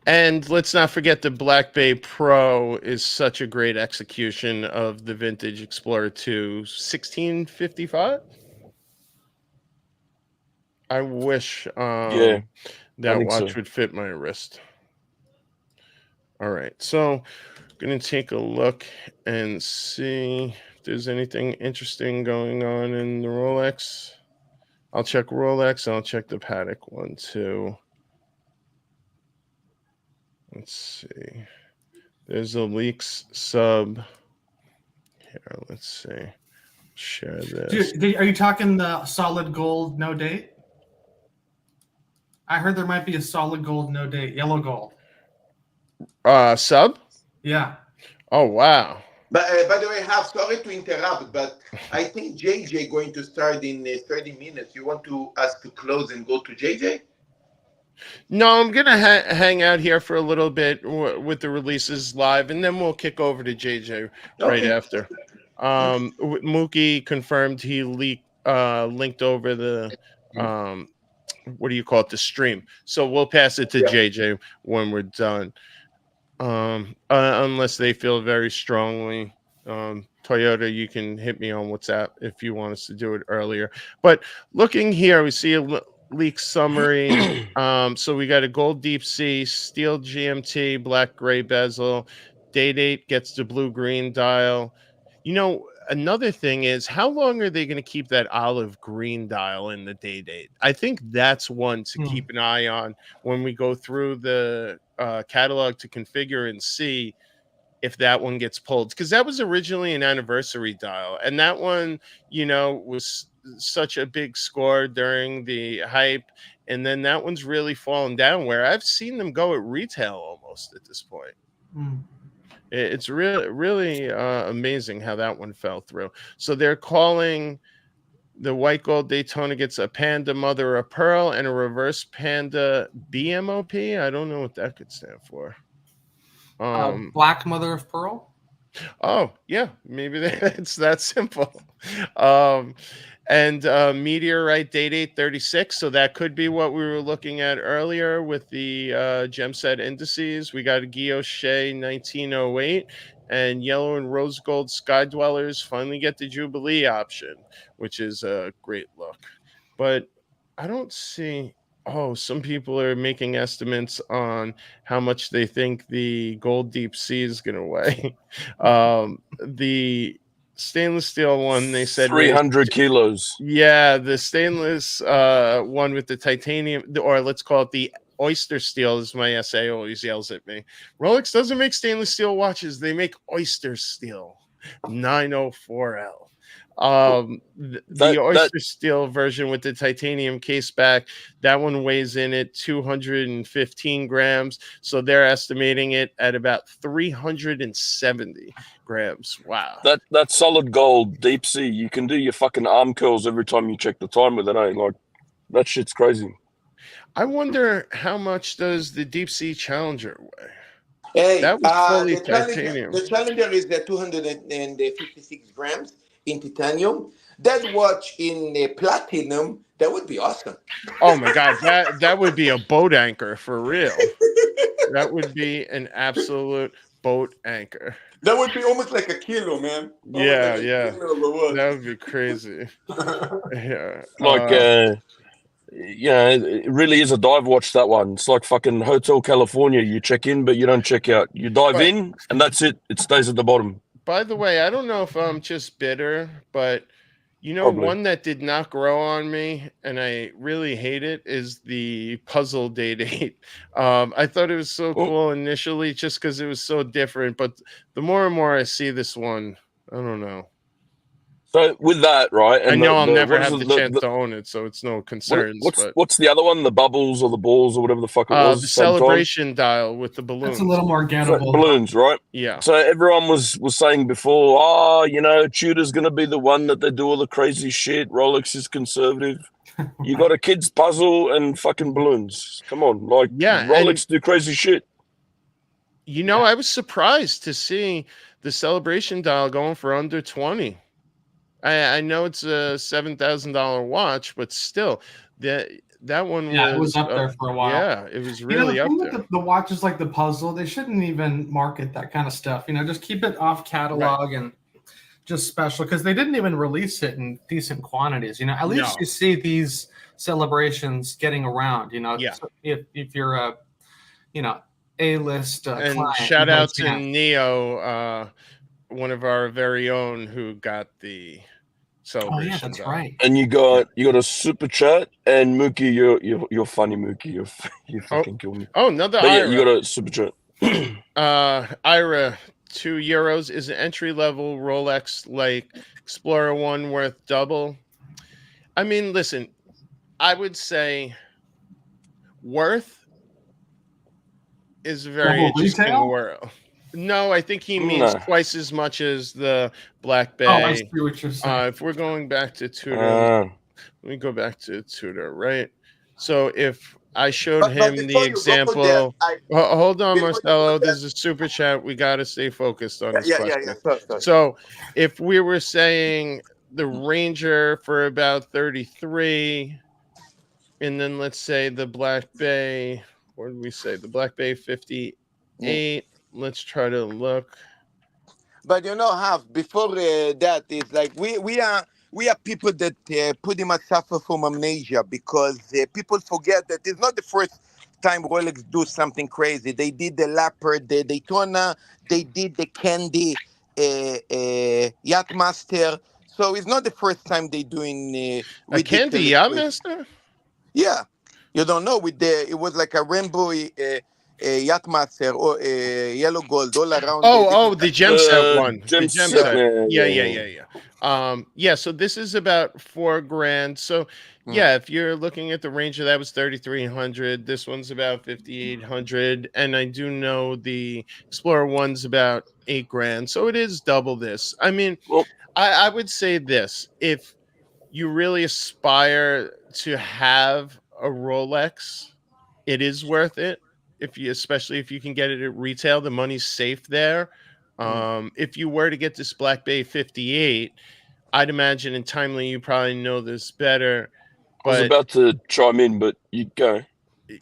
And let's not forget the Black Bay Pro is such a great execution of the vintage Explorer 2 1655. I wish that watch would fit my wrist. All right, so I'm going to take a look and see if there's anything interesting going on in the Rolex. I'll check Rolex. I'll check the Patek one too. Let's see. There's a Leaks sub. Here, let's see. Share this. Are you talking the solid gold, no date? I heard there might be a solid gold, no date, yellow gold. Sub? Yeah. Oh, wow. But by the way, sorry to interrupt, but I think JJ going to start in 30 minutes. You want us to close and go to JJ? No, I'm going to hang out here for a little bit with the releases live, and then we'll kick over to JJ right after. Mookie confirmed he linked over the, what do you call it, the stream. So we'll pass it to JJ when we're done. Unless they feel very strongly. Toyota, you can hit me on WhatsApp if you want us to do it earlier. But looking here, we see a leak summary. So we got a gold deep sea, steel GMT, black gray bezel. Date gets the blue green dial. You know, another thing is, how long are they going to keep that olive green dial in the date? I think that's one to keep an eye on when we go through the catalog to configure and see if that one gets pulled, because that was originally an anniversary dial, and that one, was such a big score during the hype, and then that one's really fallen down, where I've seen them go at retail almost at this point. It's really amazing how that one fell through. So they're calling the white gold Daytona gets a Panda Mother of Pearl and a reverse Panda BMOP. I don't know what that could stand for. Black Mother of Pearl. Oh yeah, maybe it's that simple. And meteorite date 836, so that could be what we were looking at earlier with the gem set indices. We got a Guilloche 1908, and yellow and rose gold Sky Dwellers finally get the Jubilee option, which is a great look. But I don't see. Oh, some people are making estimates on how much they think the gold deep sea is going to weigh. The stainless steel one, they said 300 kilos. Yeah, the stainless one with the titanium, or let's call it the oyster steel, as my SA always yells at me. Rolex doesn't make stainless steel watches; they make oyster steel 904L. The oyster steel version with the titanium case back, that one weighs in at 215 grams, so they're estimating it at about 370 grams. Wow, that's solid gold deep sea. You can do your fucking arm curls every time you check the time with it. Like, that shit's crazy. I wonder how much does the deep sea Challenger weigh? Hey, that was fully titanium. The Challenger is 256 grams in titanium. That watch in platinum, that would be awesome. Oh my god, that would be a boat anchor for real. That would be an absolute boat anchor. That would be almost like a kilo, man. Yeah. That would be crazy. Yeah. It really is a dive watch, that one. It's like fucking Hotel California. You check in, but you don't check out. You dive in, and that's it. It stays at the bottom. By the way, I don't know if I'm just bitter, but Probably. One that did not grow on me, and I really hate it, is the puzzle date 8. I thought it was so cool initially just because it was so different, but the more and more I see this one, I don't know. So with that, right? And I know I'll never have the chance to own it, so it's no concerns. What's the other one? The bubbles or the balls or whatever the fuck it was? The celebration dial with the balloons. That's a little more gettable. So, balloons, right? Yeah. So everyone was saying before, Tudor's going to be the one that they do all the crazy shit. Rolex is conservative. You got a kid's puzzle and fucking balloons. Come on, Rolex do crazy shit. I was surprised to see the celebration dial going for under 20. I know it's a $7,000 watch, but still, that one was up there for a while. Yeah, it was really up there. The watches like the puzzle, they shouldn't even market that kind of stuff. Just keep it off catalog and just special, because they didn't even release it in decent quantities. At least you see these celebrations getting around. So if you're a A-list and client, shout out to Neo, one of our very own, who got the celebration. Oh yeah, that's right. And you got a super chat, and Mookie, you're funny, Mookie. You fucking kill me. Oh, another Ira. Ira. You got a super chat. Ira, €2 is an entry level Rolex like Explorer 1 worth double. I mean, listen, I would say worth is a very interesting word. No, I think he means twice as much as the Black Bay. Oh, I see what you're saying. If we're going back to Tudor, let me go back to Tudor, right? So if I showed him the example, hold on, Marcelo. There's a super chat. We got to stay focused on this question. Sorry. So if we were saying the Ranger for about 33, and then let's say the Black Bay, what did we say? The Black Bay 58. Let's try to look. But Hav, before that is like we are people that pretty much suffer from amnesia, because people forget that it's not the first time Rolex do something crazy. They did the Leopard, the Daytona, they did the Candy Yachtmaster. So it's not the first time they doing a Candy Yachtmaster. Yeah, you don't know, it was like a rainbow Yachtmaster or yellow gold all around. The gem set one. Gem The gem set, set. yeah. Yeah. So this is about $4,000. So yeah, if you're looking at the range of that was 3,300. This one's about 5,800, and I do know the Explorer one's about $8,000. So it is double this. I mean, Well, I would say this: if you really aspire to have a Rolex, it is worth it. Especially if you can get it at retail, the money's safe there. If you were to get this Black Bay 58, I'd imagine, and Timely, you probably know this better. I was about to chime in, but you go.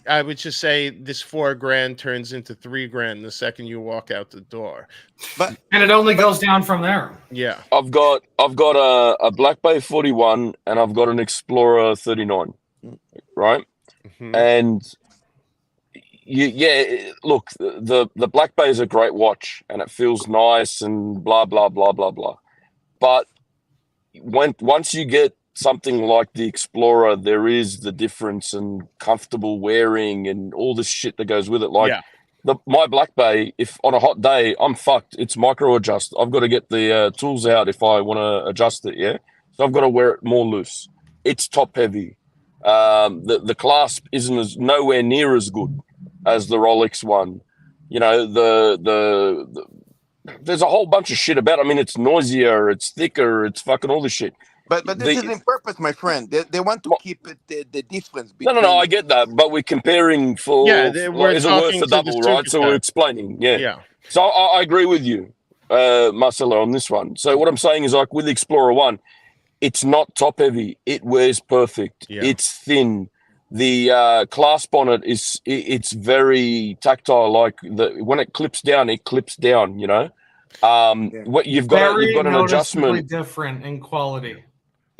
I would just say this $4,000 turns into $3,000 the second you walk out the door. And it only goes down from there. Yeah. I've got a Black Bay 41 and I've got an Explorer 39, right? And look, the Black Bay is a great watch and it feels nice and blah blah blah blah blah. But once you get something like the Explorer, there is the difference and comfortable wearing and all this shit that goes with it. Like my Black Bay, if on a hot day I'm fucked, it's micro adjust. I've got to get the tools out if I want to adjust it. Yeah, so I've got to wear it more loose. It's top heavy. The clasp isn't nowhere near as good as the Rolex one. You know, there's a whole bunch of shit about it. I mean, it's noisier, it's thicker, it's fucking all this shit. But this is in purpose, my friend. They want to keep it the difference between... No, I get that, but we're comparing for... Yeah, is it worth the double, right? So we're explaining, yeah. So I agree with you, Marcelo, on this one. So what I'm saying is, like, with the Explorer 1, it's not top heavy. It wears perfect. Yeah. It's thin. The clasp on it it's very tactile. Like when it clips down, you know. What you've got an adjustment different in quality.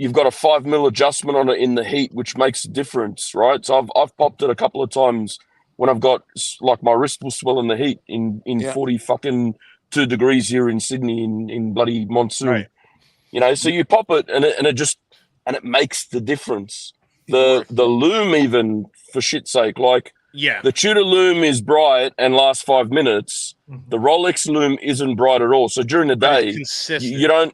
You've got a 5 mil adjustment on it in the heat, which makes a difference, right? So I've popped it a couple of times when I've got, like, my wrist will swell in the heat in 40 fucking 2 degrees here in Sydney in bloody monsoon. Right. You know, so you pop it and it makes the difference. The lume, even, for shit's sake, like, the Tudor lume is bright and lasts 5 minutes. The Rolex lume isn't bright at all. So during the day, you don't.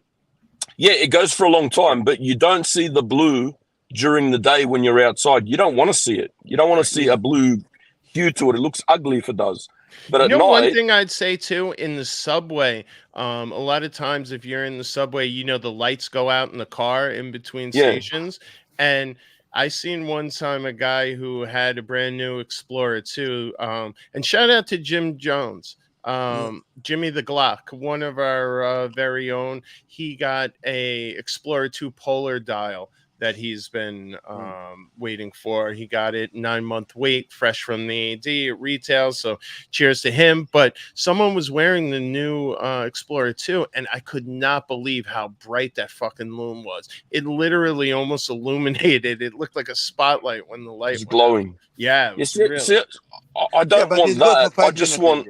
Yeah, it goes for a long time, but you don't see the blue during the day when you're outside. You don't want to see it. You don't want to see a blue hue to it. It looks ugly if it does. But at night, one thing I'd say too, in the subway, a lot of times if you're in the subway, you know, the lights go out in the car in between stations. And I seen one time a guy who had a brand new Explorer 2, and shout out to Jim Jones. Jimmy the Glock, one of our very own. He got a Explorer 2 Polar dial that he's been waiting for. He got it 9-month wait, fresh from the AD at retail. So cheers to him. But someone was wearing the new Explorer 2, and I could not believe how bright that fucking lume was. It literally almost illuminated. It looked like a spotlight when the light was glowing. Yeah, it was really... I don't want that. I just want.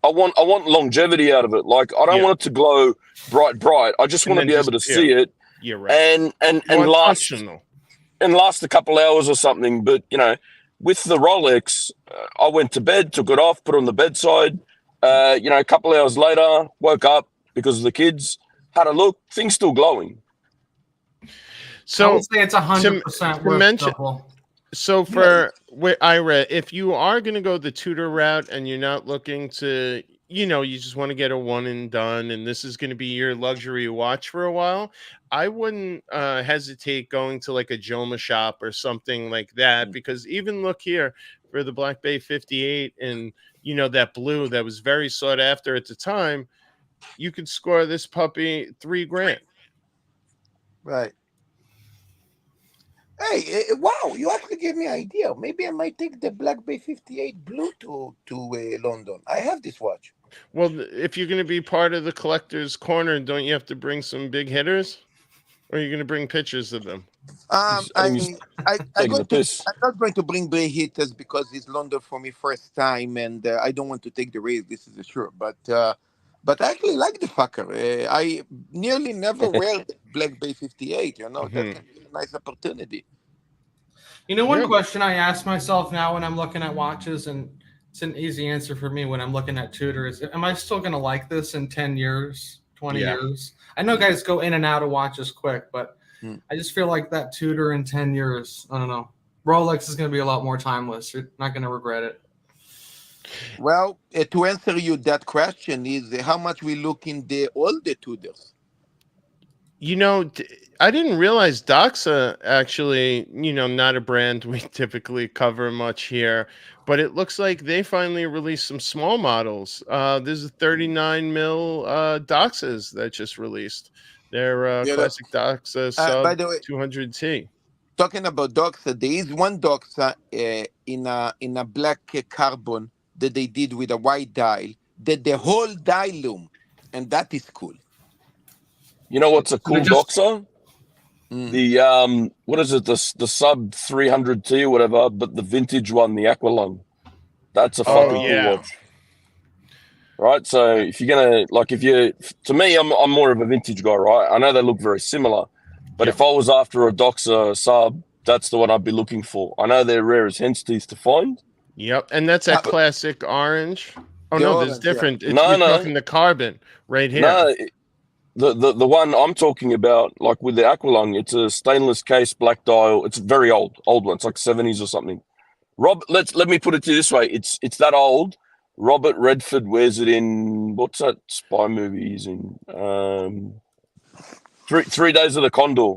I want longevity out of it. Like, I don't want it to glow bright. I just want to be able to see it. You're right. And last a couple hours or something. But, you know, with the Rolex, I went to bed, took it off, put it on the bedside. You know, a couple hours later, woke up because of the kids, had a look, thing's still glowing. So I would say it's 100% worth double. So for Ira, if you are going to go the Tudor route and you're not looking to, you know, you just want to get a one and done, and this is going to be your luxury watch for a while, I wouldn't hesitate going to like a Joma shop or something like that, because even look here for the Black Bay 58 and, you know, that blue that was very sought after at the time, you could score this puppy $3,000. Right. Hey, wow, you actually gave me an idea. Maybe I might take the Black Bay 58 Blue to London. I have this watch. Well, if you're going to be part of the collector's corner, don't you have to bring some big hitters? Or are you going to bring pictures of them? I'm not going to bring big hitters because it's London for me first time, and I don't want to take the risk. This is sure. But I actually like the fucker. I nearly never wear the Black Bay 58. You know, that can be a nice opportunity. You know, one question I ask myself now when I'm looking at watches, and It's an easy answer for me when I'm looking at Tudor. Am I still going to like this in 10 years, 20 years? I know guys go in and out of watches quick, but I just feel like that Tudor in 10 years, I don't know. Rolex is going to be a lot more timeless. You're not going to regret it. Well, to answer you that question is how much we look in the older Tudors. You know, I didn't realize Doxa actually, not a brand we typically cover much here, but it looks like they finally released some small models. There's a 39 mil Doxas that just released. They're classic Doxa sub by the way, 200T. Talking about Doxa, there is one Doxa in a black carbon that they did with a white dial, that the whole dial loom, and that is cool. You know what's a cool Doxa? The what is it? The sub 300T or whatever, but the vintage one, the Aqualung. That's a fucking cool watch. Right? So if you're gonna to me, I'm more of a vintage guy, right? I know they look very similar, but if I was after a Doxa sub, that's the one I'd be looking for. I know they're rare as hen's teeth to find. Yep, and that's a classic orange. Oh no, there's different. You're talking the carbon right here. No, the one I'm talking about, like with the Aqualung, it's a stainless case black dial. It's a very old one. It's like 70s or something. Let me put it to you this way. It's that old. Robert Redford wears it in, what's that spy movie he's in? 3 Days of the Condor.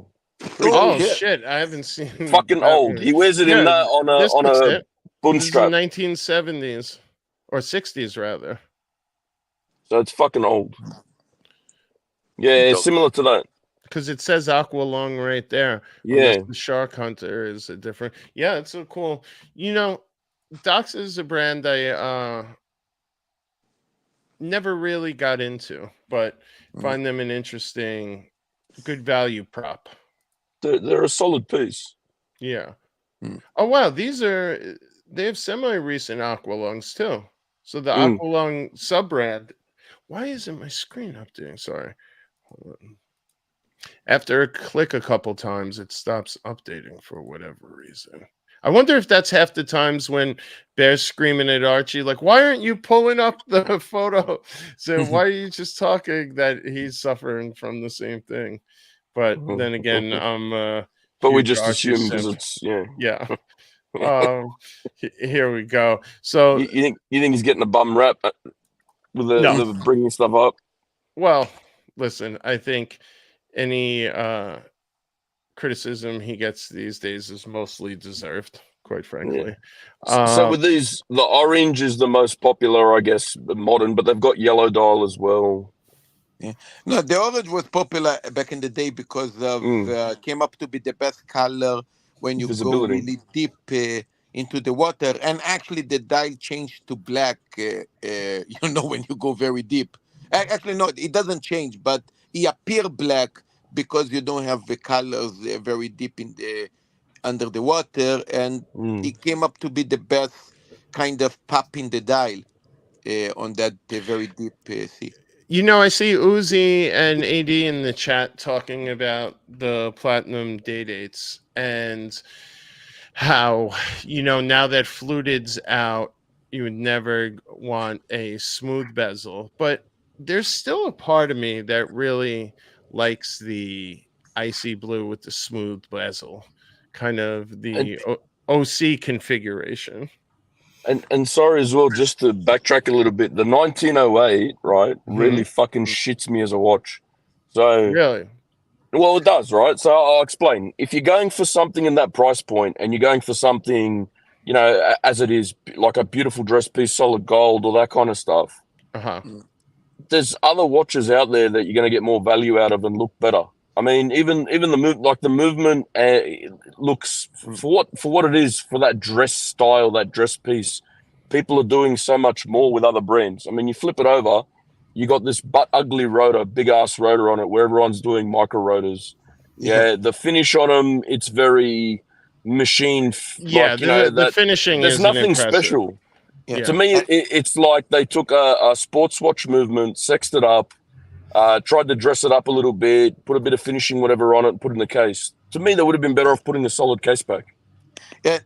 Shit, I haven't seen. Fucking old. He wears it in on a Bundstrap. 1970s or 60s rather. So it's fucking old. Yeah, similar to that. Because it says Aqualung right there. Yeah. The Shark Hunter is a different. Yeah, it's so cool. Doxa is a brand I never really got into, but find them an interesting, good value prop. They're a solid piece. Yeah. Oh wow, they have semi-recent Aqualungs too. So the Aqualung sub-brand. Why isn't my screen updating? Sorry. Hold on. After I click a couple times, it stops updating for whatever reason. I wonder if that's half the times when Bear's screaming at Archie, like, why aren't you pulling up the photo? So why are you just talking that he's suffering from the same thing? But then again, but we just assume because it's yeah. Here we go. So you think he's getting a bum rap with the bringing stuff up? Well, listen, I think any criticism he gets these days is mostly deserved, quite frankly. So with these, the orange is the most popular, I guess, modern, but they've got yellow dial as well. Yeah. No, the orange was popular back in the day because of came up to be the best color when you go really deep into the water. And actually, the dial changed to black, when you go very deep. Actually, no, it doesn't change, but it appears black because you don't have the colors very deep in under the water. And it came up to be the best kind of pop in the dial on that very deep sea. I see Uzi and AD in the chat talking about the platinum day-dates and how, now that fluted's out, you would never want a smooth bezel. But there's still a part of me that really likes the icy blue with the smooth bezel, kind of the OC configuration. And sorry as well, just to backtrack a little bit, the 1908, right, really fucking shits me as a watch. So really? Well, it does, right? So I'll explain. If you're going for something in that price point and you're going for something, as it is, like a beautiful dress piece, solid gold, all that kind of stuff, there's other watches out there that you're going to get more value out of and look better. I mean, even the movement looks for what it is, for that dress style, that dress piece. People are doing so much more with other brands. I mean, you flip it over, you got this butt ugly rotor, big ass rotor on it, where everyone's doing micro rotors. Yeah, the finish on them, it's very machine. Yeah, the finishing. There's nothing impressive. Special. Yeah. To me, it's like they took a sports watch movement, sexed it up. Tried to dress it up a little bit, put a bit of finishing, whatever on it, put it in the case. To me, they would have been better off putting a solid case back.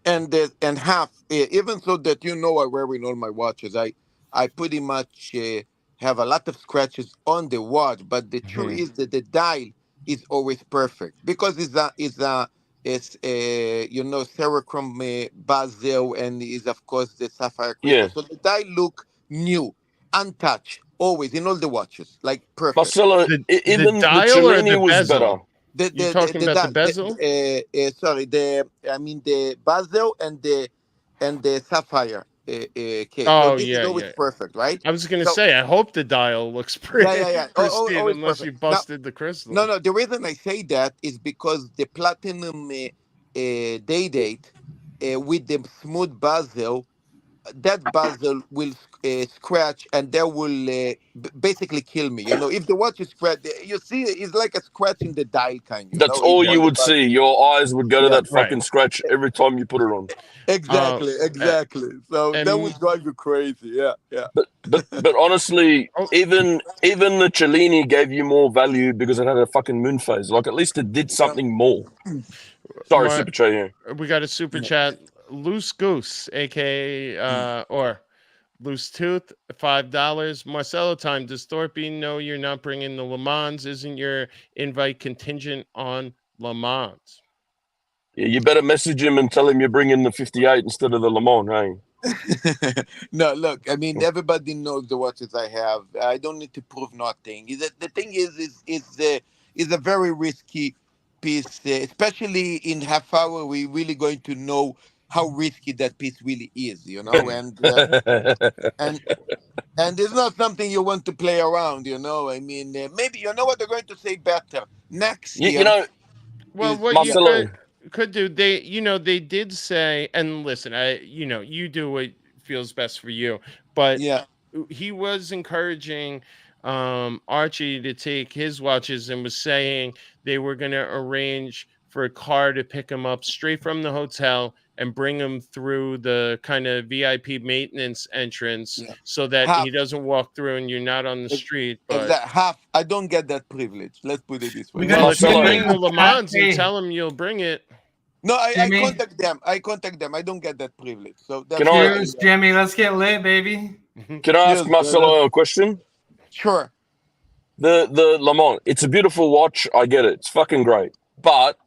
And half, even so that I wearing all my watches, I pretty much have a lot of scratches on the watch, but the truth is that the dial is always perfect because it's Serichrome bezel, and is of course the sapphire crystal. Yeah. So the dial look new, untouched, always in all the watches, like perfect. Marcelo, even the dial or Cellini the was bezel? better. You're talking about the bezel? Sorry, the bezel and the sapphire case. Oh, So this is always perfect, right? I was going to say, I hope the dial looks pretty pristine, Always unless perfect. you busted the crystal. No. The reason I say that is because the platinum day date with the smooth bezel, that bezel will scratch, and that will basically kill me. If the watch is scratched, you see, it's like a scratch in the dial, kind. That's all you would see. Your eyes would go to that fucking scratch every time you put it on. Exactly. So that would drive you crazy. Yeah. But honestly, even the Cellini gave you more value because it had a fucking moon phase. Like, at least it did something more. Sorry, super chat here. We got a super chat. Loose Goose, aka or Loose Tooth, $5. Marcelo time. Does Thorpe know you're not bringing the Le Mans? Isn't your invite contingent on Le Mans? Yeah, you better message him and tell him you're bringing the 58 instead of the Le Mans, hey? No, look, I mean, everybody knows the watches I have. I don't need to prove nothing. The thing is a very risky piece, especially in half hour. We're really going to know how risky that piece really is, and it's not something you want to play around, I mean, maybe what they're going to say better next year. Well, what Marcelo. you could do, they did say, and listen, you do what feels best for you, but he was encouraging Archie to take his watches and was saying they were going to arrange for a car to pick him up straight from the hotel and bring him through the kind of VIP maintenance entrance so that he doesn't walk through and you're not on the street. But I don't get that privilege. Let's put it this way. Well, if you bring the Le Mans and tell them you'll bring it. No, I contact them. I don't get that privilege. So that's cheers, Jimmy. Let's get lit, baby. Can I ask Marcelo a question? Sure. The Le Mans, it's a beautiful watch. I get it. It's fucking great. But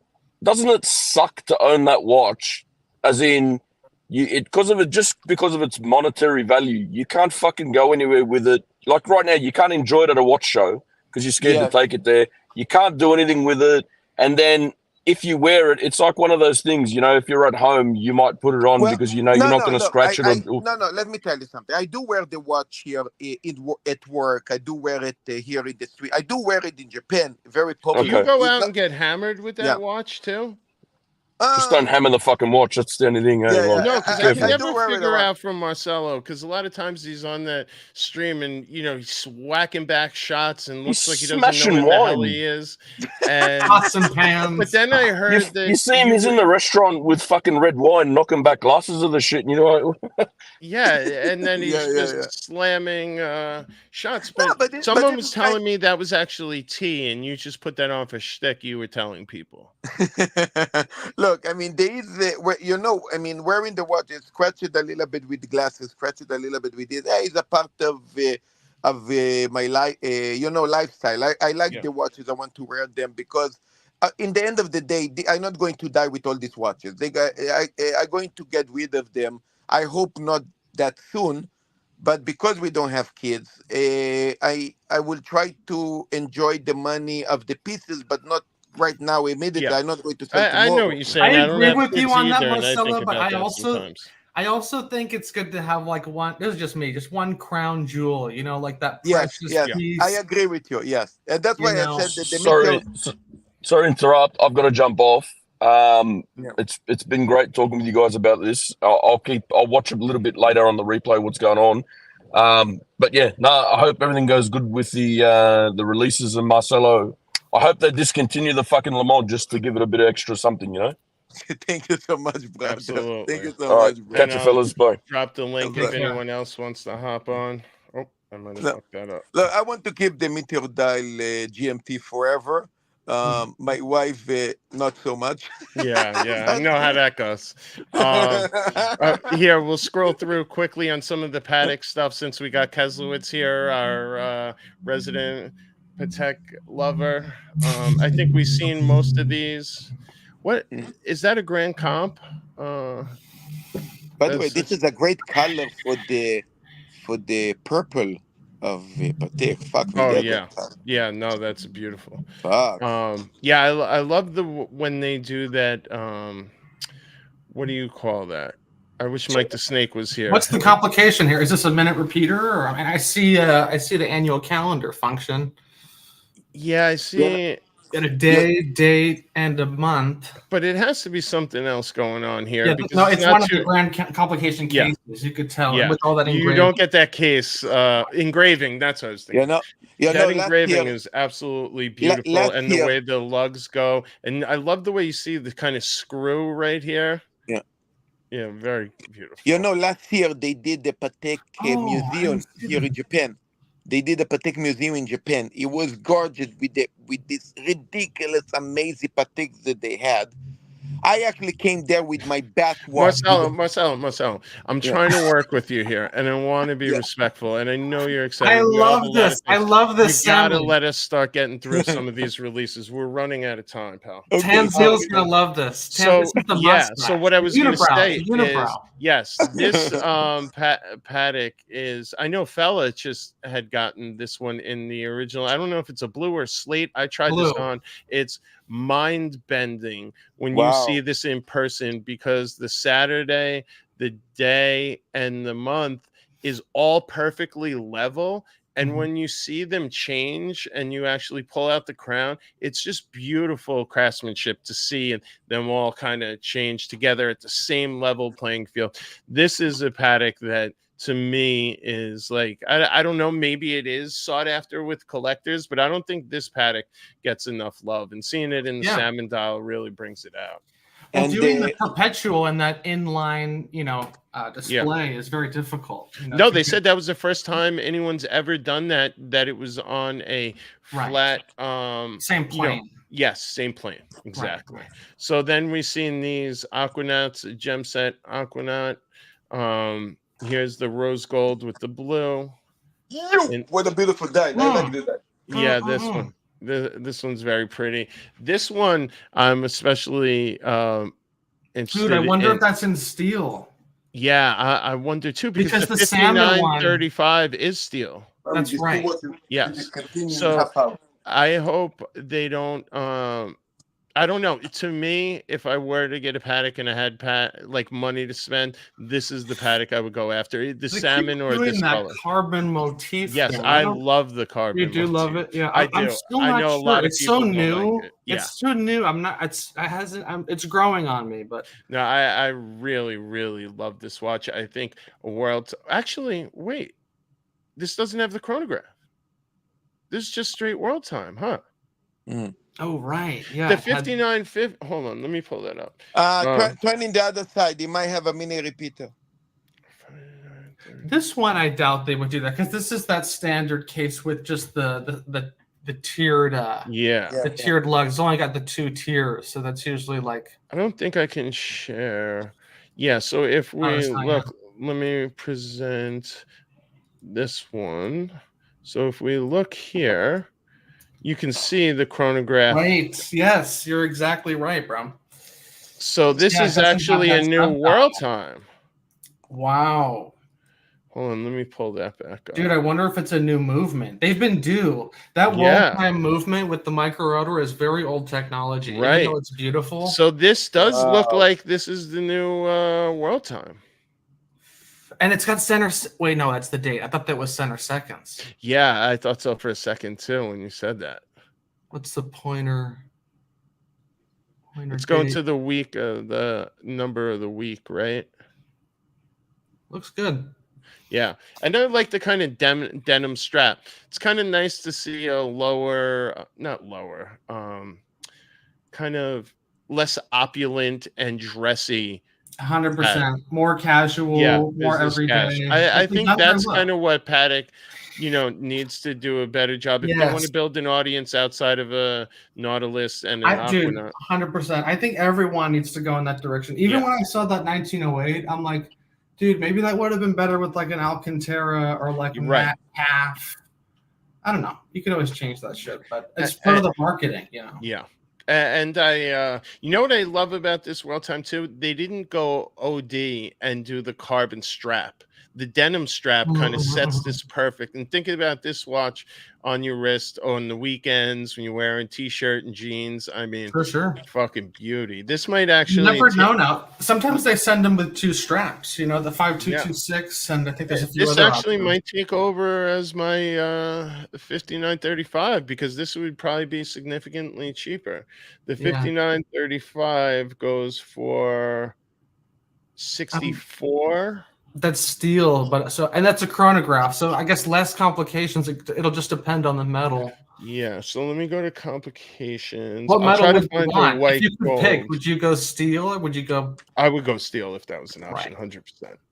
doesn't it suck to own that watch? As in, because of its monetary value, you can't fucking go anywhere with it. Like right now, you can't enjoy it at a watch show because you're scared to take it there. You can't do anything with it. And then if you wear it, it's like one of those things, if you're at home, you might put it on because you're not going to scratch it. No, let me tell you something. I do wear the watch here at work. I do wear it here in the street. I do wear it in Japan. Very popular. Do you go out and get hammered with that watch too? Just don't hammer the fucking watch. That's the only thing. No, because I can never figure out from Marcelo, because a lot of times he's on the stream and he's whacking back shots and looks like he doesn't know what the hell he is. And awesome pans. But then I heard that you see him. He's in the restaurant with fucking red wine, knocking back glasses of the shit. And and then he's just slamming shots. But someone was telling me that was actually tea, and you just put that on for shtick. You were telling people. Look, I mean, there is, wearing the watch, scratch it a little bit with the glasses, scratch it a little bit with this. It's a part of my life, lifestyle. I like the watches. I want to wear them because in the end of the day, I'm not going to die with all these watches. I'm going to get rid of them. I hope not that soon, but because we don't have kids, I will try to enjoy the money of the pieces, but not right now immediately. I'm not going to sell tomorrow. I know what you're saying. I agree with you on that, Marcelo, Marcelo, but I also think it's good to have like one. This is just me, just one crown jewel. Like that precious piece. I agree with you. Yes, and that's why I said that. Sorry to interrupt. I've got to jump off. It's been great talking with you guys about this. I'll watch a little bit later on the replay what's going on. But I hope everything goes good with the releases of Marcelo. I hope they discontinue the fucking Le Mans just to give it a bit of extra something, Thank you so much, brother. Absolutely. Thank you so much, bro. Catch you, fellas. Bye. Drop the link if anyone else wants to hop on. Oh, I might have fucked that up. Look, I want to keep the Meteor Dial GMT forever. My wife, not so much. Yeah, I know how that goes. Here, we'll scroll through quickly on some of the Patek stuff since we got Keslowitz here, our resident Patek lover. I think we've seen most of these. What is that, a Grand Comp? By the way, this is a great color for the purple of Patek. Fuck me. Oh yeah, no, that's beautiful. Fuck. Yeah, I love when they do that. What do you call that? I wish Mike the Snake was here. What's the complication here? Is this a minute repeater? Or I mean, I see the annual calendar function. Yeah, I see. Got a day, date, and a month. But it has to be something else going on here. Yeah, because no, it's one of the grand complication cases. You could tell with all that engraving. You don't get that case engraving. That's what I was thinking. That engraving is absolutely beautiful, and the way the lugs go, and I love the way you see the kind of screw right here. Yeah, very beautiful. Last year they did the Patek Museum here in Japan. They did a Patek Museum in Japan. It was gorgeous with this ridiculous, amazing Pateks that they had. I actually came there with my bathwater. Marcelo, I'm trying to work with you here, and I want to be respectful, and I know you're excited. I love this. You gotta let us start getting through some of these releases. We're running out of time, pal. Tanzil's gonna love this. So what I was going to say is, yes, this Patek is. I know Fella just had gotten this one in the original. I don't know if it's a blue or slate. I tried this on. It's mind-bending when you see this in person, because the Saturday, the day, and the month is all perfectly level, and when you see them change and you actually pull out the crown, it's just beautiful craftsmanship to see, and them all kind of change together at the same level playing field. This is a Patek that, to me, is like, I don't know, maybe it is sought after with collectors, but I don't think this Patek gets enough love, and seeing it in the salmon dial really brings it out. Well, doing the perpetual and that inline, display is very difficult. No, they said that was the first time anyone's ever done that it was on a flat same plane. Yes, same plane, exactly. Right. So then we've seen these Aquanauts, gem set Aquanaut. Here's the rose gold with the blue. What a beautiful die. I like this. Yeah, this one. This one's very pretty. This one I'm especially interested in. Dude, I wonder if that's in steel. Yeah, I wonder too, because the 5935 is steel. That's right. Yes. So I hope they don't. I don't know. To me, if I were to get a Patek and I had money to spend, this is the Patek I would go after. The salmon or this color. Carbon motif. Yes, I love the carbon. You do love it, yeah. I do. I'm still not know sure. a lot of it's so new. Like it. Yeah. It's so new. I'm not. It's growing on me, but no, I really, really love this watch. I think actually, wait, this doesn't have the chronograph. This is just straight world time, huh? Mm. Oh, right. Yeah. The 5950. Hold on. Let me pull that up. Turning the other side. They might have a mini repeater. This one, I doubt they would do that, because this is that standard case with just the tiered the tiered lugs. It's only got the 2 tiers, so that's usually like. I don't think I can share. Yeah. So if we look, let me present this one. So if we look here, you can see the chronograph. Right. Yes, you're exactly right, bro. So this is actually a new world time. Wow. Hold on, let me pull that back up. Dude, I wonder if it's a new movement. They've been due. That world time movement with the micro rotor is very old technology. Right. Even though it's beautiful. So this does look like this is the new world time. And it's got center. Wait, no, that's the date. I thought that was center seconds. Yeah, I thought so for a second too when you said that. What's the pointer? It's going to the week, the number of the week, right? Looks good. Yeah, and I like the kind of denim strap. It's kind of nice to see a not lower, kind of less opulent and dressy. 100% more casual, more everyday. I think that's kind of what Patek needs to do a better job if they want to build an audience outside of a Nautilus and an Aquanaut. 100%. I think everyone needs to go in that direction. Even when I saw that 1908, I'm like, dude, maybe that would have been better with like an Alcantara or like a matte half. I don't know. You can always change that shit, but it's part of the marketing, Yeah. And I, what I love about this World Time too? They didn't go OD and do the carbon strap. The denim strap kind of sets this perfect. And thinking about this watch on your wrist on the weekends when you're wearing t-shirt and jeans, I mean, for sure, fucking beauty. This might actually never know now. Sometimes they send them with 2 straps, the 5226, and I think there's a few. This actually might take over as my 5935 because this would probably be significantly cheaper. The 5935 goes for 64. That's steel, and that's a chronograph. So I guess less complications. It'll just depend on the metal. Yeah. So let me go to complications. What metal would you want? White if you could gold. pick, would you go steel or would you go? I would go steel if that was an option, 100%.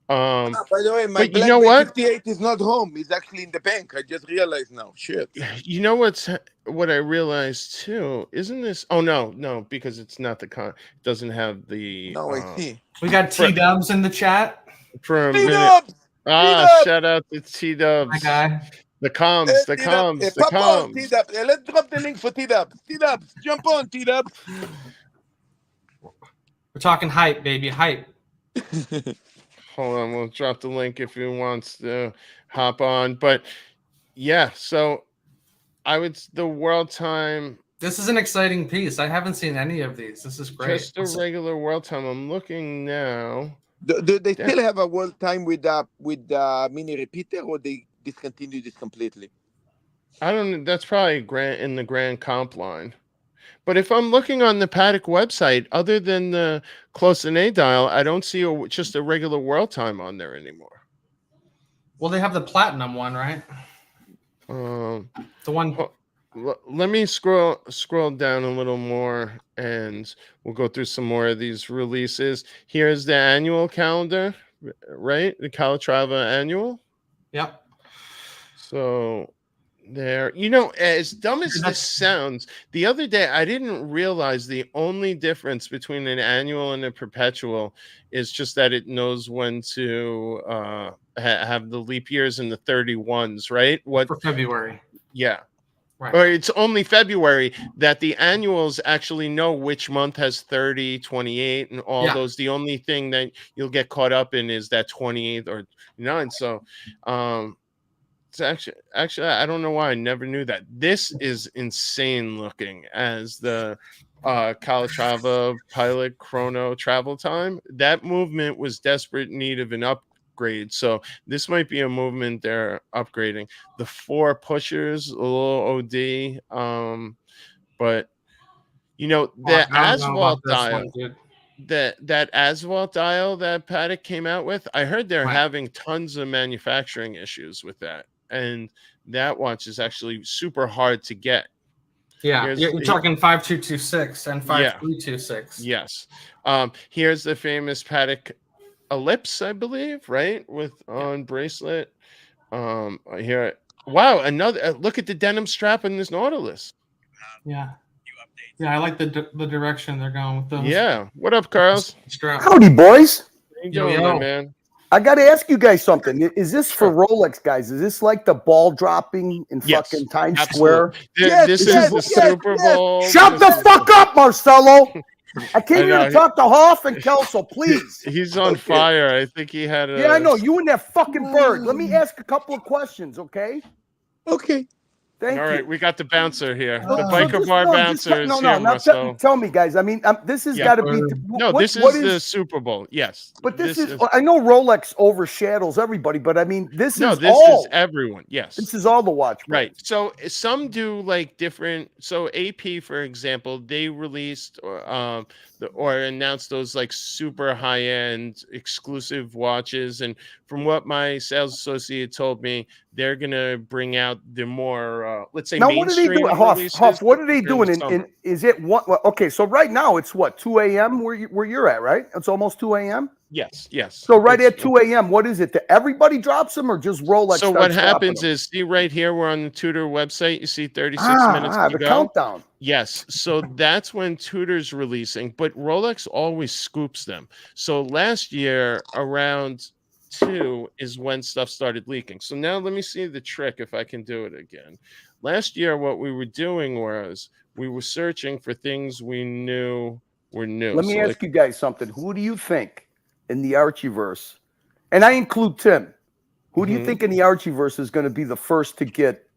By the way, my Black 58 is not home. It's actually in the bank. I just realized now. Shit. You know what I realized too? Isn't this? Oh no, because it's not the it doesn't have the. No, I see. We got T-Dubs in the chat. For a T-Dubs! minute. T-Dubs! Shout out to T-Dubs. My guy. The comms. T-Dubs. Let's drop the link for T-Dubs. T-Dubs, jump on, T-Dubs. We're talking hype, baby, hype. Hold on, we'll drop the link if he wants to hop on. But yeah, so the World Time. This is an exciting piece. I haven't seen any of these. This is great. Just a regular World Time. I'm looking now. Do they still have a World Time with mini repeater, or they discontinued this completely? I don't know. That's probably in the Grand Comp line. But if I'm looking on the Patek website, other than the Close and A dial, I don't see just a regular World Time on there anymore. Well, they have the platinum one, right? The one. Let me scroll down a little more, and we'll go through some more of these releases. Here's the annual calendar, right? The Calatrava annual. Yep. So there, as dumb as this sounds, the other day I didn't realize the only difference between an annual and a perpetual is just that it knows when to have the leap years and the 31s, right? For February. Yeah. Right. Or it's only February that the annuals actually know which month has 30, 28, and all those. The only thing that you'll get caught up in is that 28 or 9. So it's actually I don't know why I never knew that. This is insane looking as the Calatrava Pilot Chrono Travel Time. That movement was desperate need of an upgrade. So this might be a movement they're upgrading. The 4 pushers, a little OD. But the Aswalt dial, that Aswalt dial that Patek came out with, I heard they're having tons of manufacturing issues with that. And that watch is actually super hard to get. Yeah, you're talking 5226 and 5326. Yes. Here's the famous Patek Ellipse, I believe, right? With on bracelet. Here, wow, another look at the denim strap in this Nautilus. Yeah, I like the direction they're going with those. Yeah, what up, Carlos? Howdy, boys. How you doing, my man? I got to ask you guys something. Is this for Rolex, guys? Is this like the ball dropping in fucking Times Square? This is the Super Bowl. Shut the fuck up, Marcelo. I came here to talk to Hoff and Kelso, please. He's on fire. I think he had a... Yeah, I know. You and that fucking bird. Let me ask a couple of questions, okay? Okay. Thank you. All right, we got the bouncer here. The biker bar bouncer is here, Marcel. Tell me, guys. I mean, this has got to be... this is the Super Bowl, yes. But this is... I know Rolex overshadows everybody, but I mean, this is everyone, yes. This is all the watch. Right. So some do like different... So AP, for example, they released or announced those like super high-end exclusive watches. And from what my sales associate told me, they're going to bring out the more let's say now, what are they mainstream doing? Huff, what are they during the doing? summer. Is it what? Well, okay, so right now it's what, 2 a.m. where you're at, right? It's almost 2 a.m. Yes. So right at 2 a.m., what is it? Everybody drops them, or just Rolex? So what happens is, see right here, we're on the Tudor website. You see 36 minutes to the go. countdown. Yes. So that's when Tudor's releasing, but Rolex always scoops them. So last year around 2 is when stuff started leaking. So now let me see the trick if I can do it again. Last year, what we were doing was we were searching for things we knew were new. Let me ask you guys something. Who do you think in the Archieverse, and I include Tim, who do you think in the Archieverse is going to be the first to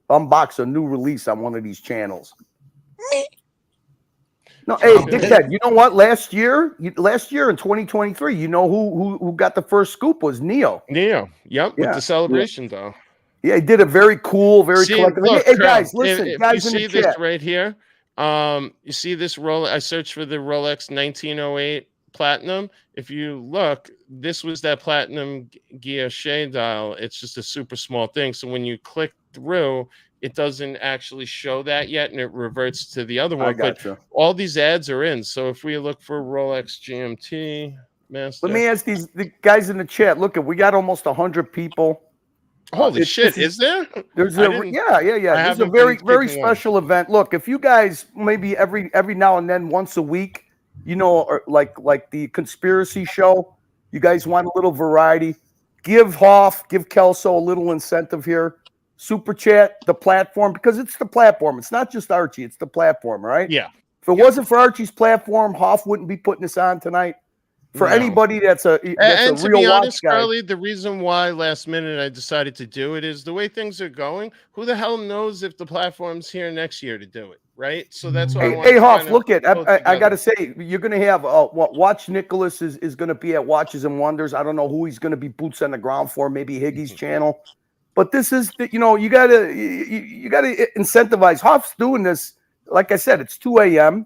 unbox a new release on one of these channels? Me. No, hey, dickhead, you know what? Last year in 2023, you know who got the first scoop was Neo. Yep, with the celebration though. Yeah, he did a very cool, very collective. Look, hey guys, listen, if guys you in see the chat. this right here, you see this Rolex. I searched for the Rolex 1908 Platinum. If you look, this was that platinum guilloche dial. It's just a super small thing. So when you click through, it doesn't actually show that yet, and it reverts to the other one. But all these ads are in. So if we look for Rolex GMT Master, let me ask the guys in the chat. Look, we got almost 100 people. Holy shit! Is there? There's yeah. This is a very special event. Look, if you guys maybe every now and then, once a week, you know, or like the conspiracy show, you guys want a little variety. Give Hoff, give Kelso a little incentive here. Super chat the platform, because it's the platform. It's not just Archie, it's the platform, right? Yeah. If it wasn't for Archie's platform, Hoff wouldn't be putting this on tonight. For anybody that's a and to real be honest, watch guy. Carly, the reason why last minute I decided to do it is the way things are going. Who the hell knows if the platform's here next year to do it, right? So that's why. Hey, Hoff, look at I got to say, you're going to have Watch Nicholas is going to be at Watches and Wonders. I don't know who he's going to be boots on the ground for. Maybe Higgy's channel, but this is you gotta incentivize. Hoff's doing this. Like I said, it's 2 a.m.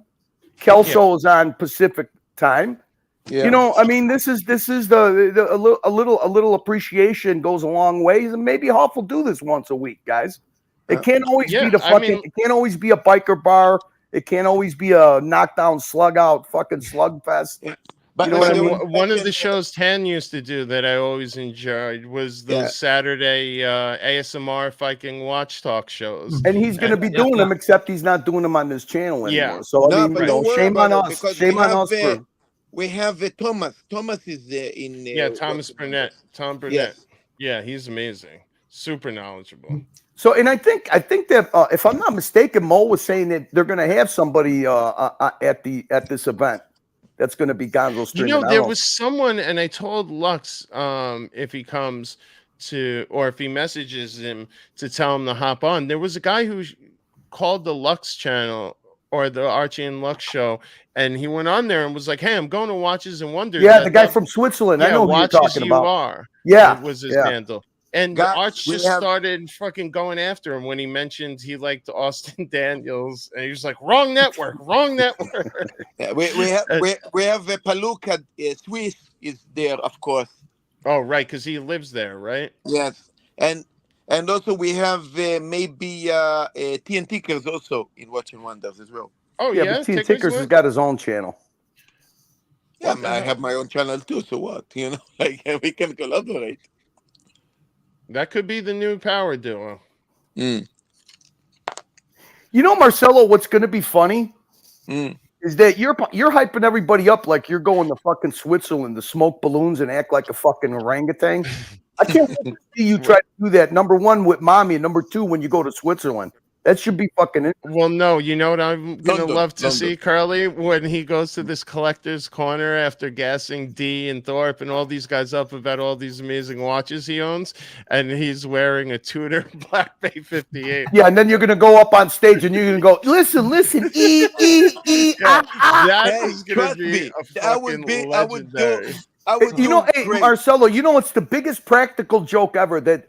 Kelso is on Pacific time. Yeah. You know, I mean, this is a little appreciation goes a long way, and maybe Hoff will do this once a week, guys. It can't always be it can't always be a biker bar. It can't always be a knockdown, slug out, fucking slug fest. Yeah. But you know what I mean? One of the shows Tan used to do that I always enjoyed was those Saturday ASMR Viking watch talk shows. And he's going to be doing them, except he's not doing them on this channel anymore. Yeah. So I mean, shame on us. Shame on us for. We have Thomas. Thomas is in. Thomas Burnett. Tom Burnett. Yes. Yeah, he's amazing. Super knowledgeable. So, and I think that if I'm not mistaken, Mo was saying that they're going to have somebody at this event that's going to be Gonzo streaming. You know, there was someone, and I told Lux if he comes or if he messages him to tell him to hop on. There was a guy who called the Lux channel or the Archie and Lux show, and he went on there and was like, "Hey, I'm going to Watches and Wonders." Yeah, the guy from Switzerland. I know who you're talking about. Yeah, was his handle. And Arch just started fucking going after him when he mentioned he liked Austin Daniels, and he was like, "Wrong network, wrong network." Yeah, we have a Palooka Swiss is there, of course. Oh, right, because he lives there, right? Yes, and also we have maybe TN Tickers also in Watching Wonders as well. Oh yeah, but TN Tickers has got his own channel. Yeah, I have my own channel too. So what? You know, like we can collaborate. That could be the new power duo. You know, Marcelo, what's going to be funny is that you're hyping everybody up like you're going to fucking Switzerland to smoke balloons and act like a fucking orangutan. I can't wait to see you try to do that. Number one with mommy, and number two when you go to Switzerland. That should be fucking. Well, no, you know what I'm gonna love to see, Carly, when he goes to this collector's corner after gassing D and Thorpe and all these guys up about all these amazing watches he owns, and he's wearing a Tudor Black Bay 58. Yeah, and then you're gonna go up on stage and you're gonna go, listen, that is gonna be a fucking legendary. Marcelo, you know, it's the biggest practical joke ever that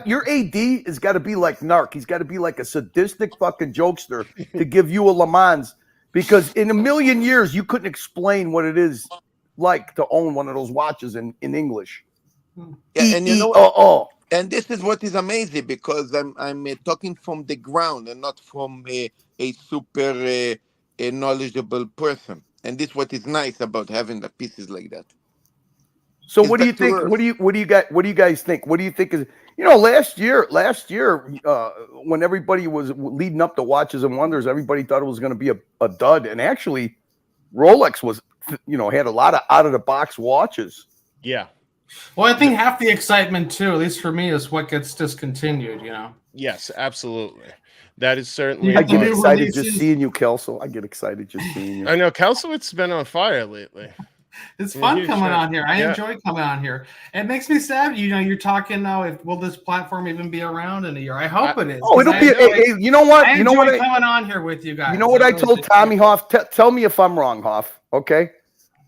your AD has got to be like Narc. He's got to be like a sadistic fucking jokester to give you a Le Mans, because in a million years, you couldn't explain what it is like to own one of those watches in English. Yeah, and you know And this is what is amazing, because I'm talking from the ground and not from a super a knowledgeable person. And this is what is nice about having the pieces like that. So what do you think? What do you guys think? What do you think is, last year, when everybody was leading up to Watches and Wonders, everybody thought it was going to be a dud, and actually, Rolex was, had a lot of out of the box watches. Yeah. Well, I think half the excitement too, at least for me, is what gets discontinued. Yes, absolutely. That is certainly. I get excited just seeing you, Kelso. I get excited just seeing you. I know Kelso's been on fire lately. It's fun coming on here. I enjoy coming on here. It makes me sad. You're talking now. Will this platform even be around in a year? I hope it is. Oh, it'll be. Hey, you know what? I enjoy coming on here with you guys. You know what I told Tommy Hoff? Tell me if I'm wrong, Hoff. Okay.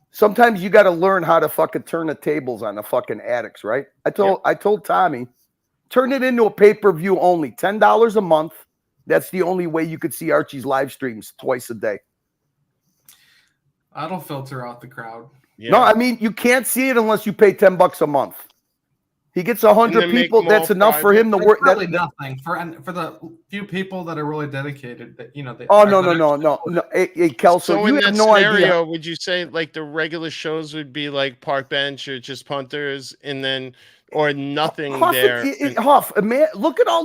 Sometimes you got to learn how to fucking turn the tables on the fucking addicts, right? I told Tommy, turn it into a pay-per-view only, $10 a month. That's the only way you could see Archie's live streams twice a day. That'll filter out the crowd. Yeah. No, I mean, you can't see it unless you pay $10 a month. He gets 100 people. That's enough for him to work. That's really nothing for the few people that are really dedicated. That no. Hey, Kelso, so you in have that no scenario, idea. would you say like the regular shows would be like Park Bench or just Punters, and then or nothing there? Huff, man, look at all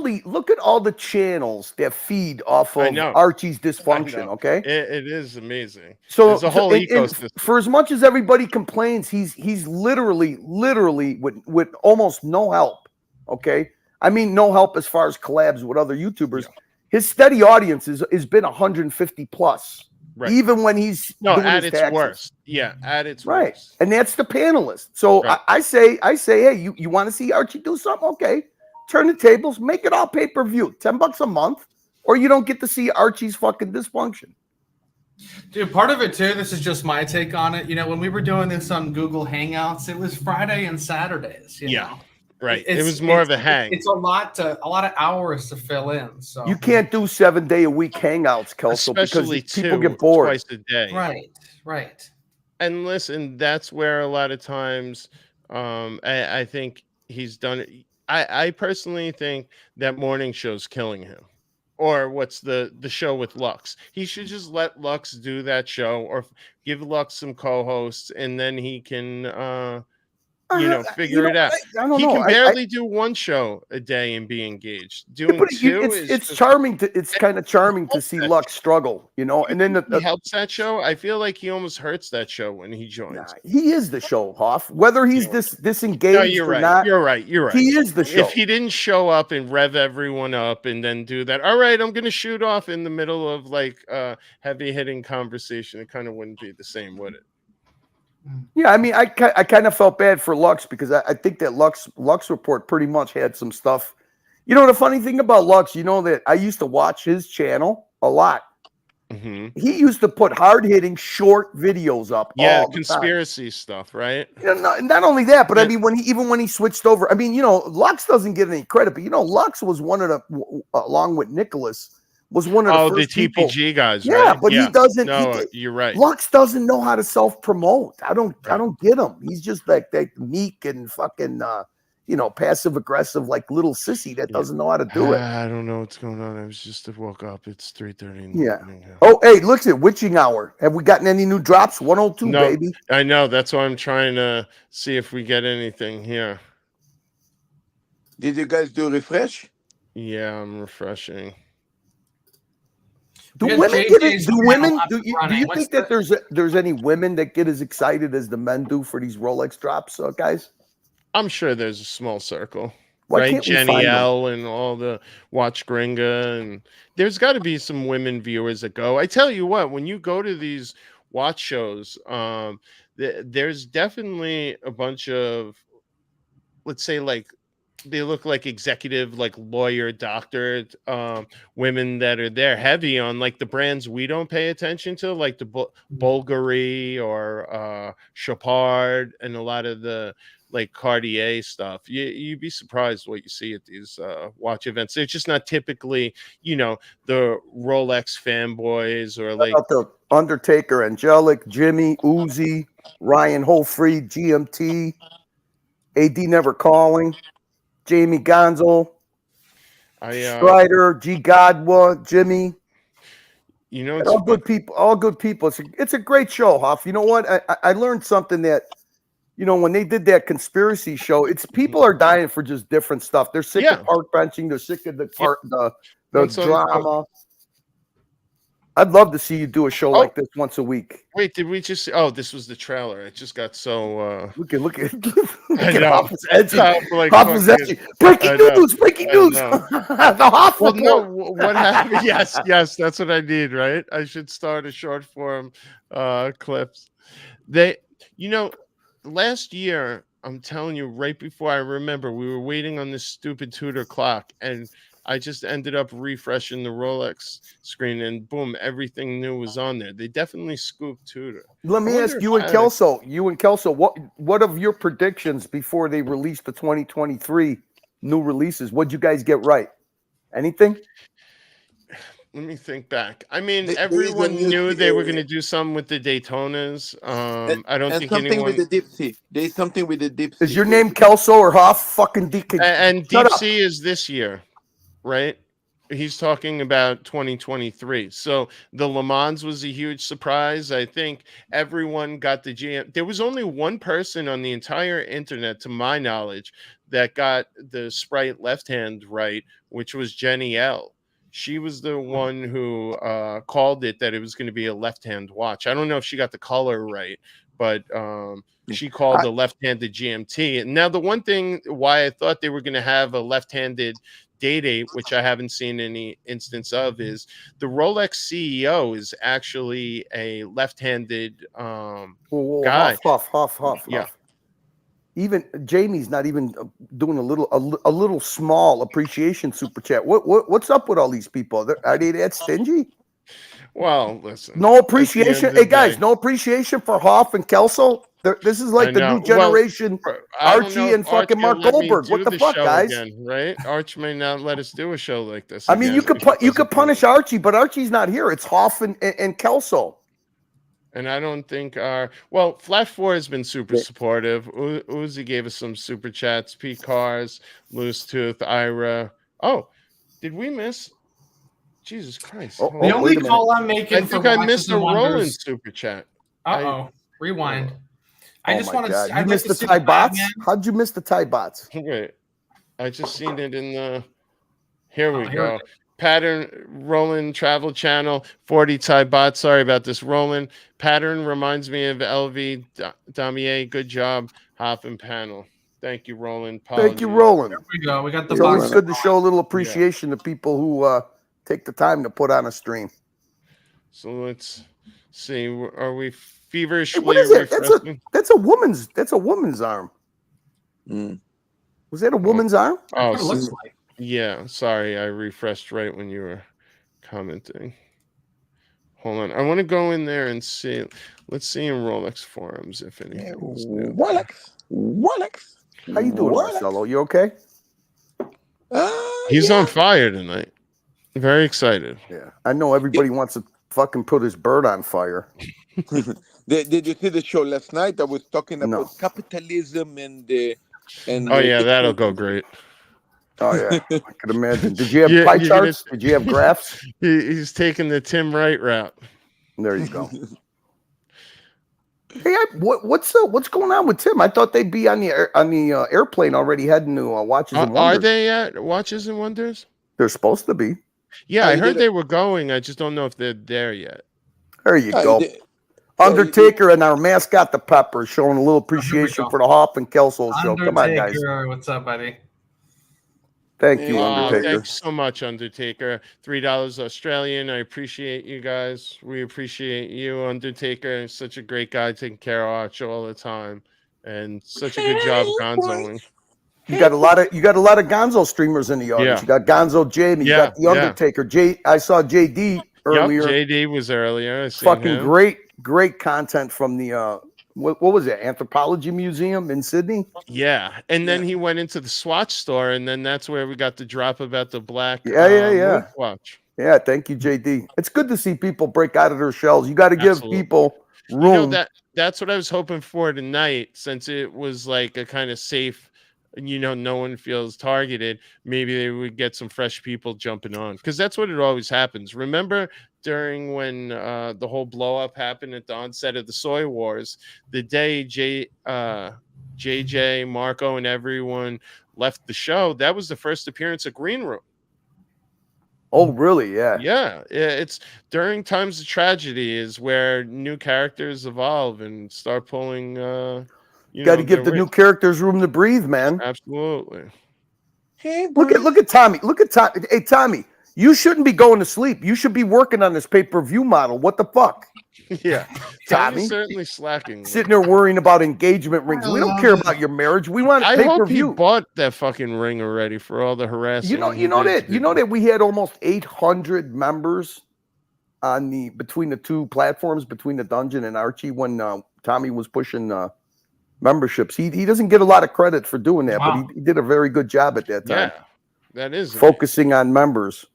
the channels that feed off of Archie's dysfunction. Okay, it is amazing. So there's a whole ecosystem. For as much as everybody complains, he's literally with almost no help. Okay, I mean no help as far as collabs with other YouTubers. Yeah. His steady audience has been 150 plus. Right. Even when he's at its worst. Yeah, at its worst. And that's the panelist. So I say, hey, you want to see Archie do something? Okay. Turn the tables, make it all pay-per-view, $10 a month, or you don't get to see Archie's fucking dysfunction. Dude, part of it too, this is just my take on it. When we were doing this on Google Hangouts, it was Friday and Saturdays. You know? Right. It was more of a hang. It's a lot of hours to fill in. So you can't do 7-day-a-week hangouts, Kelso, especially because people get bored twice a day. Right. And listen, that's where a lot of times I think he's done it. I personally think that morning show's killing him. Or what's the show with Lux? He should just let Lux do that show, or give Lux some co-hosts, and then he can figure it out. I don't know. He can barely do one show a day and be engaged. Doing two it's charming to. It's kind of charming to see Lux struggle, and then he helps that show. I feel like he almost hurts that show when he joins. Nah, he is the show, Hoff. Whether he's disengaged or not, you're right. He is the show. If he didn't show up and rev everyone up and then do that, all right, I'm going to shoot off in the middle of like heavy hitting conversation. It kind of wouldn't be the same, would it? Yeah, I mean, I kind of felt bad for Lux because I think that Lux Report pretty much had some stuff. The funny thing about Lux, that I used to watch his channel a lot. Mm-hmm. He used to put hard-hitting short videos up. Yeah, conspiracy stuff, right? Not only that, but I mean, when he switched over, I mean, Lux doesn't get any credit, but Lux was one of the, along with Nicholas, was one of the first TPG people. guys, yeah, right? But he doesn't. No, you're right. Lux doesn't know how to self-promote. I don't get him. He's just like that meek and fucking, passive aggressive, like little sissy that doesn't know how to do it. I don't know what's going on. I was just woke up. It's 3:30. Yeah. Oh, hey, look at Witching Hour. Have we gotten any new drops? 102, baby. I know. That's why I'm trying to see if we get anything here. Did you guys do refresh? Yeah, I'm refreshing. Do women get it? Do women? Do you think that there's any women that get as excited as the men do for these Rolex drops, guys? I'm sure there's a small circle, Why right? Jenny L and all the Watch Gringa, and there's got to be some women viewers that go. I tell you what, when you go to these watch shows, there's definitely a bunch of, let's say, like, they look like executive, like lawyer, doctor, women that are there heavy on like the brands we don't pay attention to, like the Bulgari or Chopard and a lot of the like Cartier stuff. You'd be surprised what you see at these watch events. They're just not typically, the Rolex fanboys or like the Undertaker, Angelic, Jimmy, Uzi, Ryan Holfried, GMT, AD Never Calling. Jamie Gonzo, Strider, G. Godwa, Jimmy. You know, all good people. All good people. It's a great show, Huff. You know what? I learned something that, you know, when they did that conspiracy show, it's people are dying for just different stuff. They're sick of park benching. They're sick of the drama. I'd love to see you do a show like this once a week. Wait, did we just? Oh, this was the trailer. It just got so. Look at I know. Hoffa's edgy. Hoffa's edgy. Breaking news! Breaking news! The Hoff report. No, what happened? Yes, that's what I need. Right? I should start a short form clips. You know, last year, I'm telling you, right before I remember, we were waiting on this stupid Tudor clock, and I just ended up refreshing the Rolex screen, and boom, everything new was on there. They definitely scooped Tudor. Let me ask you and Kelso. What of your predictions before they released the 2023 new releases? What'd you guys get right? Anything? Let me think back. I mean, everyone knew they were going to do something with the Daytonas. I don't think something anyone. with the deep sea. There's something with the deep sea. Is your name Kelso or Hoff? Fucking Deacon. And Deep Sea is this year, right? He's talking about 2023. So the Le Mans was a huge surprise. I think everyone got the GM. There was only one person on the entire internet, to my knowledge, that got the Sprite left hand right, which was Jenny L. She was the one who called it that it was going to be a left-hand watch. I don't know if she got the color right, but she called the left-handed GMT. And now the one thing why I thought they were going to have a left-handed date, which I haven't seen any instance of, is the Rolex CEO is actually a left-handed guy. Huff. Yeah. Even Jamie's not even doing a little small appreciation super chat. What's up with all these people? Are they that stingy? Well, listen. No appreciation. Hey guys, no appreciation for Hoff and Kelso. This is like the new generation. Archie and fucking Mark Goldberg. What the fuck, guys? Again, right? Arch may not let us do a show like this. I mean, you could punish Archie, but Archie's not here. It's Hoff and Kelso. And I don't think Flat 4 has been super supportive. Uzi gave us some super chats. P Cars, Loose Tooth, Ira. Oh, did we miss? Jesus Christ. The only call I'm making I think I missed a Roland super chat. Rewind. I just want to. You missed the Thai bots? How'd you miss the Thai bots? Wait, I just seen it in the. Here we go. Pattern Roland Travel Channel 40 Thai bot. Sorry about this. Roland pattern reminds me of LV Damier. Good job, Hop and Panel. Thank you, Roland. Thank you, Roland. There we go. We got the. It's always good to show a little appreciation to people who take the time to put on a stream. So let's see. Are we feverishly? Hey, what is it? That's a woman's arm. Was that a woman's arm? Oh, it looks like. Yeah, sorry, I refreshed right when you were commenting. Hold on, I want to go in there and see. Let's see in Rolex forums if anything is new. Rolex. How you doing, Marcelo? You okay? He's on fire tonight. Very excited. Yeah, I know everybody wants to fucking put his bird on fire. Did you see the show last night? I was talking about capitalism and oh yeah, that'll go great. Oh yeah, I could imagine. Did you have pie charts? Did you have graphs? He's taking the Tim Wright route. There you go. Hey, what's going on with Tim? I thought they'd be on the airplane already heading to Watches and Wonders. Are they at Watches and Wonders? They're supposed to be. Yeah, I heard they were going. I just don't know if they're there yet. There you go. Undertaker and our mascot, the Pepper, showing a little appreciation for the Hoff and Kelso show. Come on, guys. What's up, buddy? Thank you, Undertaker. Thanks so much, Undertaker. $3 Australian. I appreciate you guys. We appreciate you, Undertaker. Such a great guy taking care of our show all the time, and such a good job gonzoing. You got a lot of Gonzo streamers in the audience. Yeah. You got Gonzo Jamie. You got the Undertaker. I saw JD earlier. Yep, JD was earlier. Fucking great content from the what was it? Anthropology Museum in Sydney? Yeah. And then he went into the Swatch store, and then that's where we got the drop about the black watch. Yeah, thank you, JD. It's good to see people break out of their shells. You got to give people room. That's what I was hoping for tonight, since it was like a kind of safe you know, no one feels targeted, maybe they would get some fresh people jumping on, because that's what it always happens. Remember during when the whole blow up happened at the onset of the soy wars, the day JJ, Marco, and everyone left the show, that was the first appearance of Green Room. Oh, really? Yeah. Yeah, it's during times of tragedy is where new characters evolve and start pulling. You got to know, give the new characters room to breathe, man. Absolutely. Hey, look at Tommy. Look at Tommy. Hey, Tommy, you shouldn't be going to sleep. You should be working on this pay-per-view model. What the fuck? Yeah, Tommy, Tommy's certainly slacking. Sitting there worrying about engagement rings. We don't care about your marriage. We want I hope he pay-per-view. bought that fucking ring already for all the harassing. You know that we had almost 800 members on between the two platforms, between the Dungeon and Archie, when Tommy was pushing memberships. He doesn't get a lot of credit for doing that, but he did a very good job at that time. Yeah, that is focusing on members.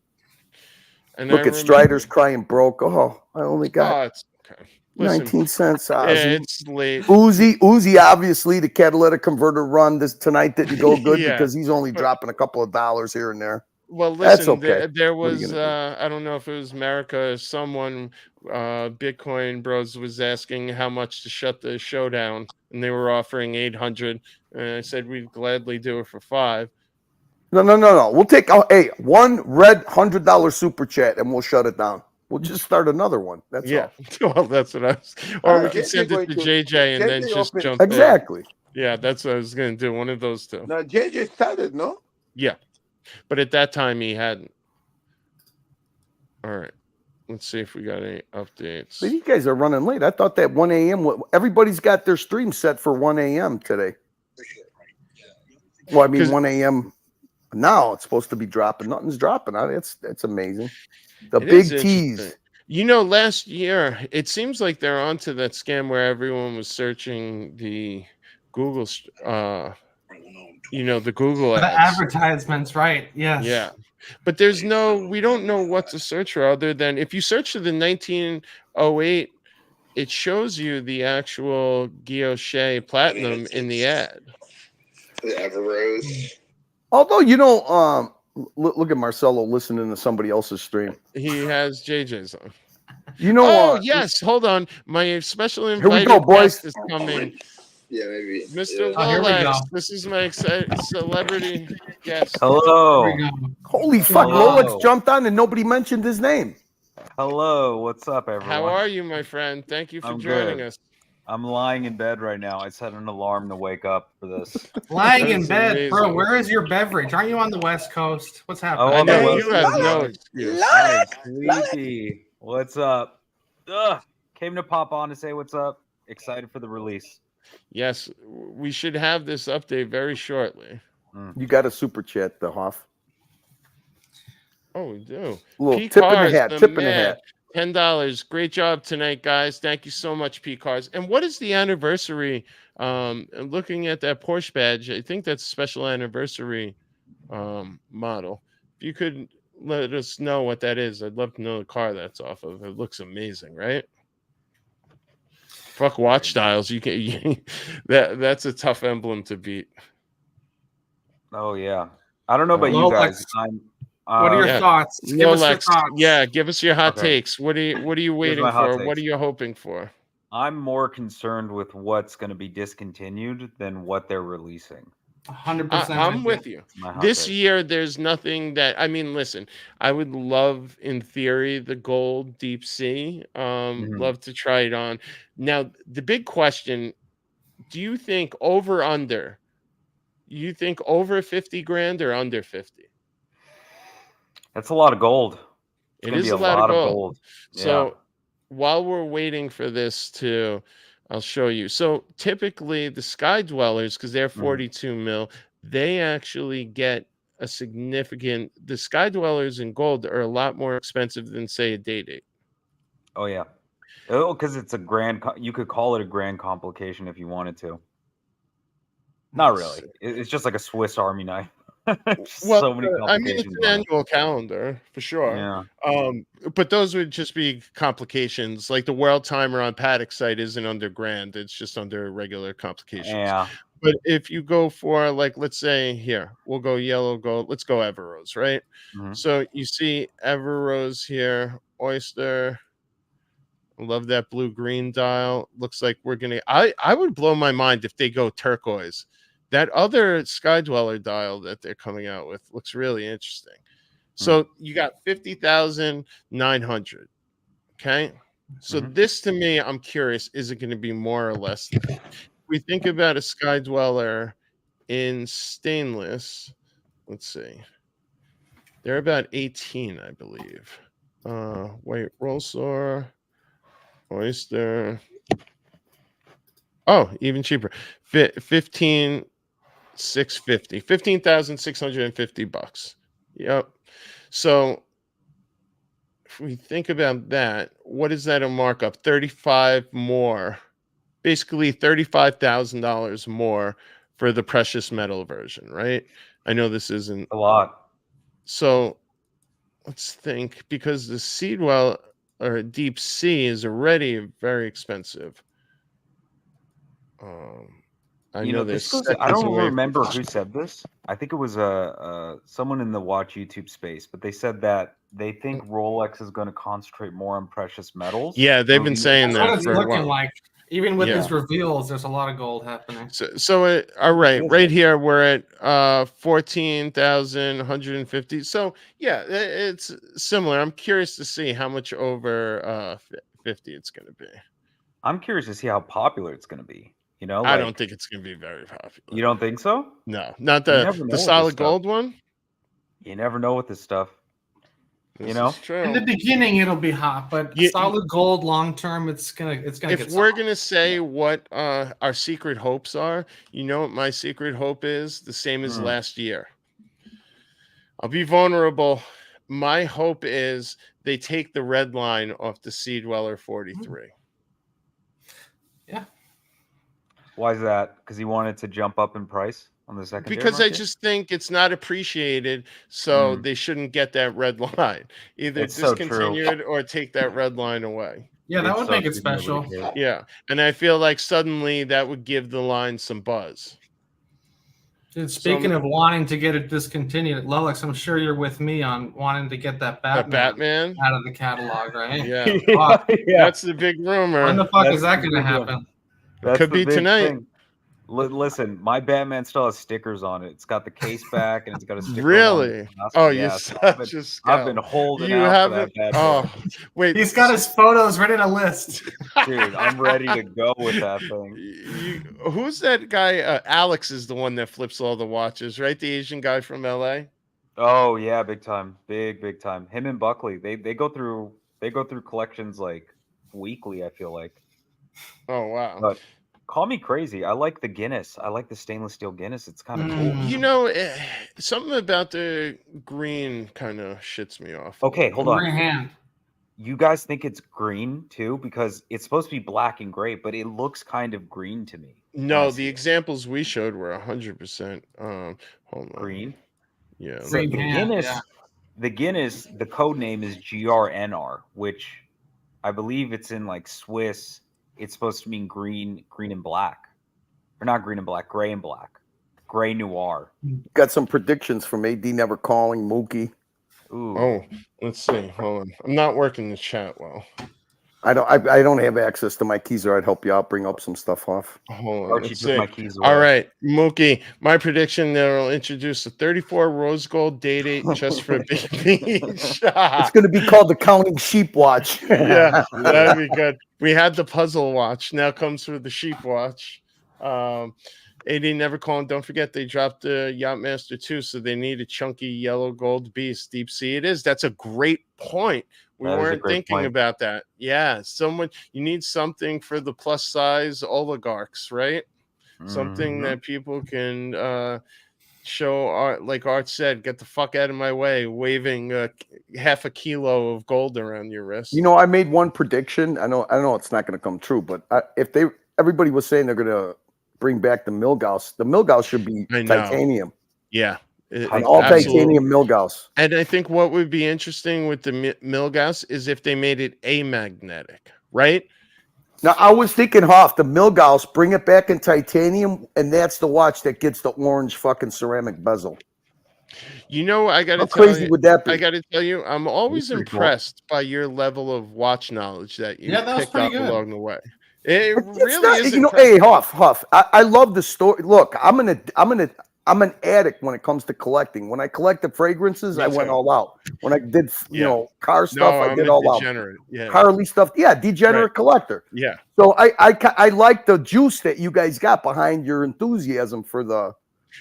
And look at Strider's crying broke. Oh, I only got it's okay. Listen, 19 cents. It's late. Uzi, obviously the catalytic converter run tonight didn't go good because he's only dropping a couple of dollars here and there. Well, listen, that's okay. There was I don't know if it was America or someone, Bitcoin Bros was asking how much to shut the show down, and they were offering 800, and I said we'd gladly do it for 5. No. We'll take one red $100 super chat and we'll shut it down. We'll just start another one. That's all. Well, that's what I was. Or we can send it to JJ and then just jump in. Exactly. Yeah, that's what I was going to do. One of those two. No, JJ started, no? Yeah, but at that time he hadn't. All right, let's see if we got any updates. But you guys are running late. I thought that 1 a.m. Everybody's got their stream set for 1 a.m. today. Well, I mean 1 a.m. Now it's supposed to be dropping. Nothing's dropping. It's amazing. The big tease. You know, last year it seems like they're onto that scam where everyone was searching the Google, the Google ads. The advertisements, right? Yes. Yeah, but we don't know what to search for other than if you search for the 1908, it shows you the actual Guilloche Platinum in the ad. The Everrose. Although, look at Marcelo listening to somebody else's stream. He has JJ's on. Yes. Hold on. My special Here we invited go, boys. guest is coming. Yeah, maybe. Mr. Here we go. Rolex. This is my celebrity guest. Hello. Holy fuck, Hello. Rolex jumped on and nobody mentioned his name. Hello. What's up, everyone? How are you, my friend? Thank you for joining us. I'm lying in bed right now. I set an alarm to wake up for this. Lying in bed, bro. Where is your beverage? Aren't you on the West Coast? What's happening? Oh, I know you have no excuse. Sleepy. What's up? Ugh. Came to pop on to say what's up. Excited for the release. Yes, we should have this update very shortly. You got a super chat, the Hoff. Oh, we do. A little tip in the hat. Tip in the hat. $10. Great job tonight, guys. Thank you so much, P Cars. And what is the anniversary? Looking at that Porsche badge, I think that's a special anniversary model. If you could let us know what that is, I'd love to know the car that's off of. It looks amazing, right? Fuck watch dials. That's a tough emblem to beat. Oh yeah. I don't know about you guys. What are your thoughts? Give us your thoughts. Yeah, give us your hot takes. What are you waiting for? What are you hoping for? I'm more concerned with what's going to be discontinued than what they're releasing. 100%. I'm with you. This year, there's nothing that listen. I would love, in theory, the gold deep sea. Love to try it on. Now, the big question: do you think over under? You think over 50 grand or under 50? That's a lot of gold. It is a lot of gold. Yeah. So while we're waiting for this I'll show you. So typically the Sky Dwellers, because they're 42 mil, they actually get a significant. The Sky Dwellers in gold are a lot more expensive than, say, a Day-Date. Oh yeah. Oh, because it's a grand. You could call it a grand complication if you wanted to. Not really. It's just like a Swiss Army knife. So many it's an annual calendar for sure. Yeah. But those would just be complications. Like the world timer on Patek site isn't under grand; it's just under regular complications. Yeah. But if you go for, like, let's say here, we'll go yellow gold. Let's go Everose, right? Mhm. So you see Everose here, Oyster. I love that blue green dial. Looks like we're gonna. I would blow my mind if they go turquoise. That other Sky Dweller dial that they're coming out with looks really interesting. So you got 50,900. Okay. So this to me, I'm curious, is it going to be more or less? If we think about a Sky Dweller in stainless, let's see. They're about 18, I believe. Wait, Rolsor, Oyster. Oh, even cheaper. 15,650. $15,650. Yep. So if we think about that, what is that a markup? 35 more. Basically $35,000 more for the precious metal version, right? I know this isn't a lot. So let's think, because the Seedwell or Deep Sea is already very expensive. I know this there's goes, I don't away remember who said this. I think it was someone in the Watch YouTube space, but they said that they think Rolex is going to concentrate more on precious metals. Yeah, they've been saying That's that what it's for a looking while. like. Even with these reveals, there's a lot of gold happening. So all right, right here we're at 14,150. So yeah, it's similar. I'm curious to see how much over 50 it's going to be. I'm curious to see how popular it's going to be. You know, I don't think it's going to be very popular. You don't think so? No, not You never the know with solid this stuff. gold one. You never know with this stuff. This you know, is true. In the beginning, it'll be hot, but solid gold long term, it's gonna If get we're soft. gonna say what our secret hopes are, you know what my secret hope is? The same as last year. I'll be vulnerable. My hope is they take the red line off the Sea Dweller 43. Yeah. Why is that? Because he wanted to jump up in price on the secondary Because market? I just think it's not appreciated, so they shouldn't get that red line. Either It's so true. discontinue it or take that red line away. Yeah, that would make it special. Yeah, and I feel like suddenly that would give the line some buzz. Dude, speaking of wanting to get it discontinued, Lelex, I'm sure you're with me on wanting to get that Batman out of the catalog, right? Yeah. Yeah. That's the big rumor. When the fuck is that going to happen? Could be tonight. Thing. Listen, my Batman still has stickers on it. It's got the case back and it's got a sticker. Really? Oh, you're such a scout. I've been holding you out haven't. for that bad Oh, boy. wait. He's got his photos ready to list. Dude, I'm ready to go with that thing. Who's that guy? Alex is the one that flips all the watches, right? The Asian guy from LA. Oh yeah, big time, big time. Him and Buckley, they go through collections like weekly. I feel like. Oh wow. But call me crazy. I like the Guinness. I like the stainless steel Guinness. It's kind of cool. You know, something about the green kind of shits me off. Okay, hold on. Green hand. You guys think it's green too? Because it's supposed to be black and gray, but it looks kind of green to me. No, the examples we showed were 100%. Hold on. Green. Yeah. So the Guinness, the code name is GRNR, which I believe it's in like Swiss. It's supposed to mean green and black, or not green and black, gray and black, gray noir. Got some predictions from AD Never Calling, Mookie. Ooh. Oh, let's see. Hold on. I'm not working the chat well. I don't have access to my keys, or I'd help you out. Bring up some stuff off. Hold on. Archie Let's took see. my keys away. All right, Mookie. My prediction: they'll introduce a 34 rose gold date just for baby. It's going to be called the Counting Sheep Watch. Yeah, that'd be good. We had the puzzle watch. Now comes with the sheep watch. AD Never Calling. Don't forget they dropped the Yachtmaster 2, so they need a chunky yellow gold beast. Deep Sea it is. That's a great point. We weren't thinking about that. Yeah, you need something for the plus size oligarchs, right? Something that people can show art, like Art said, get the fuck out of my way, waving half a kilo of gold around your wrist. You know, I made one prediction. I know it's not going to come true, but everybody was saying they're going to bring back the Milgauss. The Milgauss should be titanium. Yeah. An all titanium Milgauss. And I think what would be interesting with the Milgauss is if they made it amagnetic, right? Now, I was thinking, Hoff, the Milgauss, bring it back in titanium, and that's the watch that gets the orange fucking ceramic bezel. You know, I got to How tell crazy you, would that be? I got to tell you, I'm always pretty cool. impressed by your level of watch knowledge that you Yeah, that was picked pretty up good. along the way. It It's really not, is you know, impressive. hey, Huff. I love the story. Look, I'm an addict when it comes to collecting. When I collected fragrances, Me I went too. all out. When I did, you Yeah. know, car stuff, No, I I'm did a all out. degenerate. Yeah. Harley stuff, yeah, degenerate Right. collector. Yeah. So I like the juice that you guys got behind your enthusiasm for the.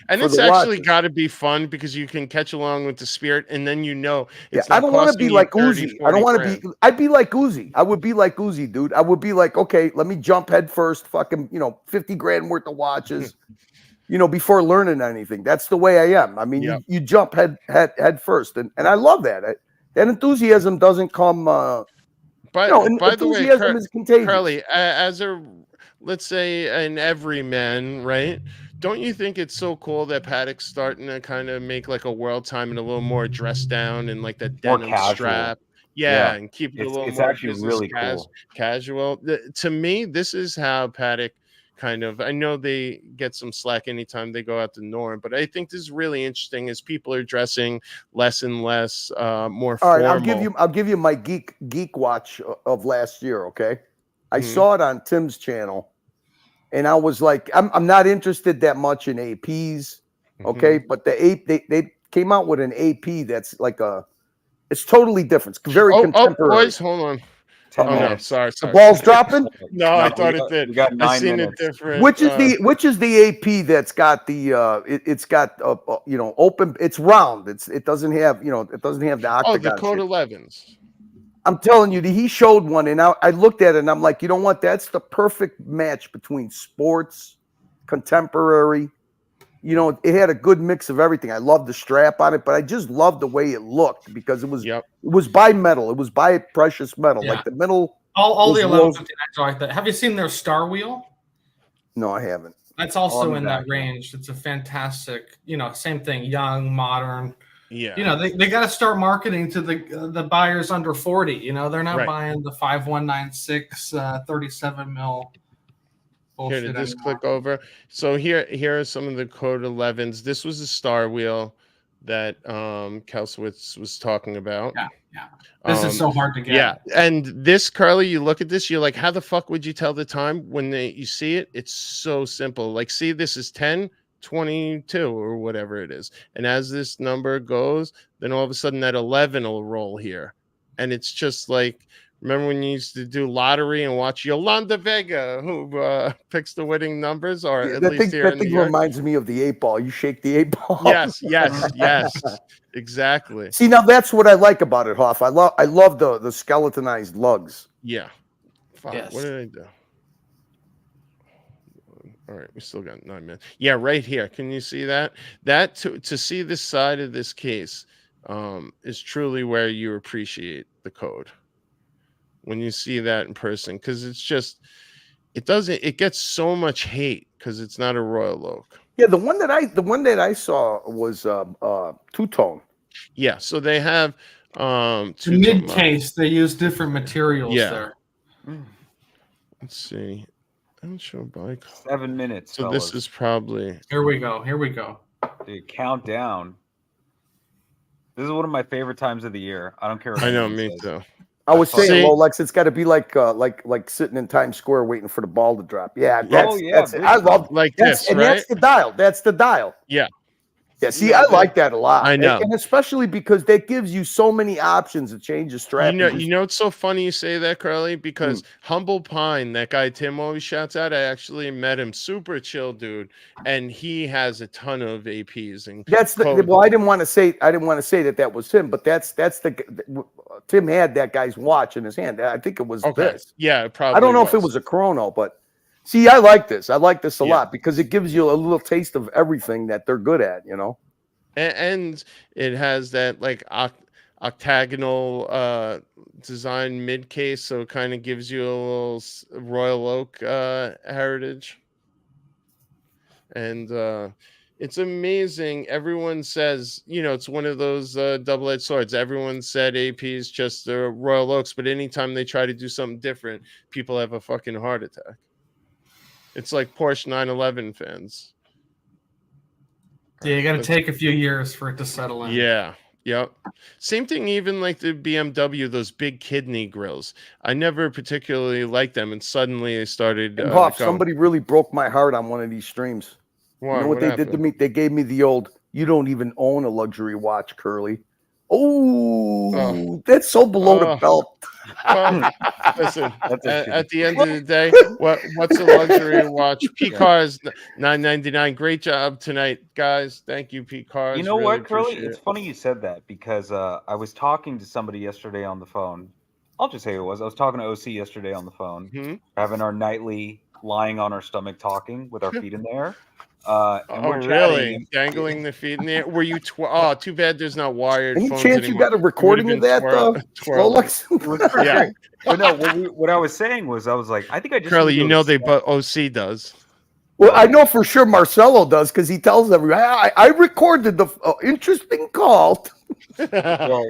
And for it's the actually watches. got to be fun because you can catch along with the spirit, and then you know Yeah, it's I not don't want to costing be you like 30, Uzi. I don't 40 want to grand. be. I'd be like Uzi. I would be like Uzi, dude. I would be like, okay, let me jump head first, fucking, 50 grand worth of watches, before learning anything. That's the way I am. I mean, Yep. you jump head first, and I love that. That enthusiasm doesn't come. By the way, Enthusiasm is contagious. Carly, as a, let's say, an everyman, right? Don't you think it's so cool that Patek's starting to kind of make like a world time and a little more dressed down and like that More denim casual. strap? Yeah, Yeah. and keep it a It's little it's more actually business really cool. casual. To me, this is how Patek kind of, I know they get some slack anytime they go out the norm, but I think this is really interesting as people are dressing less and less, more All right, formal. I'll give you my geek watch of last year. Okay, I Mhm. saw it on Tim's channel, and I was like, I'm not interested that much in APs. Okay, Mhm. but they came out with an AP that's like it's totally different. It's very contemporary. Boys, hold on. 10 Oh no, minutes. sorry. The ball's dropping. No, I thought it did. We got I 9 seen minutes. it different. Which is the AP that's got the it's got open. It's round. It doesn't have it doesn't have the Oh, the octagon. Code shape. 11s. I'm telling you, he showed one, and I looked at it, and I'm like, you know what? That's the perfect match between sports, contemporary. It had a good mix of everything. I loved the strap on it, but I just loved the way it looked because it was bimetal. It was by precious metal, Yeah. like the middle. All the was 1159s are like that. Have you seen their Star Wheel? No, I haven't. That's also On in the that back, yeah. range. It's a fantastic, same thing, young, modern. Yeah. They got to start marketing to the buyers under 40. They're not Right. buying the 5196 37 mil bullshit Here to just anymore. click over. So here are some of the Code 11s. This was the Star Wheel that Kelsowitz was talking about. Yeah. This is so hard to get. Yeah, and this, Carly, you look at this, you're like, how the fuck would you tell the time when you see it? It's so simple. Like, see, this is 10:22 or whatever it is, and as this number goes, then all of a sudden that 11 will roll here, and it's just like, remember when you used to do lottery and watch Yolanda Vega, who picks the winning numbers, or at least here in New That thing York? reminds me of the 8-ball. You shake the 8-ball. Yes, exactly. See, now that's what I like about it, Hoff. I love the skeletonized lugs. Yeah. Fuck, Yes. what did I do? All right, we still got 9 minutes. Yeah, right here. Can you see that? That to see this side of this case is truly where you appreciate the code. When you see that in person, because it's just it gets so much hate because it's not a Royal Oak. Yeah, the one that I saw was two-tone. Yeah, so they have The mid case, they use different materials there. Let's see. I'm sure bike. 7 minutes. So fellas. this is probably. Here we go. Dude, count down. This is one of my favorite times of the year. I don't care. What I know, anyone me says. too. I was saying, Rolex, it's got to be like sitting in Times Square waiting for the ball to drop. Yeah, that's it. I love like this, and right? that's the dial. That's the dial. Yeah. Yeah, see, I like that a lot. I know, and especially because that gives you so many options to change the strap. You know, it's so funny you say that, Carly, because Humble Pine, that guy Tim always shouts out. I actually met him, super chill dude, and he has a ton of APs. And that's well, I didn't want to say that was him, but that's the Tim had that guy's watch in his hand. I think it was this. Yeah, probably. I don't know if it was a chrono, but. See, I like this. I like this a lot because it gives you a little taste of everything that they're good at, And it has that like octagonal design mid case, so it kind of gives you a little Royal Oak heritage. And It's amazing. Everyone says, it's one of those double-edged swords. Everyone said AP is just the Royal Oaks, but anytime they try to do something different, people have a fucking heart attack. It's like Porsche 911 fans. Yeah, you got to take a few years for it to settle in. Yeah. Yep. Same thing, even like the BMW, those big kidney grills. I never particularly liked them, and suddenly I started. Huff, somebody really broke my heart on one of these streams. Why? You know what they did to me? They gave me the old, you don't even own a luxury watch, Curly. Oh, that's so below the belt. Well, listen, at the end of the day, what's a luxury watch? P-Cars, $9.99. Great job tonight, guys. Thank you, P-Cars. You know really what, Curly? appreciate It's funny you said that because I was talking to somebody yesterday on the phone. I'll just say who it was. I was talking to OC yesterday on the phone, having our nightly lying on our stomach talking with our feet in the air. And we're really? Dangling the feet in the air? Were you? Too bad there's not wired Any phones chance anymore. you got a recording of that, Rolex? It was pretty great. But no, what I was saying was, I was like, I think I just. Curly, but OC does. Well, I know for sure Marcelo does because he tells everyone, I recorded the interesting call.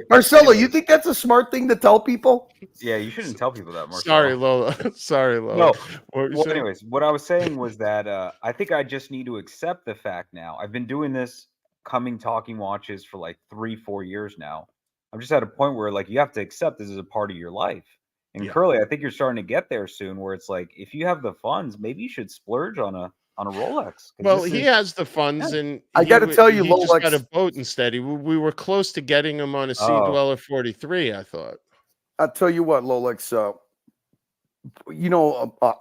Marcelo, you think that's a smart thing to tell people? Yeah, you shouldn't tell people that, Marcelo. Sorry, Lola. No. Anyways, what I was saying was that I think I just need to accept the fact now. I've been doing this talking watches for like 3-4 years now. I'm just at a point where like you have to accept this is a part of your life. And Curly, I think you're starting to get there soon where it's like if you have the funds, maybe you should splurge on a Rolex. Well, he has the funds, and I got to tell you, he Rolex just got a boat instead. We were close to getting him on a Sea Dweller 43. I thought. I'll tell you what, Rolex.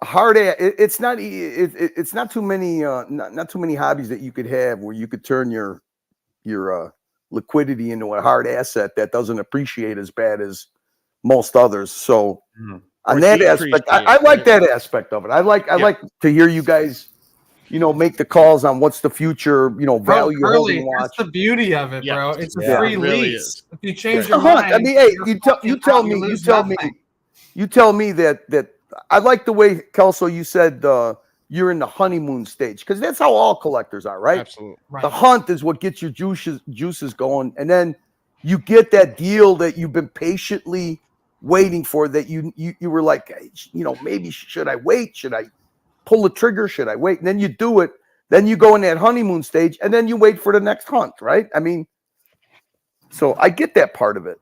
Hard ass. It's not too many. Not too many hobbies that you could have where you could turn your liquidity into a hard asset that doesn't appreciate as bad as most others. So on that aspect, I like that aspect of it. I like to hear you guys, make the calls on what's the future, value holding watch. That's the beauty of it, bro. It's a free lease. If you change it's your mind, I mean, hey, you tell me that I like the way Kelso you said you're in the honeymoon stage because that's how all collectors are, right? Absolutely. Right. The hunt is what gets your juices going, and then you get that deal that you've been patiently waiting for. That you were like, maybe should I wait? Should I pull the trigger? Should I wait? And then you do it. Then you go in that honeymoon stage, and then you wait for the next hunt, right? I mean, so I get that part of it.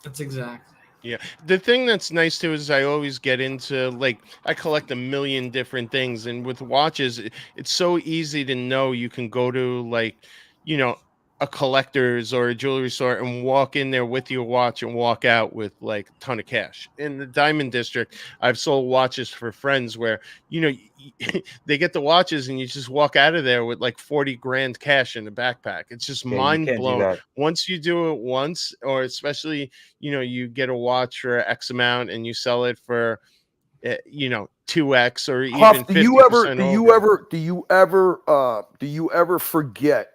That's exactly. Yeah. The thing that's nice too is I always get into I collect a million different things, and with watches, it's so easy to know. You can go to a collector's or a jewelry store and walk in there with your watch and walk out with a ton of cash. In the Diamond District, I've sold watches for friends where they get the watches and you just walk out of there with 40 grand cash in the backpack. It's just mind blowing. Once you do it once, or especially you get a watch for X amount and you sell it for 2x or even Huff, 50%. Do you ever forget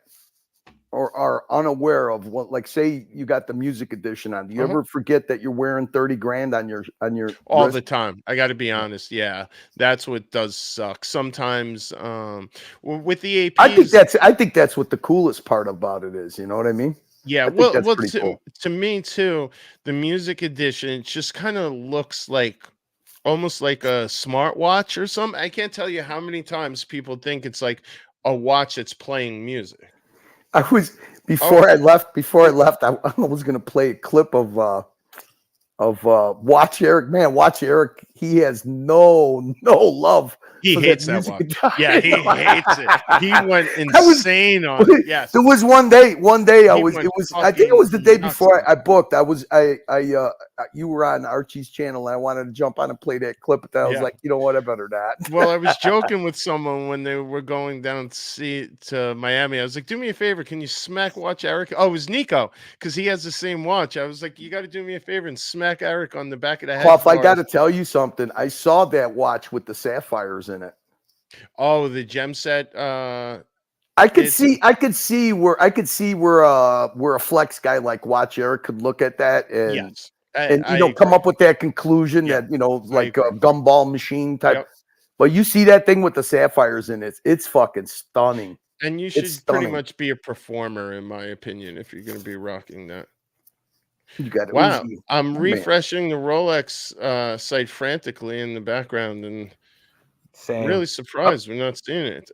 or are unaware of what, say you got the music edition on? Do you ever forget that you're wearing 30 grand on your all wrist? the time? I got to be honest. Yeah, that's what does suck sometimes. With the APs, I think that's what the coolest part about it is. You know what I mean? Yeah. Cool. To me too, the music edition, it just kind of looks almost like a smartwatch or something. I can't tell you how many times people think it's like a watch that's playing music. Before I left, I was going to play a clip of Watch Eric. Man, Watch Eric, he has no love. He hates that watch. Yeah, he hates it. He went insane on it. Yes. There was one day I think it was the day before I booked. You were on Archie's channel and I wanted to jump on and play that clip, but I was like, you know what, I better not. Well, I was joking with someone when they were going down to Miami. I was like, do me a favor, can you smack Watch Eric? Oh, it was Nico, because he has the same watch. I was like, you got to do me a favor and smack Eric on the back of the head. Puff, I got to tell you something. I saw that watch with the sapphires in it. Oh, the gem set. I could see where a flex guy like Watch Eric could look at that and come up with that conclusion that like a gumball machine type. Yep. But you see that thing with the sapphires in it, it's fucking stunning. And you should pretty much be a performer, in my opinion, if you're going to be rocking that. You got it. Wow. Uzi. I'm refreshing the Rolex site frantically in the background, and really surprised we're not seeing it.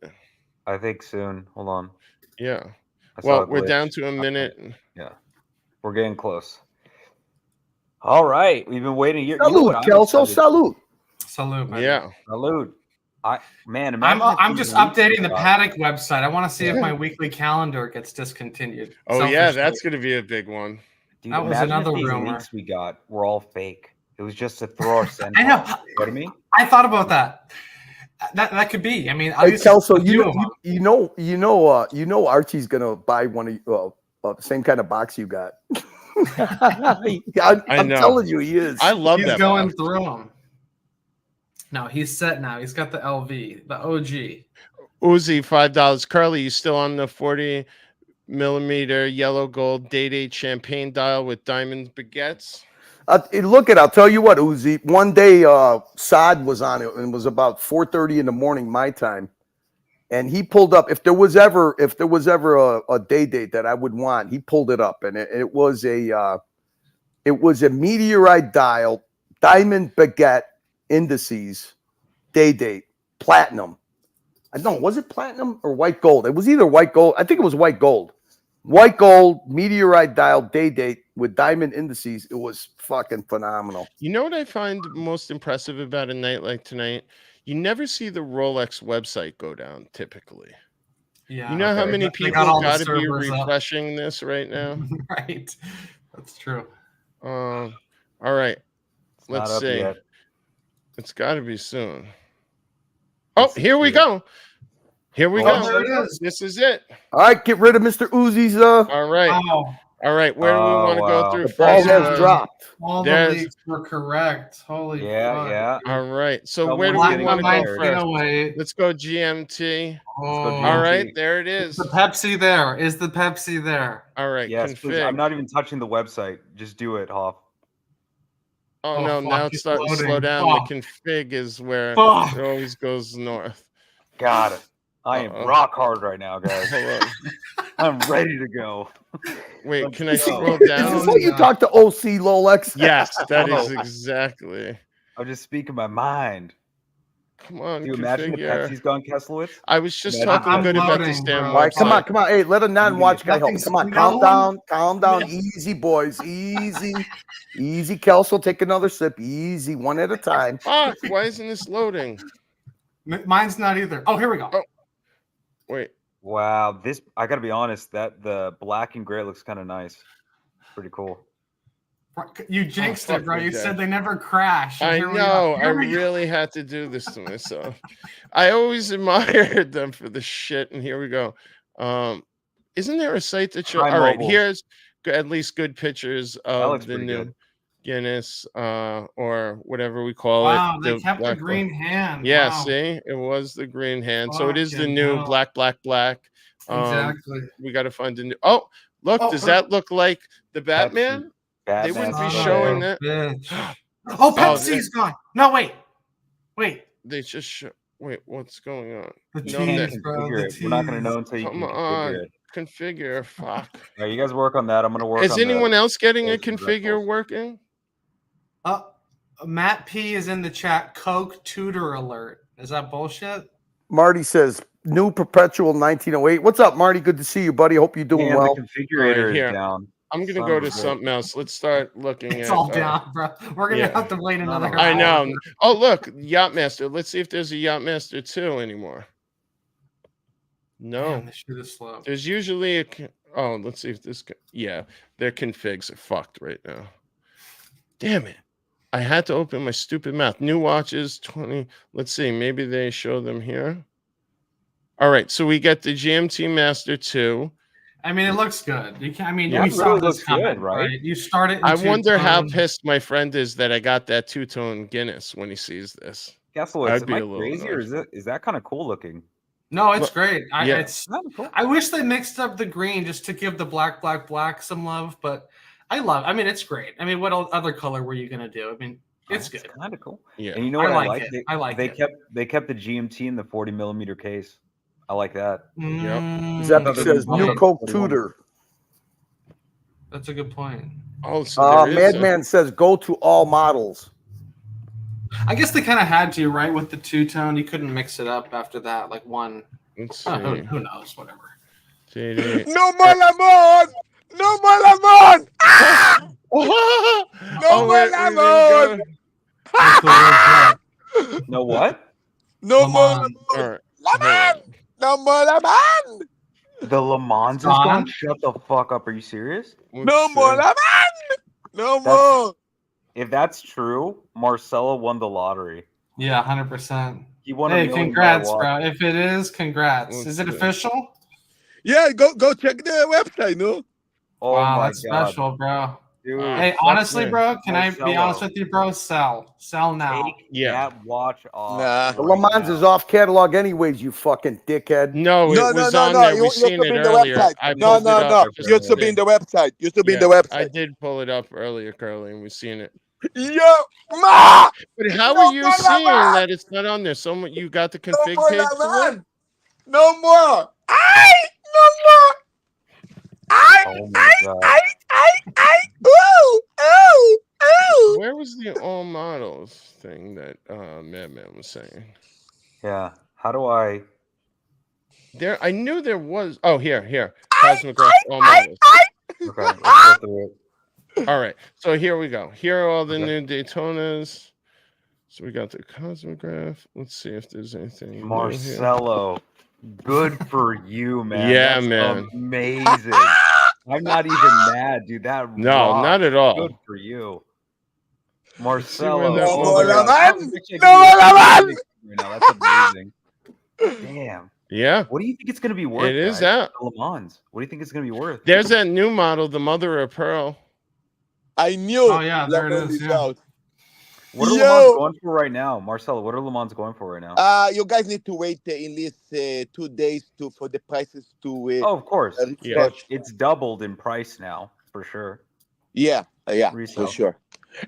I think soon. Hold on. Yeah. Well, we're down to a minute. Yeah. We're getting close. All right. We've been waiting. Salute, Kelso. Salute. Salute, man. Yeah. Salute. I'm just updating the Patek website. I want to see if my weekly calendar gets discontinued. Oh, yeah. That's going to be a big one. Dude, that was another rumor. Leaks we got were all fake. It was just to throw our send. I know. You know what I mean? I thought about that. That could be. I mean, hey, Kelso, you know, Archie's gonna buy one of the same kind of box you got. I'm telling you, he is. I love that. He's going through them. No, he's set now. He's got the LV, the OG. Uzi, $5. Carly, you still on the 40mm yellow gold day-date champagne dial with diamond baguettes? Look I'll tell you what, Uzi. One day, Saad was on it, and it was about 4:30 in the morning my time, and he pulled up. If there was ever a day date that I would want, he pulled it up, and it was a meteorite dial, diamond baguette indices, day date, platinum. I don't know, was it platinum or white gold? It was either white gold. I think it was white gold. White gold, meteorite dial, day date with diamond indices. It was fucking phenomenal. You know what I find most impressive about a night like tonight? You never see the Rolex website go down typically. Yeah. You know how many people got to be refreshing this right now? Right. That's true. All right. Let's see. It's got to be soon. Oh, here we go. Here we go. There it is. This is it. All right, get rid of Mr. Uzi's. All right. All right. Where do we want to go through? The ball has dropped. All the leaks were correct. Holy fuck. Yeah. All right. So where do we want to go first? Let's go GMT. All right. There it is. Is the Pepsi there? Is the Pepsi there? All right. Yes, please. I'm not even touching the website. Just do it, Hoff. Oh, no. Now it's starting to slow down. The config is where it always goes north. Got it. I am rock hard right now, guys. I'm ready to go. Wait, can I scroll down? Is this what you talk to OC Rolex? Yes, that is exactly. I'm just speaking my mind. Come on, do you imagine the Pepsi's gone Keselowitz? I was just talking good about this damn website. All right, come on. Hey, let a non-watch guy help. Come on, calm down. Easy, boys. Easy, Kelso. Take another sip. Easy, one at a time. Fuck, why isn't this loading? Mine's not either. Oh, here we go. Oh. Wait. Wow, I gotta be honest, that the black and gray looks kind of nice. Pretty cool. You jinxed it, bro. You said they never crash. I know. I really had to do this to myself. I always admired them for the shit, and here we go. Isn't there a site that shows? All right, here's at least good pictures of the new Guinness or whatever we call it. Wow, they kept the green hand. Yeah, wow. See, it was the green hand. So it is the new black. Exactly. We got to find a new. Oh, look, does that look like the Batman? They wouldn't be showing that. Oh, Pepsi's gone. No, wait. They just show. Wait, what's going on? We're not gonna know until you can configure it. Configure. Fuck. Yeah, you guys work on that. I'm gonna work. Is anyone else getting a configure working? Matt P is in the chat. Coke Tudor alert. Is that bullshit? Marty says new perpetual 1908. What's up, Marty? Good to see you, buddy. Hope you're doing well. The configurator is down. I'm gonna go to something else. Let's start looking it's all down, bro. We're gonna have to wait another hour. I know. Oh, look, Yachtmaster. Let's see if there's a Yachtmaster 2 anymore. No. Man, this shit is slow. There's usually let's see if this. Yeah, their configs are fucked right now. Damn it! I had to open my stupid mouth. New watches 20. Let's see. Maybe they show them here. All right, so we get the GMT Master 2. I mean, it looks good. You can. I mean, you saw this coming, good, right? You started. I wonder how pissed my friend is that I got that two-tone Guinness when he sees this. Guess what? Am I crazy, or is that kind of cool looking? No, it's great. It's cool. I wish they mixed up the green just to give the black some love, but I mean, it's great. I mean, what other color were you gonna do? I mean, it's good. Kind of cool. Yeah. And you know what I like? I like they kept the GMT in the 40mm case. I like that. Zephyr says New Coke Tudor. That's a good point. Oh, so Madman says go to all models. I guess they kind of had to, right? With the two-tone, you couldn't mix it up after that. Like one. Let's see. Who knows? Whatever. No more lemon! No more lemon! Ah! No more lemon! No what? No more lemon! Lemon! No more lemon! The Le Mans is gone? Shut the fuck up. Are you serious? No more lemon! No more! If that's true, Marcelo won the lottery. Yeah, 100%. He won Hey, $1 million congrats, watch. bro. If it is, congrats. Is it official? Yeah, go check the website, no? Oh wow, my that's God. special, bro. Dude, hey, honestly, bro, can I be honest with you, bro? Sell now. Take that watch off. Nah. The Le Mans is off catalog anyways, you fucking dickhead. No, it was on there. We seen it earlier. I pulled it up. You used to be in the website. You used to be in the I website. did pull it up earlier, Curly, and we seen it. Yo, ma! But how are you seeing that it's not on there? Someone you got the config page to it? No more! No more! Oh my God. Ooh! Where was the all models thing that Madman was saying? Yeah. How do I? There, I knew there was. Oh, here. Cosmograph all models. Okay, let's go through it. All right, so here we go. Here are all the new Daytonas. So we got the Cosmograph. Let's see if there's anything new here. Marcelo, good for you, man. Yeah, That's man. Amazing. I'm not even mad, dude. That No, rocks. not at all. Good for you, Marcelo. that Oh one my goes. God. That's amazing. Damn. Yeah. What do you think it's going to be worth? It is guys? that. Le Mans. What do you think it's going to be worth? There's that new model, the Mother of Pearl. I knew. Oh, yeah, there it is. Yeah. What are Le Mans going for right now, Marcelo? What are Le Mans going for right now? You guys need to wait at least 2 days for the prices to. Oh, of course. Yeah. It's doubled in price now, for sure. Yeah, Resale. for sure.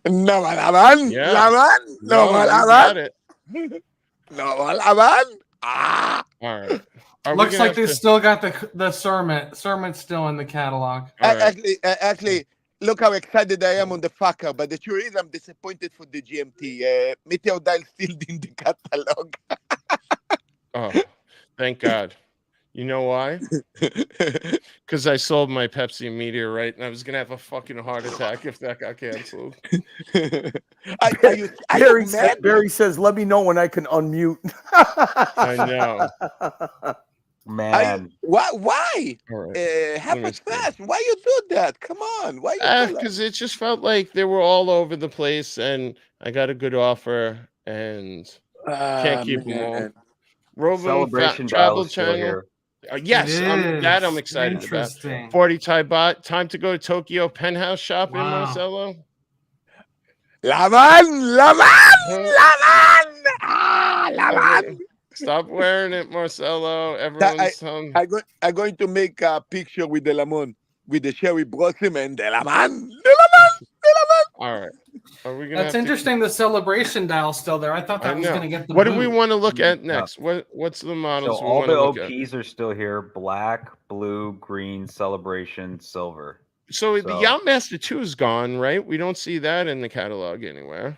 No more lemon. Yeah. Lemon. No more you got lemon. it. No more lemon. Ah. All right. Are we Looks gonna like they have to- still got the Sermon. Sermon's still in the catalog. All right. Actually, look how excited I am on the fucker, but the truth is I'm disappointed for the GMT. Meteor Dial still in the catalog. Oh, thank God. You know why? Because I sold my Pepsi Meteorite, and I was gonna have a fucking heart attack if that got canceled. Barry says, "Let me know when I can unmute." I know. Man. Why? All right. Happen fast. Why you do that? Come on. Why you do that? Because it just felt like they were all over the place, and I got a good offer, and can't keep them all. Robo Celebration Travel Dial is still Channel. here. Yes, that I'm is. excited about. Interesting. 40 Thai baht. Time to go to Tokyo Penthouse shopping, Wow. Marcelo. Lemon. Lemon. Stop wearing it, Marcelo. Everyone's I'm going to make a picture with the lemon, with the cherry blossom and the lemon. All right. Are we gonna? That's interesting. The Celebration Dial still there. I thought that was going to get the. What do we boot. want to look at next? What's the models So we all want the to look at? OPs are still here: black, blue, green, Celebration, silver. So the Yachtmaster 2 is gone, right? We don't see that in the catalog anywhere.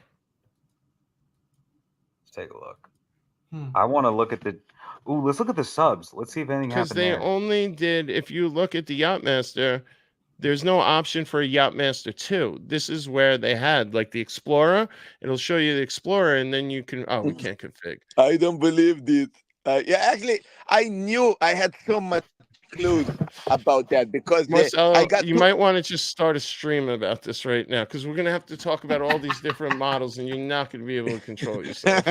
Let's take a look. I want to look at the. Ooh, let's look at the subs. Let's see if anything Because happened they there. only did. If you look at the Yachtmaster, there's no option for a Yachtmaster 2. This is where they had like the Explorer. It'll show you the Explorer, and then you can. Oh, we can't config. I don't believe this. Actually, I knew I had so much clues about that because Marcelo, I got. you might want to just start a stream about this right now because we're gonna have to talk about all these different models, and you're not gonna be able to control yourself.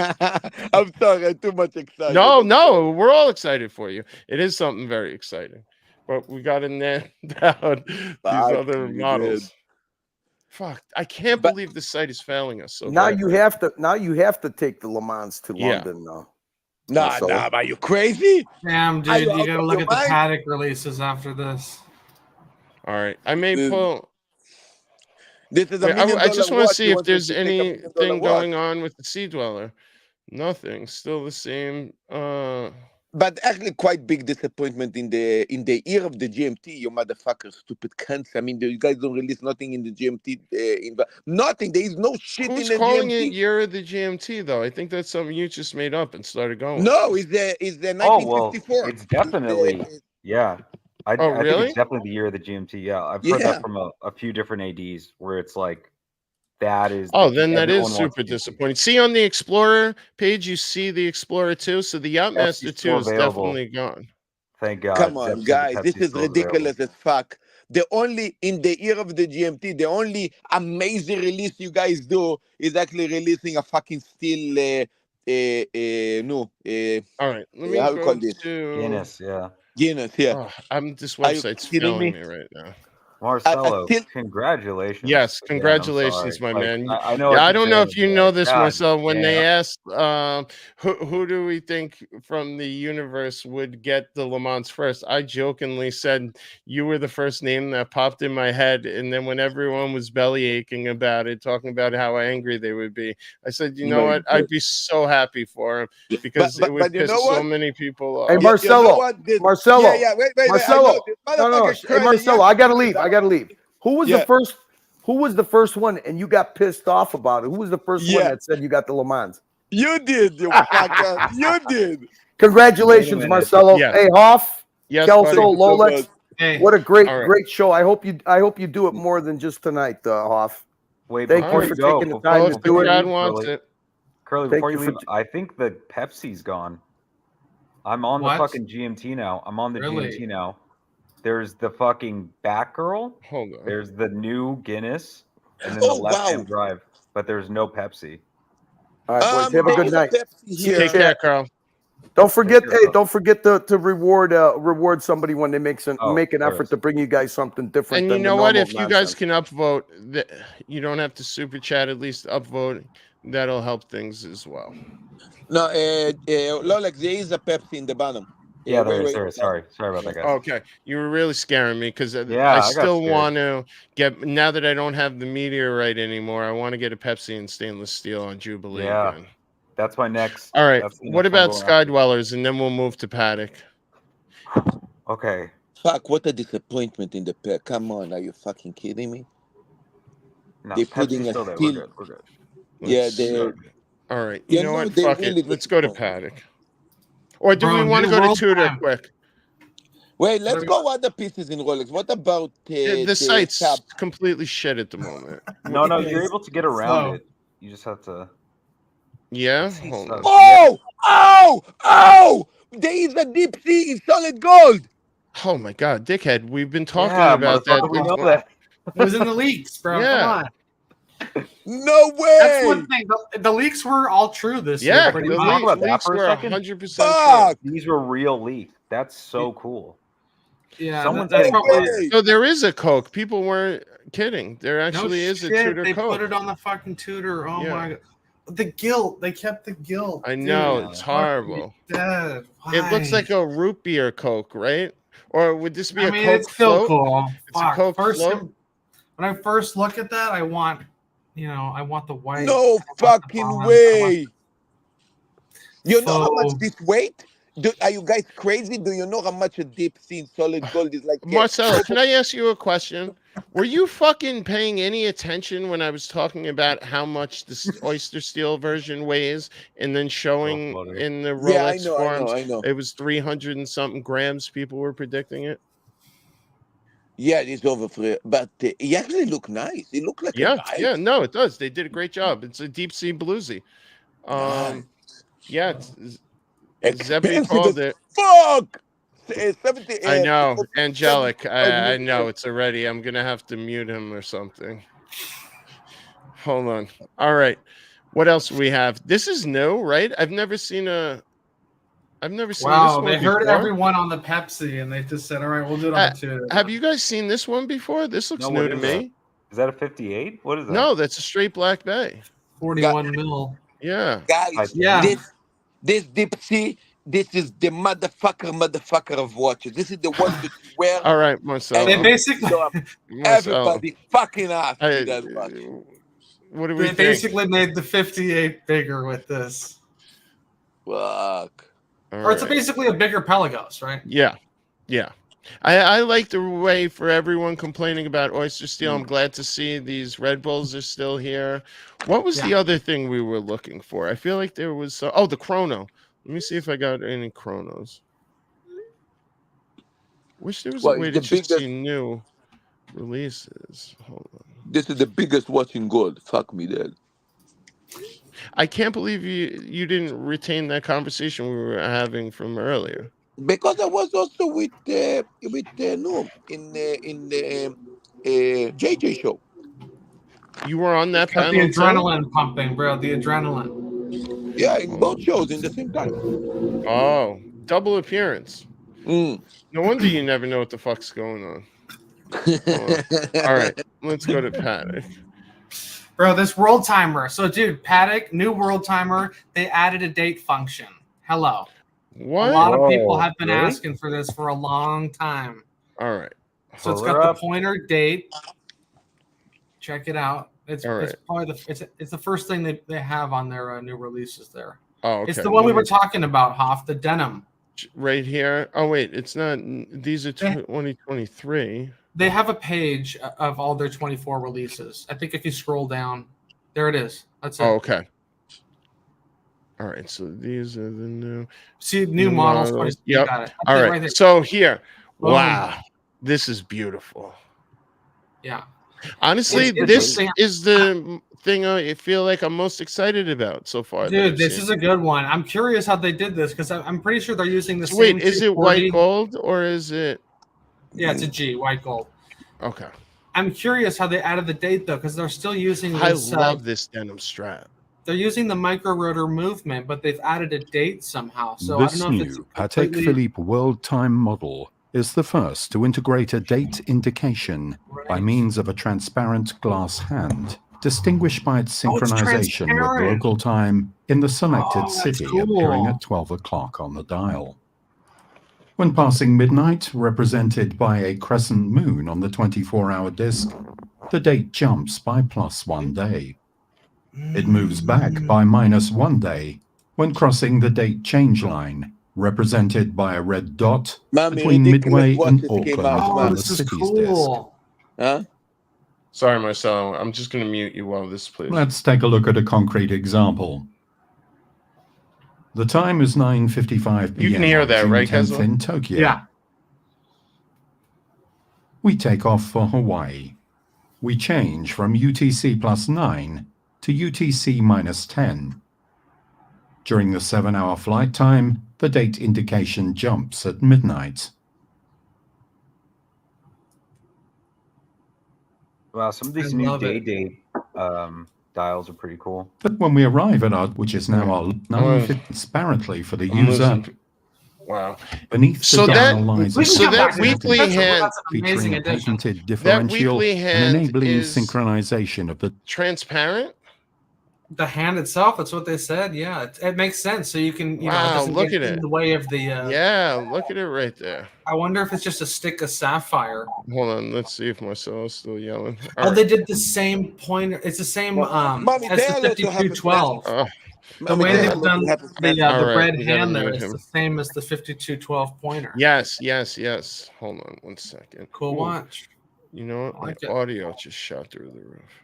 I'm sorry, I'm too much excited. No, we're all excited for you. It is something very exciting, but we got to nail down these other models. Fuck, I can't believe this site is failing us. So now bad. you have to take the Le Mans to London now. Nah, are you crazy? Damn, dude, you gotta look at the Patek releases after this. All right, I may pull. This is I just want to see if there's anything going on with the Sea Dweller. Nothing. Still the same. But actually, quite big disappointment in the year of the GMT. You motherfuckers, stupid cunts. I mean, you guys don't release nothing in the GMT. Nothing. There is no shit Who's in the calling GMT. it year of the GMT though? I think that's something you just made up and started going. No, it's the 1954. It's definitely yeah. I really? think it's definitely the year of the GMT. Yeah, I've heard that from a few different ADs where it's like that is. Then that is super disappointing. See on the Explorer page, you see the Explorer 2. So the Yachtmaster 2 is definitely gone. Thank God. Come on, guys, this is ridiculous as fuck. The only in the year of the GMT, the only amazing release you guys do is actually releasing a fucking steel. All right, let me how go call this? Guinness. Yeah. Guinness. Yeah. This website's failing me right now. Marcelo, congratulations. Yes, congratulations, my man. I know. I don't know if you know this, Marcelo. When they asked, who do we think from the universe would get the Le Mans first? I jokingly said you were the first name that popped in my head, and then when everyone was belly aching about it, talking about how angry they would be, I said, you know what? I'd be so happy for him because it would piss so many people off. Hey, Marcelo, Marcelo, wait, Marcelo, no, hey, Marcelo, I gotta leave. I gotta leave. Who was the first? Who was the first one? And you got pissed off about it. Who was the first one that said you got the Le Mans? You did, you fucker. You did. Congratulations, Marcelo. Yes. Hey, Hoff. Yes, Kelso, Rolex. Hey. What a great show. I hope you do it more than just tonight, Hoff. Wait, thank you for taking the time to do it. Curly, before you leave, I think the Pepsi's gone. I'm on the fucking GMT now. I'm on the GMT now. There's the fucking Batgirl. Hold on. There's the new Guinness, and then the left-hand drive. But there's no Pepsi. All right, boys. Have a good night. Take care, Carl. Don't forget, don't forget to reward somebody when they make an effort to bring you guys something different. And you know what? If you guys can upvote, you don't have to super chat. At least upvote. That'll help things as well. No, Rolex, there is a Pepsi in the bottom. Yeah, there is. Sorry about that, guys. Okay, you were really scaring me because I still want to get. Now that I don't have the meteorite anymore, I want to get a Pepsi in stainless steel on Jubilee again. That's my next. All right. What about Sky Dwellers, and then we'll move to Patek. Okay. Fuck! What a disappointment in the pack. Come on, are you fucking kidding me? No, they're putting a steel. We're good. Yeah, they're. All right. You know what? Fuck it. Let's go to Patek. Or do we want to go to Tudor quick? Wait, let's go other pieces in Rolex. What about the site's completely shit at the moment? No, you're able to get around it. You just have to. Yeah. Hold on. Oh! There is a deep sea in solid gold. Oh my God, dickhead! We've been talking about that. We know that. It was in the leaks, bro. Yeah. Come on. No way. That's one thing. The leaks were all true this year. Yeah, the leaks were 100% true. These were real leaks. That's so cool. Yeah, so there is a Coke. People weren't kidding. There actually is a Tudor they Coke. Put it on the fucking Tudor. Oh my God. The gilt. They kept the gilt. I know. It's horrible. It looks like a root beer Coke, right? Or would this be a Coke it's still float? Cool. It's a Coke float. When I first look at that, I want the white. No fucking way. You know how much this weight? Are you guys crazy? Do you know how much a deep sea in solid gold is like? Marcelo, can I ask you a question? Were you fucking paying any attention when I was talking about how much this oyster steel version weighs and then showing in the Rolex forums? I know. It was 300 and something grams. People were predicting it. Yeah, it is over for it, but it actually looked nice. It looked like yeah, no, it does. They did a great job. It's a deep sea bluesy. Yeah, Zebby called it. Fuck. 70, I know, Angelic. I know it's already. I'm gonna have to mute him or something. Hold on. All right, what else we have? This is new, right? I've never seen this one. They heard everyone on the Pepsi, and they just said, "All right, we'll do it on the Tudor." Have you guys seen this one before? This looks new to me. Is that a 58? What is that? No, that's a straight black bay. 41 mil. Yeah, guys. This deep sea. This is the motherfucker of watches. This is the one that you wear. All right, Marcel. They basically everybody fucking ass. What do we think? Basically made the 58 bigger with this. Fuck. Or it's basically a bigger Pelagos, right? Yeah. I like the way for everyone complaining about oyster steel. I'm glad to see these Red Bulls are still here. What was the other thing we were looking for? I feel like there was the chrono. Let me see if I got any chronos. Wish there was a way to just see new releases. Hold on. This is the biggest watch in gold. Fuck me, Dad. I can't believe you didn't retain that conversation we were having from earlier. Because I was also with Noam in the JJ show. You were on that Got panel. the adrenaline pumping, bro. The adrenaline. Yeah, in both shows in the same time. Oh, double appearance. No wonder you never know what the fuck's going on. All right, let's go to Patek. Bro, this world timer. So, dude, Patek, new world timer. They added a date function. Hello. What? A lot of people have been asking for this for a long time. All right. So it's got the pointer date. Check it out. It's probably it's the first thing they have on their new releases there. Oh, okay. It's the one we were talking about, Hoff, the denim. Right here. Oh, wait, it's not. These are 2023. They have a page of all their 24 releases. I think if you scroll down, there it is. That's it. Oh, okay. All right, so these are the new. See, new models. Yep. Got it. All right. Right there. So here, Boom. wow, this is beautiful. Yeah. Honestly, this is the thing I feel like I'm most excited about so far. Dude, this is a good one. I'm curious how they did this because I'm pretty sure they're using the same. Wait, is it white gold or is it? Yeah, it's a G, white gold. Okay. I'm curious how they added the date though, because they're still using this. I love this denim strap. They're using the micro rotor movement, but they've added a date somehow. So this I don't know if new it's Patek Philippe World Time model is the first to integrate a date indication by means of a transparent glass hand, distinguished by its synchronization with local time in the selected city appearing at 12 o'clock on the dial. When passing midnight, represented by a crescent moon on the 24-hour disk, the date jumps by +1 day. It moves back by -1 day when crossing the date change line, represented by a red dot between Midway and Auckland on the city's disk. Huh? Sorry, Marcelo. I'm just going to mute you while this plays. Let's take a look at a concrete example. The time is 9:55 p.m. You can hear that, right, June 10th Kessler? in Tokyo. Yeah. We take off for Hawaii. We change from UTC +9 to UTC -10. During the 7-hour flight time, the date indication jumps at midnight. Wow, some of these new date dials are pretty cool. But when we arrive at our, which is now our 9:50 transparently for the user, wow. Beneath the dial lies that weekly hand featuring a patented differential and enabling synchronization of the transparent. The hand itself, that's what they said. Yeah, it makes sense. So you can, wow, know, look at it. In the way of the. Yeah, look at it right there. I wonder if it's just a stick of sapphire. Hold on, let's see if Marcelo's still yelling. They did the same pointer. It's the same as the 5212. The way they've done the red hand there is the same as the 5212 pointer. Yes. Hold on 1 second. Cool watch. You know what? My audio just shot through the roof.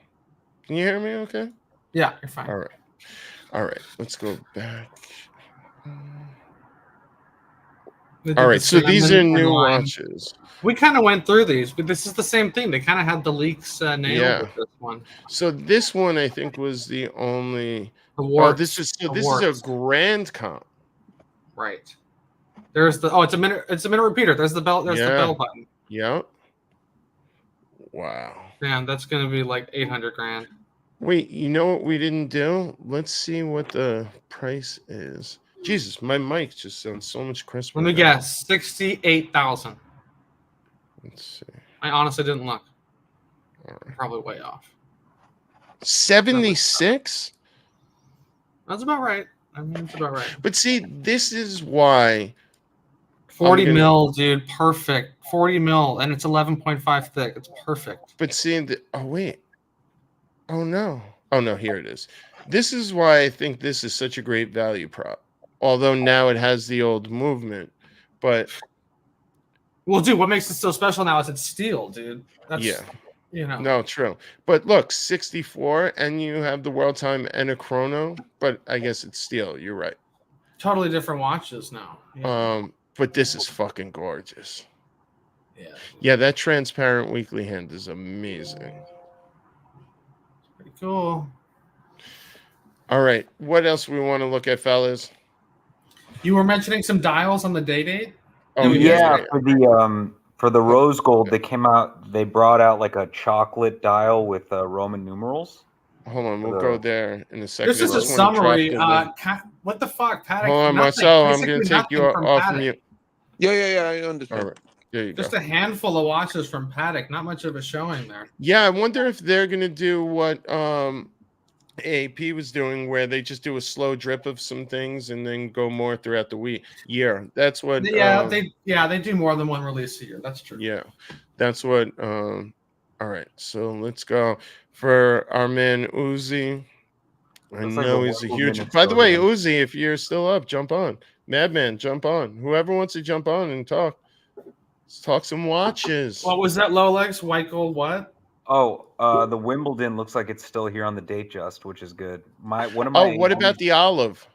Can you hear me okay? Yeah, you're fine. All right. Let's go back. All right, so these are new watches. We kind of went through these, but this is the same thing. They kind of had the leaks nailed with this one. So this one, I think, was the only. This is a grand comp. Right. There's the it's a minute repeater. There's the bell. There's the bell button. Yep. Wow. Man, that's gonna be like 800 grand. Wait, you know what we didn't do? Let's see what the price is. Jesus, my mic just sounds so much crisper. Let me guess, 68,000. Let's see. I honestly didn't look. I'm probably way off. 76? That's about right. I mean, it's about right. But see, this is why 40 mil, dude, perfect. 40 mil, and it's 11.5 thick. It's perfect. But see, wait. Oh no, here it is. This is why I think this is such a great value prop. Although now it has the old movement, but well, dude, what makes it so special now is it's steel, dude. That's yeah, no, true. But look, 64, and you have the world time and a chrono, but I guess it's steel. You're right. Totally different watches now. Yeah. But this is fucking gorgeous. Yeah, that transparent weekly hand is amazing. Pretty cool. All right, what else we want to look at, fellas? You were mentioning some dials on the date. Oh yeah, for the rose gold, they came out. They brought out like a chocolate dial with Roman numerals. Hold on, we'll go there in a second. This is a summary. What the fuck, Patek? Hold on, Marcel. I'm going to take you off mute. Yeah, I understand. All right. There you Just go. a handful of watches from Patek. Not much of a showing there. Yeah, I wonder if they're going to do what AAP was doing, where they just do a slow drip of some things and then go more throughout the year. That's what. They do more than one release a year. That's true. Yeah, that's what. All right, so let's go for our man Uzi. I know he's a huge. By the way, Uzi, if you're still up, jump on. Madman, jump on. Whoever wants to jump on and talk. Let's talk some watches. What was that, Rolex? White gold what? Oh, the Wimbledon looks like it's still here on the date just, which is good. What about the olive?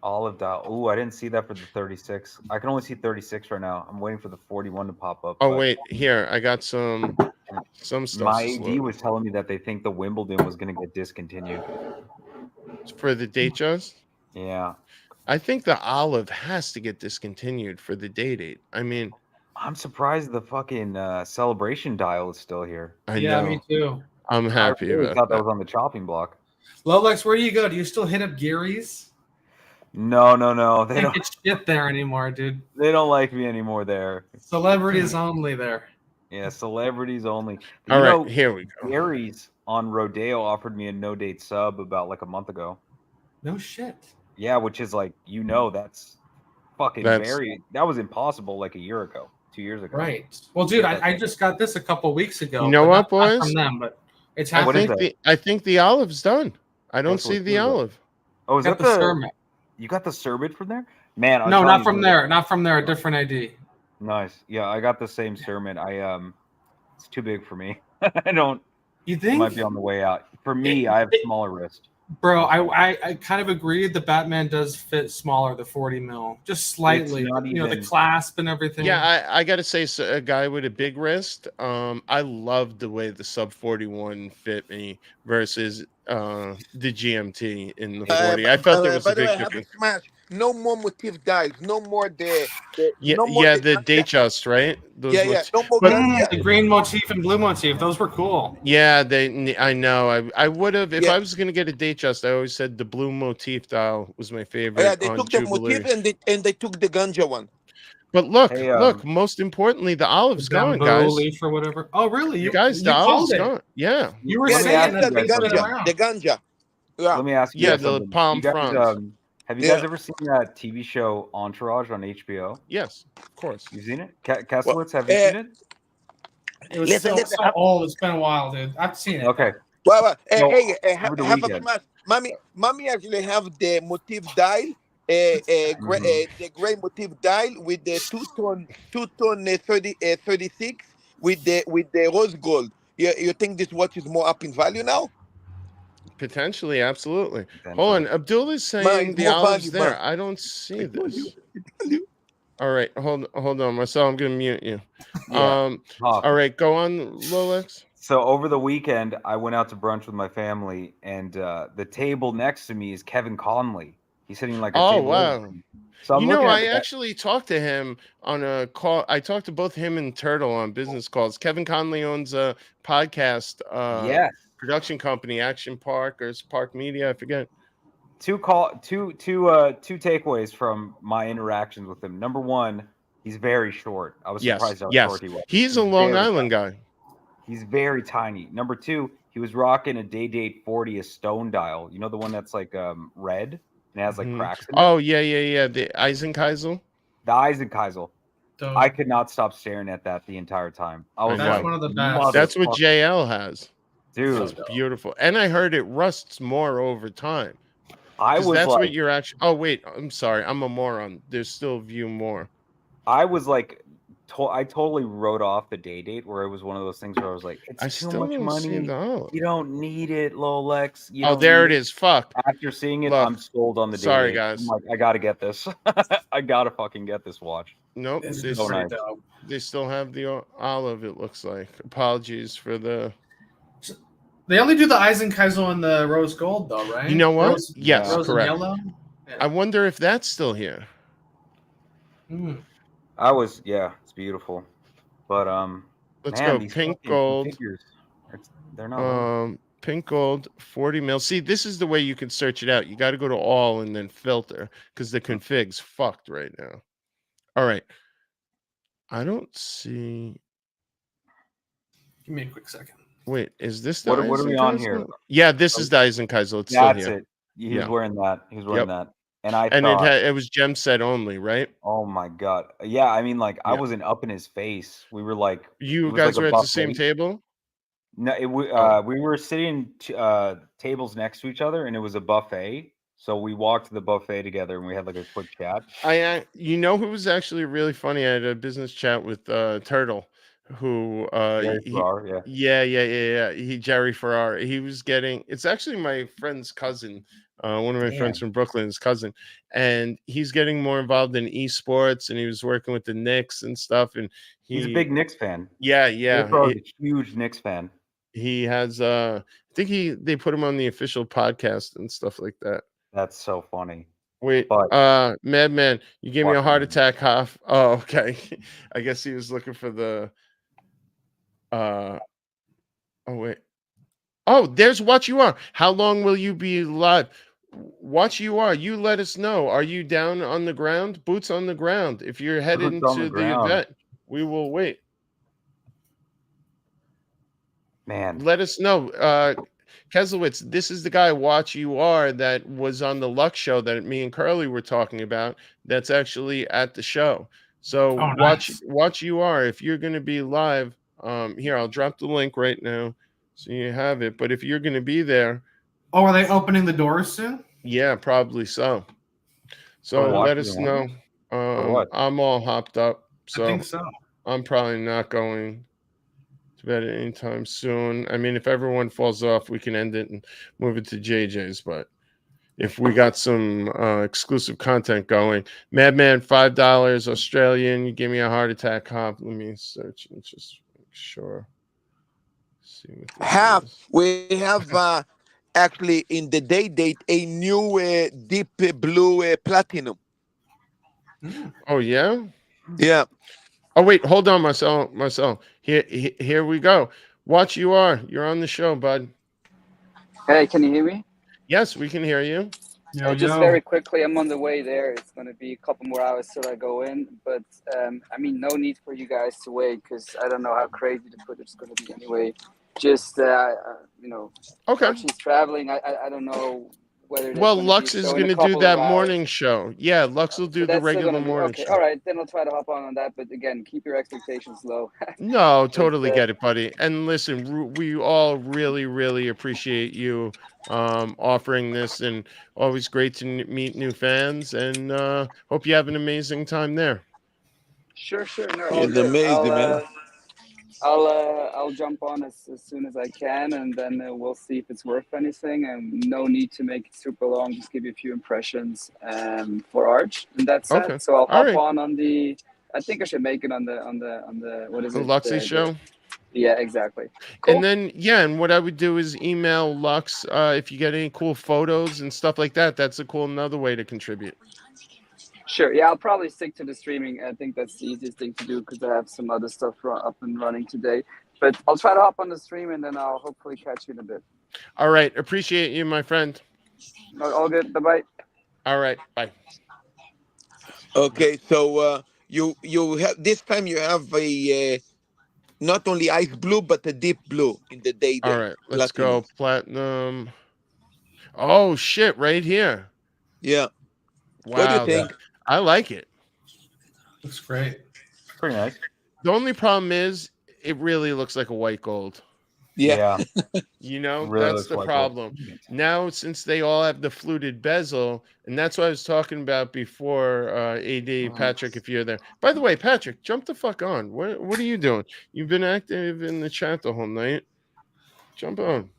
Olive dial. Ooh, I didn't see that for the 36. I can only see 36 right now. I'm waiting for the 41 to pop up. Oh, wait, here. I got some stuff. My AD was telling me that they think the Wimbledon was going to get discontinued. For the date just? Yeah. I think the olive has to get discontinued for the date. I mean, I'm surprised the fucking celebration dial is still here. I know. Me too. I'm happy about thought that was on the chopping block. Rolex, where do you go? Do you still hit up Geary's? No. They don't get shit there anymore, dude. They don't like me anymore there. Celebrities only there. Yeah, celebrities only. All right, here we go. Gary's on Rodeo offered me a no-date sub about like a month ago. No shit. Yeah, which is like, that's fucking that was impossible like a year ago, 2 years ago. Right. Well, dude, I just got this a couple weeks ago. You know what, boys? Not from them, but it's happening. I think the olive's done. I don't see the olive. Oh, is that the Sermit? You got the Sermit from there? Man, no, not from there. Not from there. A different ID. Nice. Yeah, I got the same Sermit. It's too big for me. I don't. You think? It might be on the way out. For me, I have smaller wrist. Bro, I kind of agreed. The Batman does fit smaller, the 40 mil, just slightly. The clasp and everything. Yeah, I got to say, a guy with a big wrist. I loved the way the sub 41 fit me versus the GMT in the 40. I felt there was a big difference. No more motif dials. No more the date just, right? Those No more the green motif and blue motif. Those were cool. Yeah, I know. I would have if I was going to get a date just. I always said the blue motif dial was my favorite. Yeah, they took the motif and they took the ganja one. But look. Most importantly, the olive's gone, guys. Leaf or whatever. Oh, really? You guys, the olive's gone. Yeah, you were saying that the ganja. Yeah. Let me ask you. Yeah, the palm fronds. Have you guys ever seen that TV show Entourage on HBO? Yes, of course. You've seen it? Kaslowitz, have you seen it? It was so old. It's been a while, dude. I've seen it. Okay. Well, mommy actually have the motif dial, the gray motif dial with the two-tone 36 with the rose gold. You think this watch is more up in value now? Potentially, absolutely. Hold on, Abdul is saying the olive's there. I don't see this. All right, hold on, Marcel. I'm gonna mute you. All right, go on, Rolex. So over the weekend, I went out to brunch with my family, and the table next to me is Kevin Conley. He's sitting like a table. Wow. So I actually talked to him on a call. I talked to both him and Turtle on business calls. Kevin Conley owns a podcast. Production company, Action Park or Spark Media, I forget. Two takeaways from my interactions with him. Number one, he's very short. I was surprised how short he was. He's a Long Island guy. He's very tiny. Number two, he was rocking a Day-Date 40, a stone dial. You know the one that's like red and it has like cracks in it? Oh, yeah. The Eisenkeisel. The Eisenkeisel. I could not stop staring at that the entire time. I was That's like, one of the best. That's what JL has. Dude, it's beautiful. And I heard it rusts more over time. That's like, what you're actually. Oh wait, I'm sorry, I'm a moron. There's still view more. I was like, I totally wrote off the date where it was one of those things where I was like, it's too much money. You don't need it, Rolex. There it is. Fuck. After seeing it, Look, I'm sold on the date. Sorry, guys. I'm like, I gotta get this. I gotta fucking get this watch. Nope. They still have the olive. It looks like. Apologies for the. They only do the Eisenkaiser and the rose gold, though, right? You know what? Yes, rose correct. And yellow? Yeah. I wonder if that's still here. It's beautiful, but let's go pink gold. They're not pink gold 40 mil. See, this is the way you can search it out. You got to go to all and then filter because the config's fucked right now. All right, I don't see. Give me a quick second. Wait, is this the what are we on here? Yeah, this is the Eisenkaiser. It's still here. He was wearing that. He was wearing that. And it was gem set only, right? Oh my god! Yeah, I mean, like I wasn't up in his face. We were like, you guys were at the same table. No, we were sitting tables next to each other, and it was a buffet. So we walked to the buffet together, and we had like a quick chat. You know who was actually really funny? I had a business chat with Turtle, who Jerry Jerry Farrar. He was getting. It's actually my friend's cousin. One of my friends from Brooklyn's cousin, and he's getting more involved in esports, and he was working with the Knicks and stuff. And he's a big Knicks fan. Yeah, he's a huge Knicks fan. He has. I think they put him on the official podcast and stuff like that. That's so funny. Wait, Madman, you gave me a heart attack, Hoff. Oh, okay. I guess he was looking for the. Oh wait. Oh, there's Watch You Are. How long will you be live? Watch You Are. You let us know. Are you down on the ground? Boots on the ground. If you're headed into the event, we will wait. Man, let us know. Keselowitz, this is the guy, Watch You Are, that was on the Lux show that me and Curly were talking about. That's actually at the show. So Watch You Are. If you're going to be live, here, I'll drop the link right now. So you have it, but if you're going to be there, are they opening the doors soon? Yeah, probably so. So let us know. I'm all hopped up, so I think so. I'm probably not going to bed anytime soon. I mean, if everyone falls off, we can end it and move it to JJ's. But if we got some exclusive content going, Madman, $5 Australian. You gave me a heart attack, Hop. Let me search and just make sure. We have actually in the date a new deep blue platinum. Oh yeah. Oh wait, hold on, Marcel. Here we go. Watch You Are. You're on the show, bud. Hey, can you hear me? Yes, we can hear you. Just very quickly, I'm on the way there. It's going to be a couple more hours till I go in. But, I mean, no need for you guys to wait because I don't know how crazy the footage is going to be anyway. Just, okay. She's traveling. I don't know whether... Well, Lux is going to do that morning show. Yeah, Lux will do the regular morning show. All right, then I'll try to hop on that. But, again, keep your expectations low. No, totally get it, buddy. And listen, we all really, really appreciate you offering this, and always great to meet new fans, and hope you have an amazing time there. Sure. No, it's amazing, man. I'll jump on as soon as I can, and then we'll see if it's worth anything. And no need to make it super long. Just give you a few impressions for Arch, and that's it. So I'll hop on the. I think I should make it on the what is it? The Luxy show. Yeah, exactly. Cool. And then and what I would do is email Lux if you get any cool photos and stuff like that. That's another way to contribute. Sure. Yeah, I'll probably stick to the streaming. I think that's the easiest thing to do because I have some other stuff up and running today. But I'll try to hop on the stream, and then I'll hopefully catch you in a bit. All right. Appreciate you, my friend. All good. Bye-bye. All right. Bye. Okay. So you have this time you have a not only ice blue but a deep blue in the day. All right. Let's go platinum. Oh shit! Right here. Yeah. Wow. What do you think? I like it. Looks great. Pretty nice. The only problem is it really looks like a white gold. Yeah. You know, Really that's the looks like problem. Now, since they all have the fluted bezel, and that's what I was talking about before, AD, Patrick, if you're there. By the way, Patrick, jump the fuck on. What are you doing? You've been active in the chat the whole night. Jump on.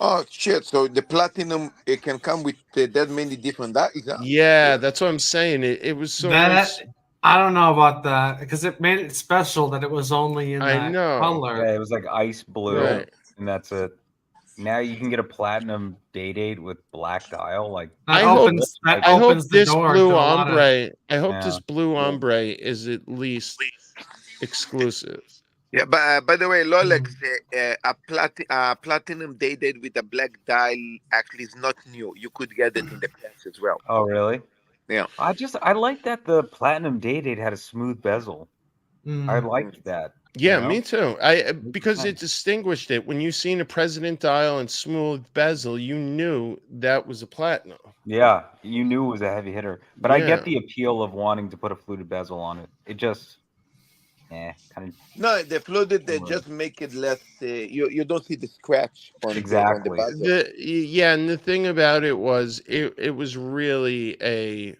Oh shit! So the platinum, it can come with that many different dies. Huh? Yeah, that's what I'm saying. It was so nice. I don't know about that because it made it special that it was only in that color. Yeah, it was like ice blue, Right. and that's it. Now you can get a platinum day-date with black dial. Like I hope this blue ombre. I hope this blue ombre is at least exclusive. Yeah, but by the way, Rolex, a platinum dated with a black dial actually is not new. You could get it in the past as well. Oh, really? Yeah. I like that the platinum day-date had a smooth bezel. I liked that. Yeah, me too. Because it distinguished it. When you seen a president dial and smooth bezel, you knew that was a platinum. Yeah, you knew it was a heavy hitter. But I get the appeal of wanting to put a fluted bezel on it. It just, kind of. No, the fluted they just make it less. You don't see the scratch on exactly. on the bezel. And the thing about it was it was really a,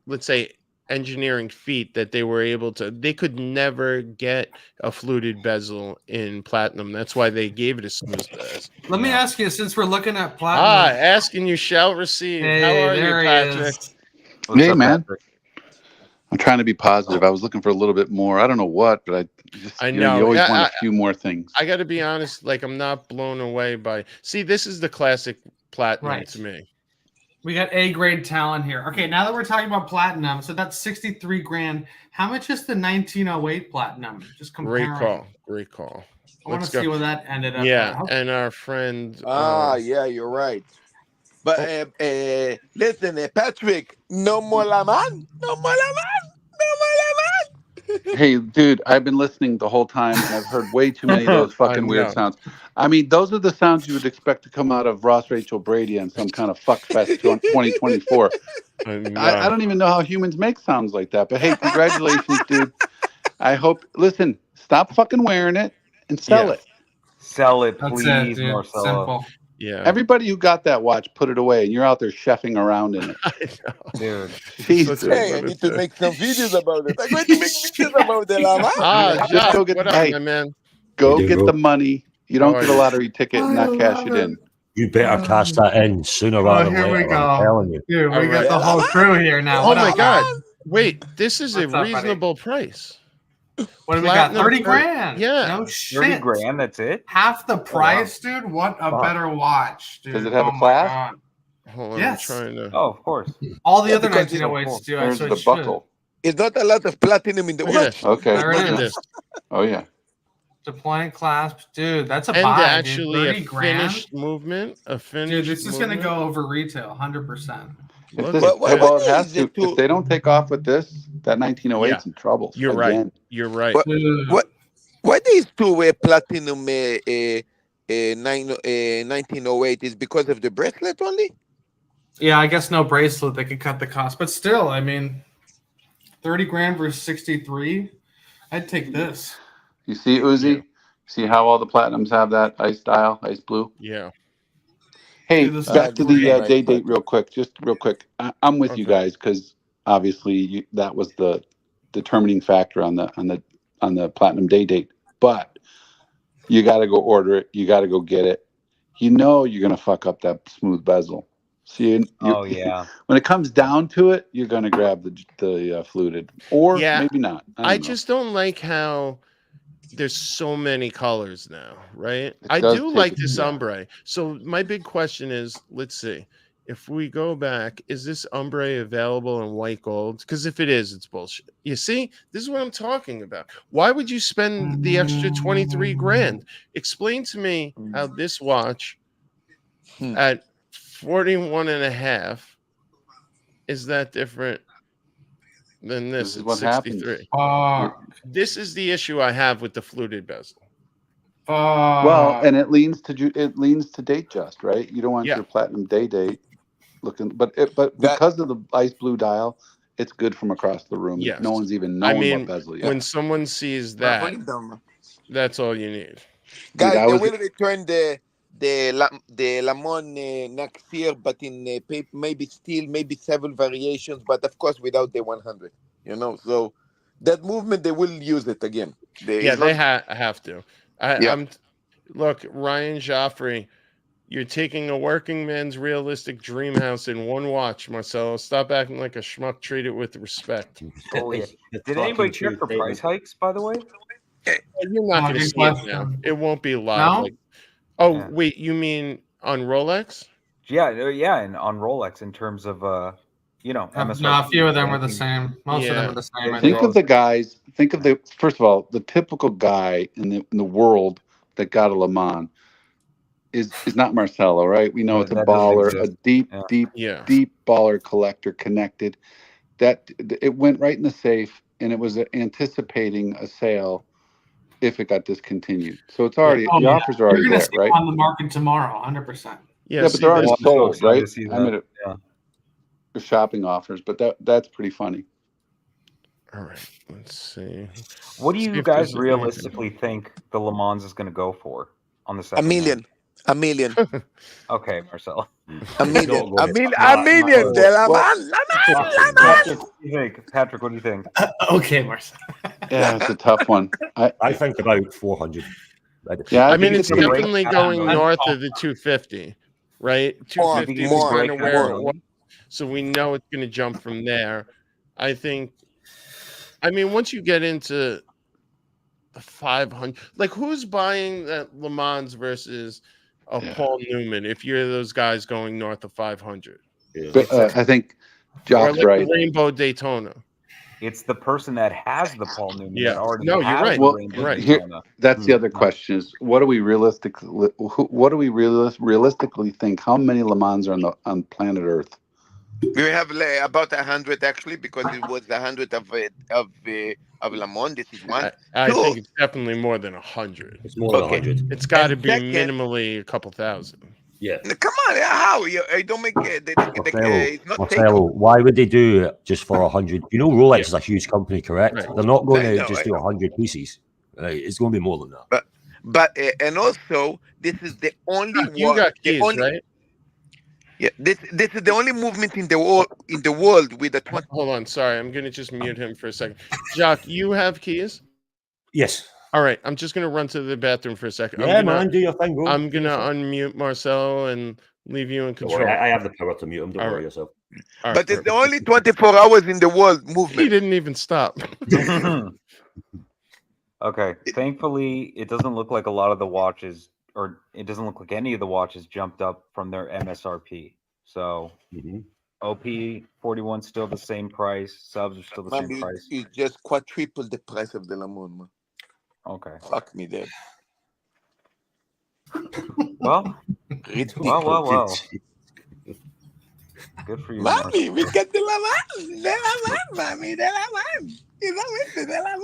let's say, engineering feat that they were able to. They could never get a fluted bezel in platinum. That's why they gave it a smooth bezel. Let me ask you, since we're looking at platinum. Asking you shall receive. Hey, how are you, Patrick? Hey, man. I'm trying to be positive. I was looking for a little bit more. I don't know what, but I know. You always want a few more things. I got to be honest. Like, I'm not blown away by. See, this is the classic platinum to me. We got A-grade talent here. Okay, now that we're talking about platinum, so that's 63 grand. How much is the 1908 platinum? Just comparing. Great call. I want to see where that ended up. Yeah, and our friend. Yeah, you're right. But listen, Patrick, no more la man, no more la man, no more la man. Hey, dude, I've been listening the whole time, and I've heard way too many of those fucking weird sounds. I mean, those are the sounds you would expect to come out of Ross Rachel Brady on some kind of fuckfest 2024. I don't even know how humans make sounds like that. But hey, congratulations, dude. I hope. Listen, stop fucking wearing it and sell it. Sell it, please, Marcelo. Simple. Yeah. Everybody who got that watch, put it away, and you're out there chefing around in it. I know. Dude. Jesus. Hey, I need to make some videos about it. I'm going to make videos about the lama. Just go get man. Go get the money. You don't get a lottery ticket and not cash it in. You better cash that in sooner rather than later. I'm telling you. Dude, we got the whole crew here now. Oh my God! Wait, this is a reasonable price. What do we got? 30 grand. Yeah. No shit. 30 grand, that's it? Half the price, dude. What a better watch, dude. Does it have a clasp? Hold on, yes. I'm trying to... Oh, of course. All the other 1908s do. There's the buckle. It's not a lot of platinum in the watch. Okay. There it is. Oh, yeah. Deploying clasp. Dude, that's a and buy, actually dude. 30 a grand? finished movement. A finished Dude, this is going to movement. go over retail, 100%. Well, it has to. If they don't take off with this, that 1908's in trouble. You're right. You're right. What is two platinum 1908 is because of the bracelet only? Yeah, I guess no bracelet. They could cut the cost. But still, I mean, 30 grand versus 63. I'd take this. You see, Uzi? See how all the platinums have that ice dial, ice blue? Yeah. Hey, back to the day date real quick. Just real quick. I'm with you guys because obviously that was the determining factor on the platinum day date. But you got to go order it. You got to go get it. You know you're gonna fuck up that smooth bezel. So when it comes down to it, you're gonna grab the fluted, or maybe not. I just don't like how there's so many colors now, right? I do like this ombre. So my big question is, let's see. If we go back, is this ombre available in white gold? Because if it is, it's bullshit. You see, this is what I'm talking about. Why would you spend the extra 23 grand? Explain to me how this watch at 41 and a half is that different than this at 63. This is the issue I have with the fluted bezel. Well, and it leans to date just, right? You don't want your platinum day date looking, but because of the ice blue dial, it's good from across the room. Yes. No one's even knowing what bezel you have. When someone sees that, that's all you need. Guys, Dude, they will return the Lamont next year, but in maybe still maybe several variations, but of course without the 100. You know, so that movement they will use it again. They have to. Look, Ryan Joffrey, you're taking a working man's realistic dream house in one watch, Marcelo. Stop acting like a schmuck. Treat it with respect. Oh yeah. Did anybody check for price hikes, by the way? You're not going to see it now. It won't be live. No? Wait, you mean on Rolex? Yeah, and on Rolex in terms of MSRP. No, a few of them are the same. Most of them are the same. Think of the guys. Think of first of all, the typical guy in the world that got a Le Mans is not Marcelo, right? We know it's a baller, a deep baller collector, connected. That it went right in the safe, and it was anticipating a sale if it got discontinued. So it's already the offers are already there, right? On the market tomorrow, 100%. Yeah, but they're already sold, right? I mean, the shopping offers, but that's pretty funny. All right, let's see. What do you guys realistically think the Le Mans is going to go for on the second? $1 million. $1 million. Okay, Marcel. $1 million. $1 million. Patrick, what do you think? Patrick, what do you think? Okay, Marcel. Yeah, it's a tough one. I think about 400. Yeah, I mean, it's definitely going north of the 250, right? 250 is kind of where it was. So we know it's going to jump from there. I mean, once you get into the 500, like who's buying that Le Mans versus Paul Newman if you're those guys going north of 500? I think Jock's right. Rainbow Daytona. It's the person that has the Paul Newman. Yeah. That already No, has you're right. Well, Rainbow right. Daytona. That's the other question: is what do we realistically think? How many Le Mans are on planet Earth? We have about 100 actually, because it was 100 of Le Mans. This is one. I think it's definitely more than 100. It's more than 100. It's got to be minimally a couple thousand. Yeah. Come on, how? I don't make it. It's not Marcelo, why would they do it just for 100? You know, Rolex is a huge company, correct? Right. They're not going to just do 100 pieces. It's going to be more than that. But and also, this is the only one. You got keys, right? Yeah, this is the only movement in the world with the 20. Hold on, sorry, I'm gonna just mute him for a second. Jacques, you have keys? Yes. All right, I'm just gonna run to the bathroom for a second. Yeah, man, do your thing, bro. I'm gonna unmute Marcelo and leave you in control. I have the power to mute him. Don't worry yourself. But it's the only 24 hours in the world movement. He didn't even stop. Okay, thankfully, it doesn't look like a lot of the watches, or it doesn't look like any of the watches jumped up from their MSRP. So OP 41 still the same price. Subs are still the same price. You just quadrupled the price of the Le Mans, man. Okay. Fuck me dead. Well. Good for you, Mommy. We got the Le Mans, mommy. The Le Mans.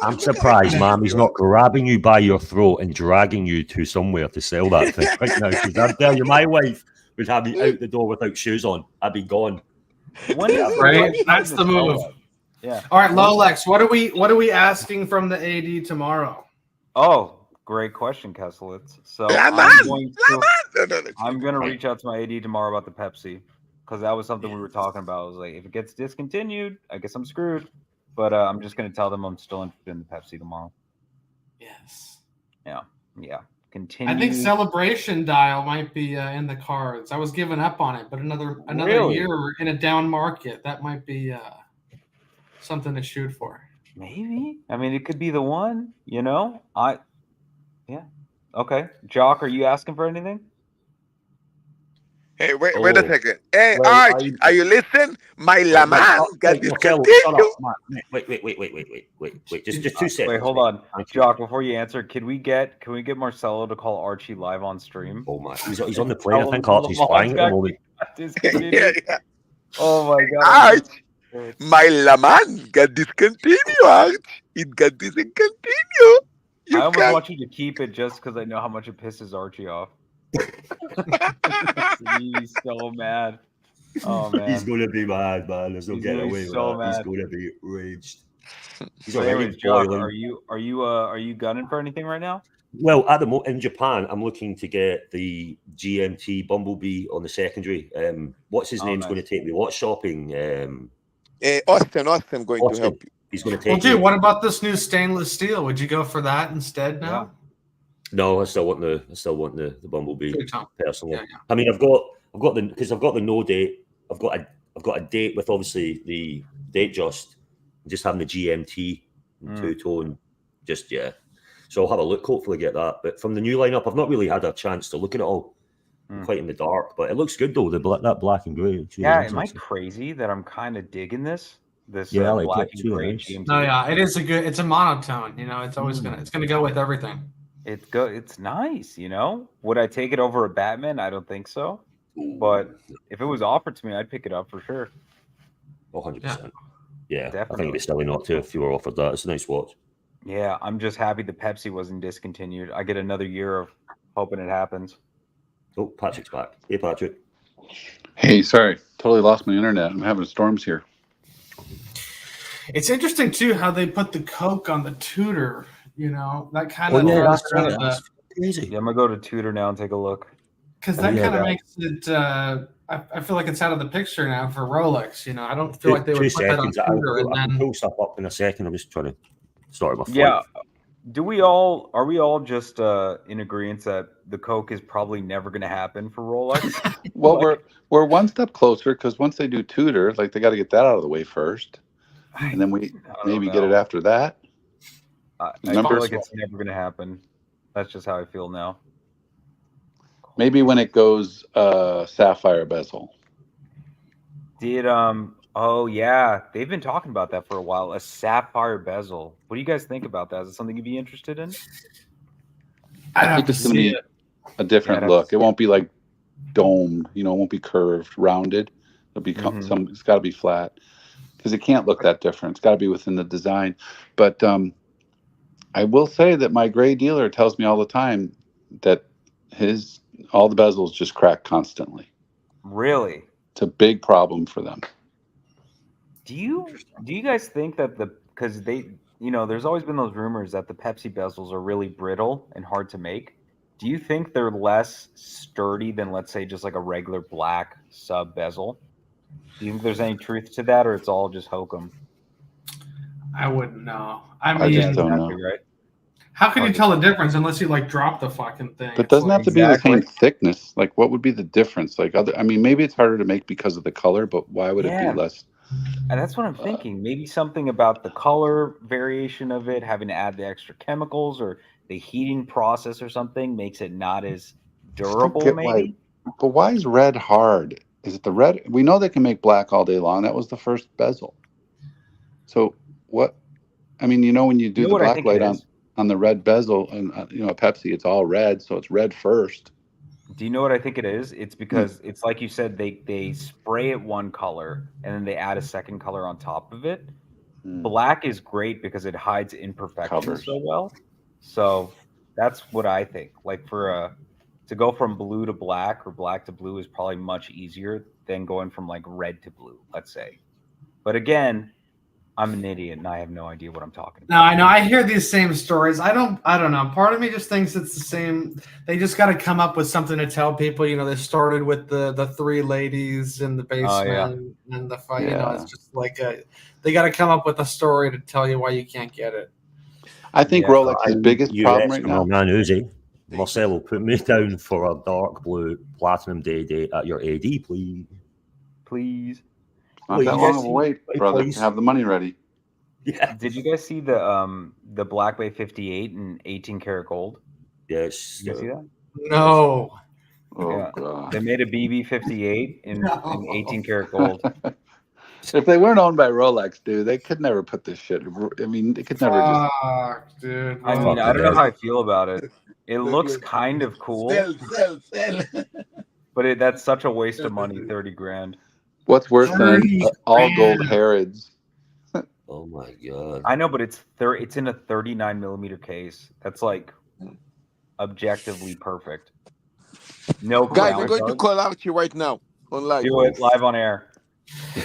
I'm surprised, Mommy's not grabbing you by your throat and dragging you to somewhere to sell that thing right now. Because I tell you, my wife would have me out the door without shoes on. I'd be gone. Right? That's the move. Yeah. All right, Rolex. What are we asking from the AD tomorrow? Oh, great question, Kesselitz. So I'm going to reach out to my AD tomorrow about the Pepsi, because that was something we were talking about. I was like, if it gets discontinued, I guess I'm screwed. But I'm just going to tell them I'm still interested in the Pepsi tomorrow. Yes. Yeah. Continue. I think Celebration Dial might be in the cards. I was giving up on it, but another Really? year in a down market, that might be something to shoot for. Maybe. I mean, it could be the one, you know? Yeah. Okay. Jock, are you asking for anything? Hey, wait a second. Hey, Arch, are you listening? My Le Mans got discontinued. Wait. Just 2 seconds. Wait, hold on. Jock, before you answer, can we get Marcelo to call Archie live on stream? Oh my, he's on the plane. I think Archie's flying at the moment. Yeah. Oh my god. Arch, my Le Mans got discontinued, Arch. It got discontinued. I almost want you to keep it just because I know how much it pisses Archie off. He's so mad. Oh man, he's gonna be mad, man. There's no getting away with that. He's gonna be raged. He's already boiling. Are you gunning for anything right now? Well, at the in Japan, I'm looking to get the GMT Bumblebee on the secondary. What's his name's going to take me? What's shopping? Austin going to help you. He's going to Well, take dude, me. what about this new stainless steel? Would you go for that instead now? No, I still want the Bumblebee personally. Yeah. I mean, I've got the no date. I've got a date with obviously the date just having the GMT two-tone. So I'll have a look. Hopefully, get that. But from the new lineup, I've not really had a chance to look at it all. I'm quite in the dark, but it looks good though. That black and grey. Am I crazy that I'm kind of digging this? Yeah, I like black it and too, gray nice. GMT. No, yeah, it's a monotone. It's always gonna go with everything. It's nice. Would I take it over a Batman? I don't think so. But if it was offered to me, I'd pick it up for sure. 100%. Yeah, definitely. I think it'd be silly not to if you were offered that. It's a nice watch. Yeah, I'm just happy the Pepsi wasn't discontinued. I get another year of hoping it happens. Oh, Patrick's back. Hey, Patrick. Hey, sorry, totally lost my internet. I'm having storms here. It's interesting too how they put the Coke on the Tudor. That kind of That's crazy. Yeah, I'm gonna go to Tudor now and take a look. Because that kind of makes it. I feel like it's out of the picture now for Rolex. I don't feel like they would put that on Tudor and then pull stuff up in a second. I'm just trying to start my flight. Yeah. Are we all just in agreement that the Coke is probably never going to happen for Rolex? Well, we're one step closer because once they do Tudor, they got to get that out of the way first, and then we maybe get it after that. I feel like it's never going to happen. That's just how I feel now. Maybe when it goes sapphire bezel. Oh yeah, they've been talking about that for a while. A sapphire bezel. What do you guys think about that? Is it something you'd be interested in? I think it's going to be a different look. It won't be like domed. It won't be curved, rounded. It'll be It's got to be flat because it can't look that different. It's got to be within the design. But I will say that my gray dealer tells me all the time that all the bezels just crack constantly. Really? It's a big problem for them. Do you guys think that because there's always been those rumors that the Pepsi bezels are really brittle and hard to make. Do you think they're less sturdy than, let's say, just like a regular black sub bezel? Do you think there's any truth to that, or it's all just hokum? I wouldn't know. I just don't know. Right? How can you tell the difference unless you drop the fucking thing? But it doesn't have to be the same thickness. What would be the difference? Maybe it's harder to make because of the color, but why would it be less? And that's what I'm thinking. Maybe something about the color variation of it, having to add the extra chemicals or the heating process or something makes it not as durable, maybe. But why is red hard? Is it the red? We know they can make black all day long. That was the first bezel. So what? When you do the black light on the red bezel and Pepsi, it's all red, so it's red first. Do you know what I think it is? It's because it's like you said, they spray it one color and then they add a second color on top of it. Black is great because it hides imperfections so well. So that's what I think. To go from blue to black or black to blue is probably much easier than going from red to blue, let's say. But again, I'm an idiot and I have no idea what I'm talking about. No, I know. I hear these same stories. I don't know. Part of me just thinks it's the same. They just got to come up with something to tell people. They started with the three ladies in the basement and the fight. It's just they got to come up with a story to tell you why you can't get it. I think Rolex's biggest problem right now. Man, Uzi. Marcelo, put me down for a dark blue platinum day date at your AD, please. Please. Not that long of a wait, brother. Have the money ready. Yeah. Did you guys see the Black Bay 58 in 18 karat gold? Yes. Did you see that? No. Oh God. They made a BB 58 in 18 karat gold. If they weren't owned by Rolex, dude, they could never put this shit. They could never just. Dude. I don't know how I feel about it. It looks kind of cool. Sell. But that's such a waste of money, 30 grand. What's worse than all gold Harrods? Oh my God. I know, but it's in a 39 millimeter case. That's objectively perfect. No, guys, I'm going to call out you right now on live. Do it live on air.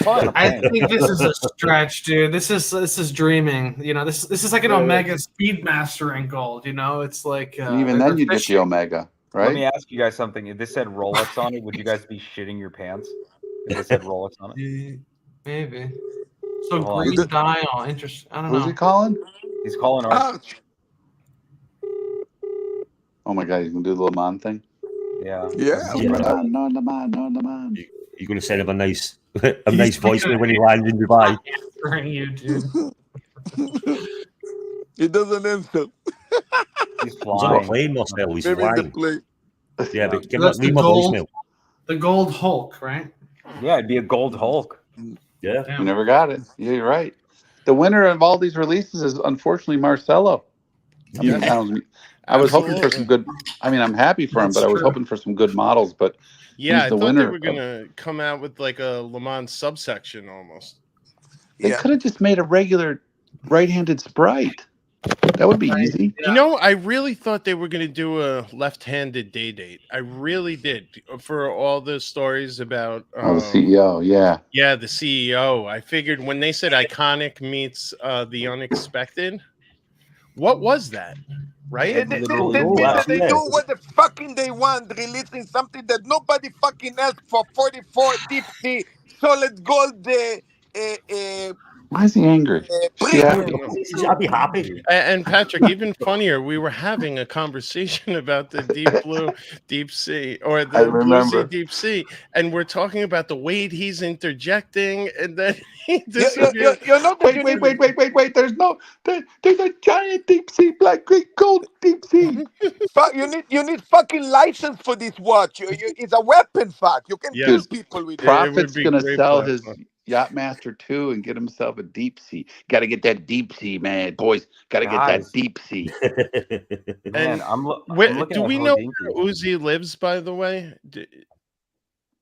I think this is a stretch, dude. This is dreaming. You know, this is like an Omega Speedmaster in gold. You know, it's like even then you'd get the Omega, right? Let me ask you guys something. If this said Rolex on it, would you guys be shitting your pants? If this said Rolex on it, maybe. So green dial, interesting. I don't know. Who's he calling? He's calling Arch. Oh my god, he's gonna do the Le Mans thing. Yeah. No Le Mans. You're gonna send him a nice voicemail when he lands in Dubai. Answering you, dude. He doesn't answer. He's He's on a plane, Marcel. He's Maybe flying. Yeah, but give him That's leave him a voicemail. The gold Hulk, right? Yeah, it'd be a gold Hulk. Yeah. You never got it. Yeah, you're right. The winner of all these releases is unfortunately Marcelo. I mean, I was hoping for some good. I mean, I'm happy for him, but I was hoping for some good models. But yeah, he's the I thought winner. they were gonna come out with like a Le Mans subsection almost. They could have just made a regular right-handed Sprite. That would be easy. You know, I really thought they were going to do a left-handed day date. I really did, for all the stories about The CEO, yeah. Yeah, the CEO. I figured when they said iconic meets the unexpected, what was that? Right? They do what the fucking they want, releasing something that nobody fucking asked for. 44 deep sea solid gold. Why is he angry? I'd be happy. And Patrick, even funnier, we were having a conversation about the deep blue deep sea, or the blue sea deep sea, and we're talking about the weight he's interjecting, and then he disappeared. Wait. There's a giant deep sea, black, great, gold deep sea. Fuck, you need fucking license for this watch. It's a weapon, fuck. You can kill people with it. Prophet's gonna sell his Yachtmaster 2 and get himself a deep sea. Got to get that deep sea, man. Boys, got to get that deep sea. Man, do we know where Uzi lives, by the way?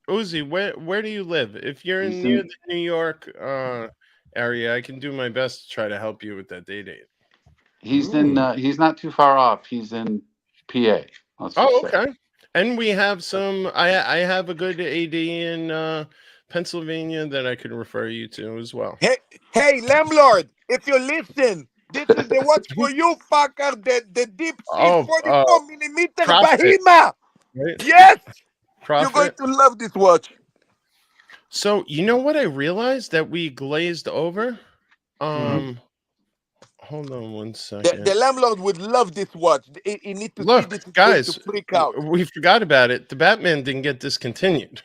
Uzi, where do you live? If you're near the New York area, I can do my best to try to help you with that day date. He's he's not too far off. He's in PA. Okay. And we have some. I have a good AD in Pennsylvania that I could refer you to as well. Hey, landlord, if you listen, this is the watch for you, fucker. The deep sea 44 millimeter Bahima. Right? Yes, Prophet. you're going to love this watch. So you know what I realized that we glazed over. Hold on one second. The landlord would love this watch. He need to Look, see this guys, to freak out. We forgot about it. The Batman didn't get discontinued.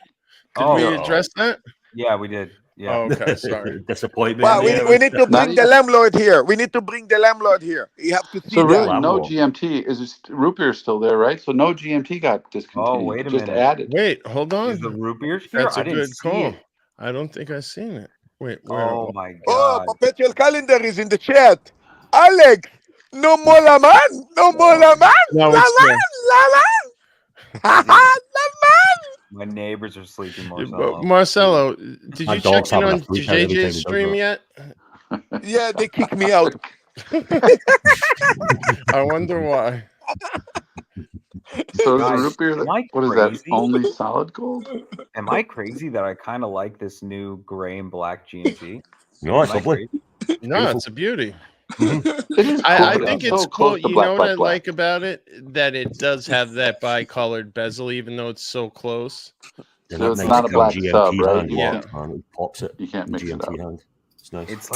Did we address that? Yeah, we did. Yeah. Oh, okay, sorry. Disappointment. Wow, we need to bring the landlord here. We need to bring the landlord here. You have to see So really, that. no GMT. Root beer still there, right? So no GMT got discontinued. Oh, wait a just minute. added. Wait, hold on. Is the root beer here? That's I a didn't good see call. it. I don't think I've seen it. Wait, where? Oh my god. Oh, perpetual calendar is in the chat. Alex, no more La Man. No more La Man. No, La it's Man. La Man. My neighbors are sleeping, Marcelo. Marcelo, did My you dog's check in having on a freak out every time he JJ's does stream that. yet? Yeah, they kicked me out. I wonder why. So Guys, the root beer, am I what is that? crazy? Only solid gold? Am I crazy that I kind of like this new gray and black GMT? No, it's Am I lovely. crazy? No, it's a beauty. It is cool, I but think it's it's so cool. close to You black, know what black, I black. like about it? That it does have that bicolored bezel, even though it's so close. Yeah, So that it's nice not a black GMT sub, right? hand, Yeah. man. It pops it. You can't mix it GMT up. hand. It's nice. It's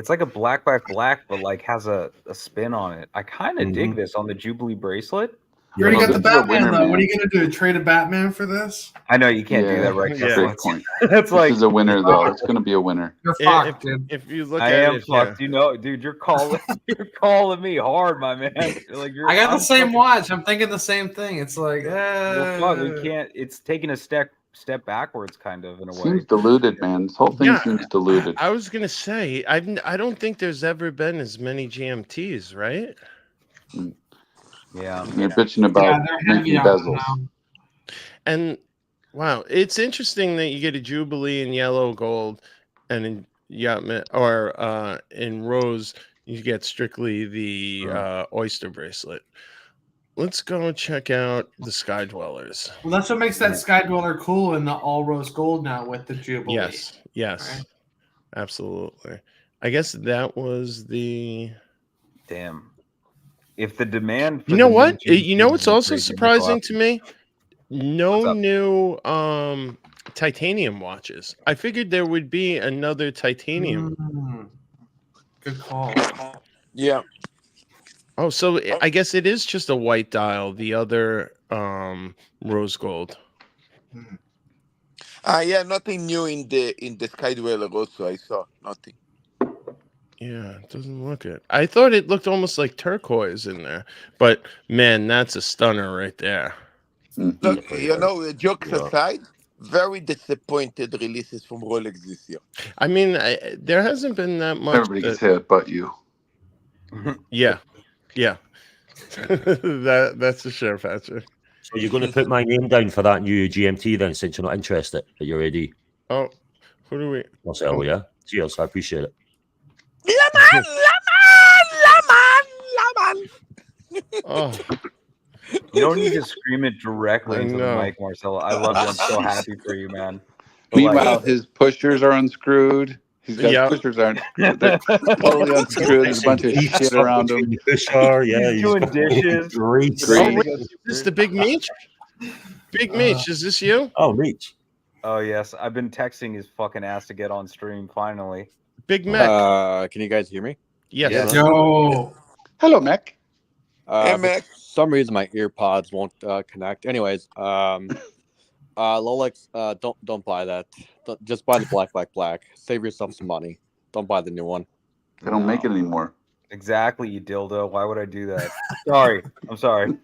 like a black, but like has a spin on it. I kind of dig this on the Jubilee bracelet. You already got the This is a Batman, winner, though. man. What are you going to do? Trade a Batman for this? I know you can't do that right Yeah. now. Great point. That's This like is a winner, though. It's going to be a winner. You're fucked, dude. If you look I at am it, fucked. You know, dude, you're calling me hard, my man. Like I got the I'm same fucking- watch. I'm thinking the same thing. It's like, Well, fuck, we can't. It's taking a step backwards, kind of in a way. Seems diluted, man. This whole thing seems diluted. I was gonna say, I don't think there's ever been as many GMTs, right? Yeah. They're bitching about they're heavy making on bezels. now. And wow, it's interesting that you get a Jubilee in yellow gold, and in in rose you get strictly the oyster bracelet. let's go check out the Sky Dwellers. Well, that's what makes that Sky Dweller cool in the all rose gold now with the Jubilee. Yes, right? Absolutely. I guess that was the. Damn. If the demand for You know the what? new You know what's GMT also increasing, Nickel, surprising to me? No new titanium watches. I figured there would be another titanium. Good call. Yeah. Oh, so I guess it is just a white dial. The other rose gold. Yeah, nothing new in the Sky Dweller also. I saw nothing. Yeah, it doesn't look it. I thought it looked almost like turquoise in there, but man, that's a stunner right there. Look, jokes aside, very disappointed releases from Rolex this year. I mean, there hasn't been that much. Everybody can say it, but you. Yeah. That's a sure, Patrick. So you're going to put my name down for that new GMT then, since you're not interested, but you're ready. Oh, who do we? Marcel, yeah. Cheers, I appreciate it. Laman. Oh. You don't need to scream it directly I into know. the mic, Marcelo. I love you. I'm so happy for you, man. But Meanwhile, his pushers are unscrewed. He's got Yeah. pushers aren't. They're totally unscrewed. There's a bunch of shit around them. Pusher, yeah, he's doing dishes. Great. Oh, wait, is this the Big Meech? Big Meech, is this you? Oh, Meech. Oh yes, I've been texting his fucking ass to get on stream. Finally. Big Mac. Can you guys hear me? Yes. Yo. Hello, Mac. Hey, Mac. For some reason my ear pods won't connect. Anyways, Rolex, don't buy that. Just buy the black. Save yourself some money. Don't buy the new one. They don't make it anymore. Exactly, you dildo. Why would I do that? Sorry, I'm sorry.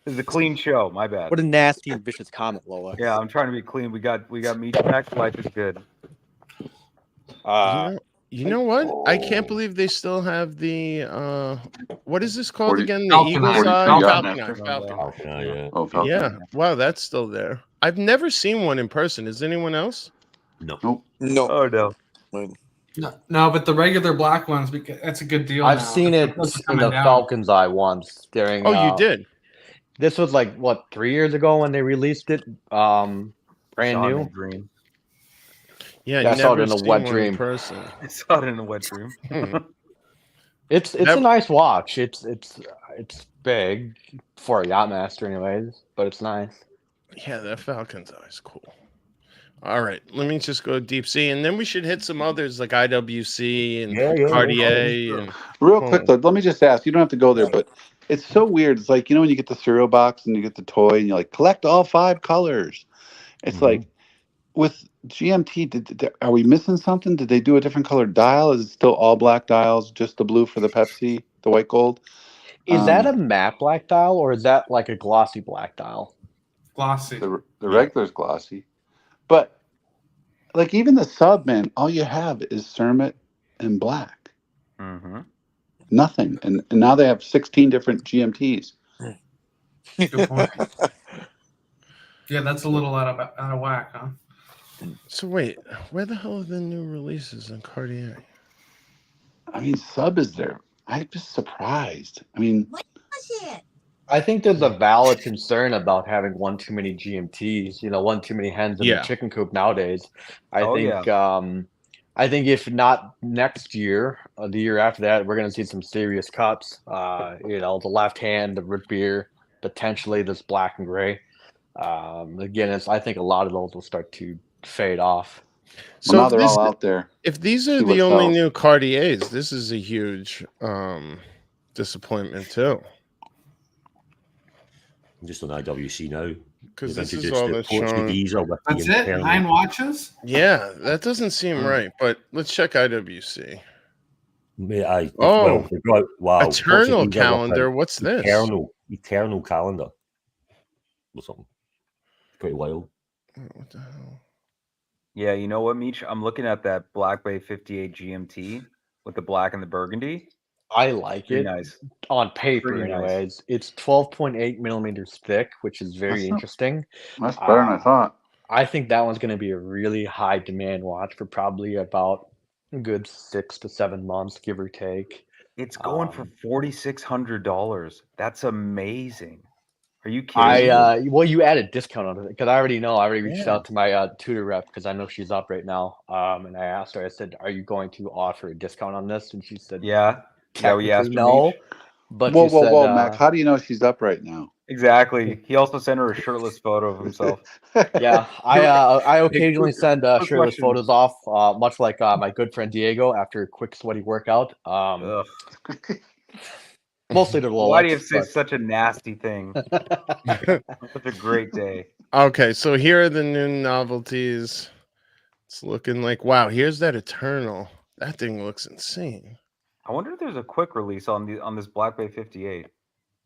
This is a clean show. My bad. What a nasty and vicious comment, Lola. Yeah, I'm trying to be clean. We got meat back. Life is good. You know what? I can't believe they still have the what is this called 40 again? The Falcon Eagle's Eye. Eye? Falcon Falcon Eye. Falcon Eye. Yeah. Oh, Falcon. Yeah. Wow, that's still there. I've never seen one in person. Is anyone else? No. No. Oh no. No, but the regular black ones, because that's a good deal. I've now. seen it Those are in coming the down. Falcon's Eye once during. Oh, you did? This was like what 3 years ago when they released it, brand new. Dream. Yeah, I saw it in a wet dream. In person. I saw it in a wet dream. It's a nice watch. It's big for a yachtmaster, anyways, but it's nice. Yeah, that Falcon's Eye is cool. All right, let me just go deep sea, and then we should hit some others like IWC and Cartier. And Real quick though, let me just ask. You don't have to go there, but it's so weird. It's like, when you get the cereal box and you get the toy, and you're like, collect all 5 colors. It's like with GMT. Are we missing something? Did they do a different colored dial? Is it still all black dials, just the blue for the Pepsi, the white gold? Is that a matte black dial or is that like a glossy black dial? Glossy. The regular's glossy, but like even the sub, man, all you have is Cermet and black. Mm-hmm. Nothing, and now they have 16 different GMTs. Good point. Yeah, that's a little out of whack, huh? So wait, where the hell are the new releases in Cartier? I mean, sub is there. I'm just surprised. I mean, I think there's a valid concern about having one too many GMTs. One too many hens in the chicken coop nowadays. I think if not next year, the year after that, we're going to see some serious cuts. The left hand, the root beer, potentially this black and gray. Again, I think a lot of those will start to fade off. So now they're all out there. If these are the only new Cartiers, this is a huge disappointment too. I'm just on IWC now. Because this is all that's showing. That's it? 9 watches? Yeah, that doesn't seem right. But let's check IWC. Wow. Eternal calendar. What's this? Eternal calendar. Or something. Pretty wild. What the hell? Yeah, you know what, Meech? I'm looking at that Black Bay 58 GMT with the black and the burgundy. I like it. Nice. On paper, Pretty nice. anyways. It's 12.8 millimeters thick, which is very interesting. That's better than I thought. I think that one's going to be a really high demand watch for probably about a good 6 to 7 months, give or take. It's going for $4,600. That's amazing. Are you kidding? Well, you added discount on it because I already know. I already reached Yeah. out to my Tudor rep because I know she's up right now. And I asked her. I said, "Are you going to offer a discount on this?" And she said, Yeah. "Technically, We asked her, no." Meech. But Whoa, you whoa, said, whoa, Mac. How do you know she's up right now? Exactly. He also sent her a shirtless photo of himself. Yeah, I occasionally quick- send quick shirtless question. photos off, much like my good friend Diego after a quick sweaty workout. Mostly to Rolex. Why do you say such a nasty thing? Such a great day. Okay, so here are the new novelties. It's looking like, wow, here's that Eternal. That thing looks insane. I wonder if there's a quick release on this Black Bay 58.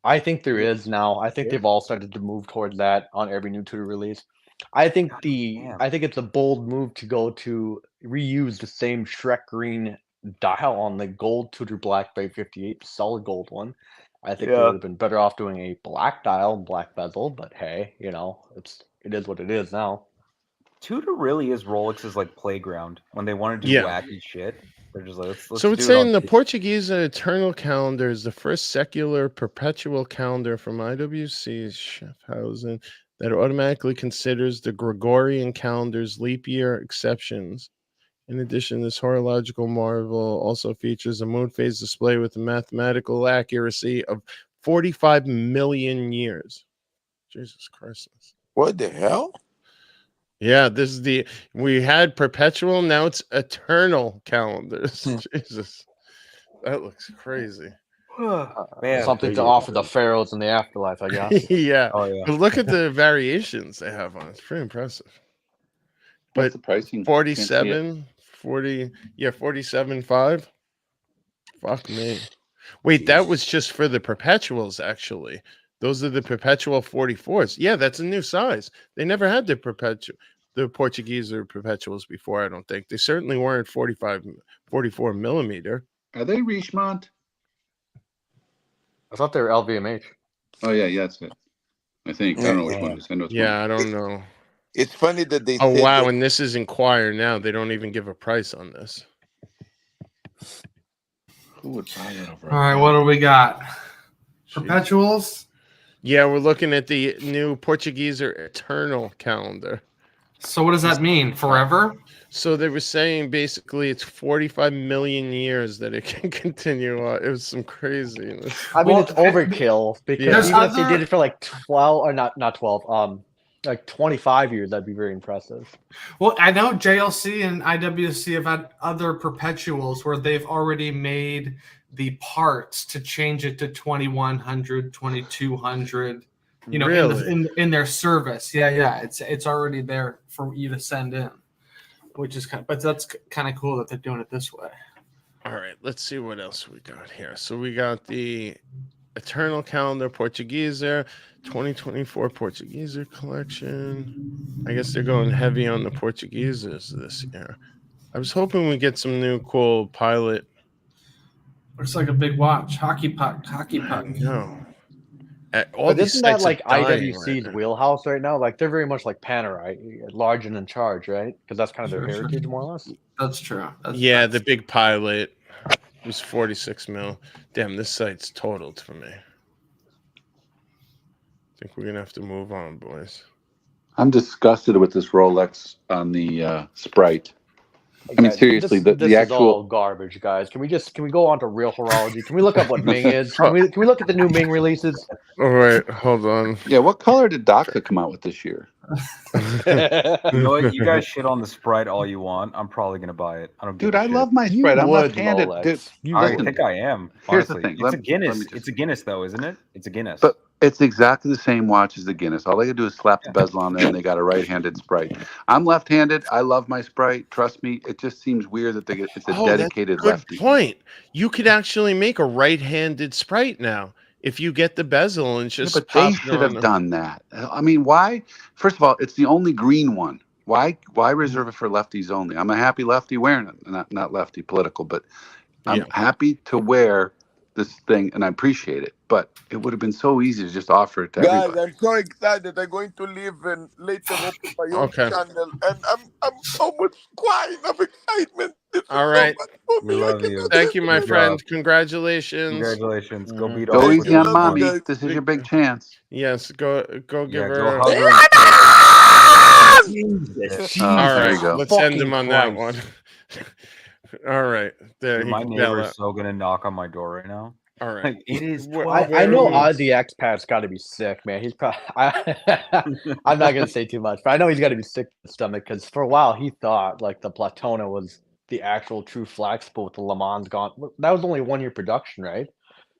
I think there is now. I think they've all started to move towards that on every new Tudor release. I think it's a bold move to go to reuse the same Shrek green dial on the gold Tudor Black Bay 58, solid gold one. I think they Yeah. would have been better off doing a black dial, black bezel, but hey, it is what it is now. Tudor really is Rolex's like playground when they want to do Yeah. wacky shit. They're just like, let's So do it's it saying on the Portuguese Eternal calendar is the first secular perpetual calendar from IWC Schaffhausen that automatically considers the Gregorian calendar's leap year exceptions. In addition, this horological marvel also features a moon phase display with a mathematical accuracy of 45 million years. Jesus Christ. What the hell? Yeah, this is we had perpetual, now it's eternal calendars. Jesus, that looks crazy. Man, something to offer the pharaohs in the afterlife, I guess. Yeah. Oh, yeah. But look at the variations they have on it. It's pretty impressive. What's But the pricing? 47, 40, yeah, 47.5. Fuck me. Wait, that was just for the perpetuals, actually. Those are the perpetual 44s. Yeah, that's a new size. They never had the Portuguese or perpetuals before, I don't think. They certainly weren't 44 millimeter. Are they Richemont? I thought they were LVMH. Oh yeah, that's it. I think. I don't know which one it is. I know it's one. Yeah, I don't know. It's funny that they Oh, said wow, that- and this is Inquire now. They don't even give a price on this. Who would buy that over? All right, what do we got? Perpetuals? Yeah, we're looking at the new Portuguese or Eternal calendar. So what does that mean? Forever? So they were saying basically it's 45 million years that it can continue on. It was some craziness. I mean, it's overkill because even if they did it for like 12 or not 12, like 25 years, that'd be very impressive. Well, I know JLC and IWC have had other perpetuals where they've already made the parts to change it to 2100, 2200. You know, Really? in their service. Yeah. It's already there for you to send in, which is but that's kind of cool that they're doing it this way. All right, let's see what else we got here. So we got the Eternal Calendar Portuguese 2024 Portuguese collection. I guess they're going heavy on the Portugueses this year. I was hoping we get some new cool pilot. Looks like a big watch. Hockey puck. No. All But these isn't that sites like are dying IWC's right now. wheelhouse right now? Like they're very much like Panerai, large and in charge, right? Because that's kind of their heritage, more or less. That's true. Yeah, the big pilot was 46 mil. Damn, this site's totaled for me. I think we're gonna have to move on, boys. I'm disgusted with this Rolex on the Sprite. I mean, seriously, this the is actual all garbage, guys. Can we go on to real horology? Can we look up what Ming is? Can we look at the new Ming releases? All right, hold on. Yeah, what color did Doxa come out with this year? You know what? You guys shit on the Sprite all you want. I'm probably gonna buy it. I don't give Dude, a I shit. love my Sprite. I'm left-handed. Dude, I think I am. Here's the Honestly. thing. It's a Guinness. It's a Guinness, though, isn't it? It's a Guinness. But it's exactly the same watch as the Guinness. All they gotta do is slap the bezel on there, and they got a right-handed Sprite. I'm left-handed. I love my Sprite. Trust me, it just seems weird that it's a dedicated that's a lefty. good point. You could actually make a right-handed Sprite now if you get the bezel and just. Yeah, but they pop it should on have the- done that. I mean, why? First of all, it's the only green one. Why reserve it for lefties only? I'm a happy lefty wearing it. Not lefty political, but I'm happy to wear this thing, and I appreciate it, but it would have been so easy to just offer it to Guys, everybody. I'm so excited. I'm going to live and later open my own channel, and I'm almost crying of excitement. This is All so right. much for We me. love you. Thank you, my Good friend. job. Congratulations. Congratulations. Go beat Go all easy on love you mommy. guys. This is your big chance. Yes, go give Yeah, her. go hug her. Jesus. Oh, All there right, you go. let's end him Fucking on that Christ. one. All right, there Dude, he my can bail neighbor's out. so gonna knock on my door right now. All right, Like, it is Where- 12 I know where- the expat's got to be sick, man. He's probably. I'm not gonna say too much, but I know he's got to be sick to the stomach because for a while he thought like the Platona was the actual true flagship with the Le Mans gone. That was only 1 year production, right?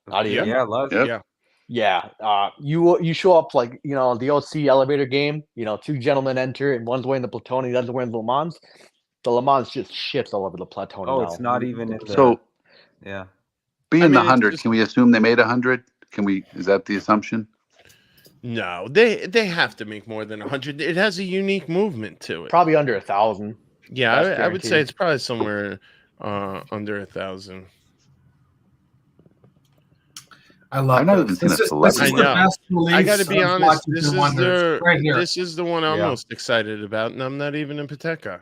Not even. Yeah, love. Yep. Yeah. You show up like the OC elevator game. 2 gentlemen enter and one's wearing the Platona, the other's wearing the Le Mans. The Le Mans just shits all over the Platona. Oh, now. it's not even in the. So, yeah. being I mean, the it's 100, just- can we assume they made 100? Can we? Is that the assumption? No, they have to make more than 100. It has a unique movement to it. Probably under 1,000. Yeah, That's I would say guaranteed. it's probably somewhere under 1,000. I love I've not this. even seen This a is celebrity. I the know. best I got to release be of honest. Watches This and is Wonders right here. This is the one I'm Yeah. most excited about, and I'm not even in Patek.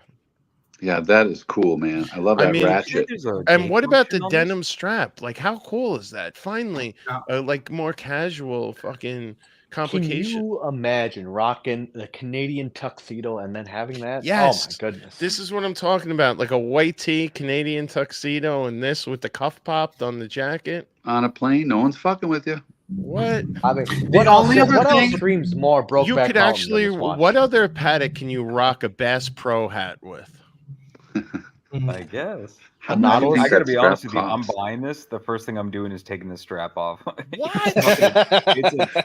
Yeah, that is cool, man. I love that I mean, ratchet. And what about the on this? denim strap? Like, how cool is that? Finally, Yeah. like more casual fucking Can complication. you imagine rocking the Canadian tuxedo and then having that? Yes. Oh my goodness. This is what I'm talking about. Like a white tee, Canadian tuxedo, and this with the cuff popped on the jacket. On a plane, no one's fucking with you. What? I mean, The what else? only other What else thing- screams more Brokeback You could Mountain actually. than this watch? What other Patek can you rock a Bass Pro hat with? I guess. How much do you think I gotta that be honest strap with you. I'm costs? buying this. The first thing I'm doing is taking the strap off. What?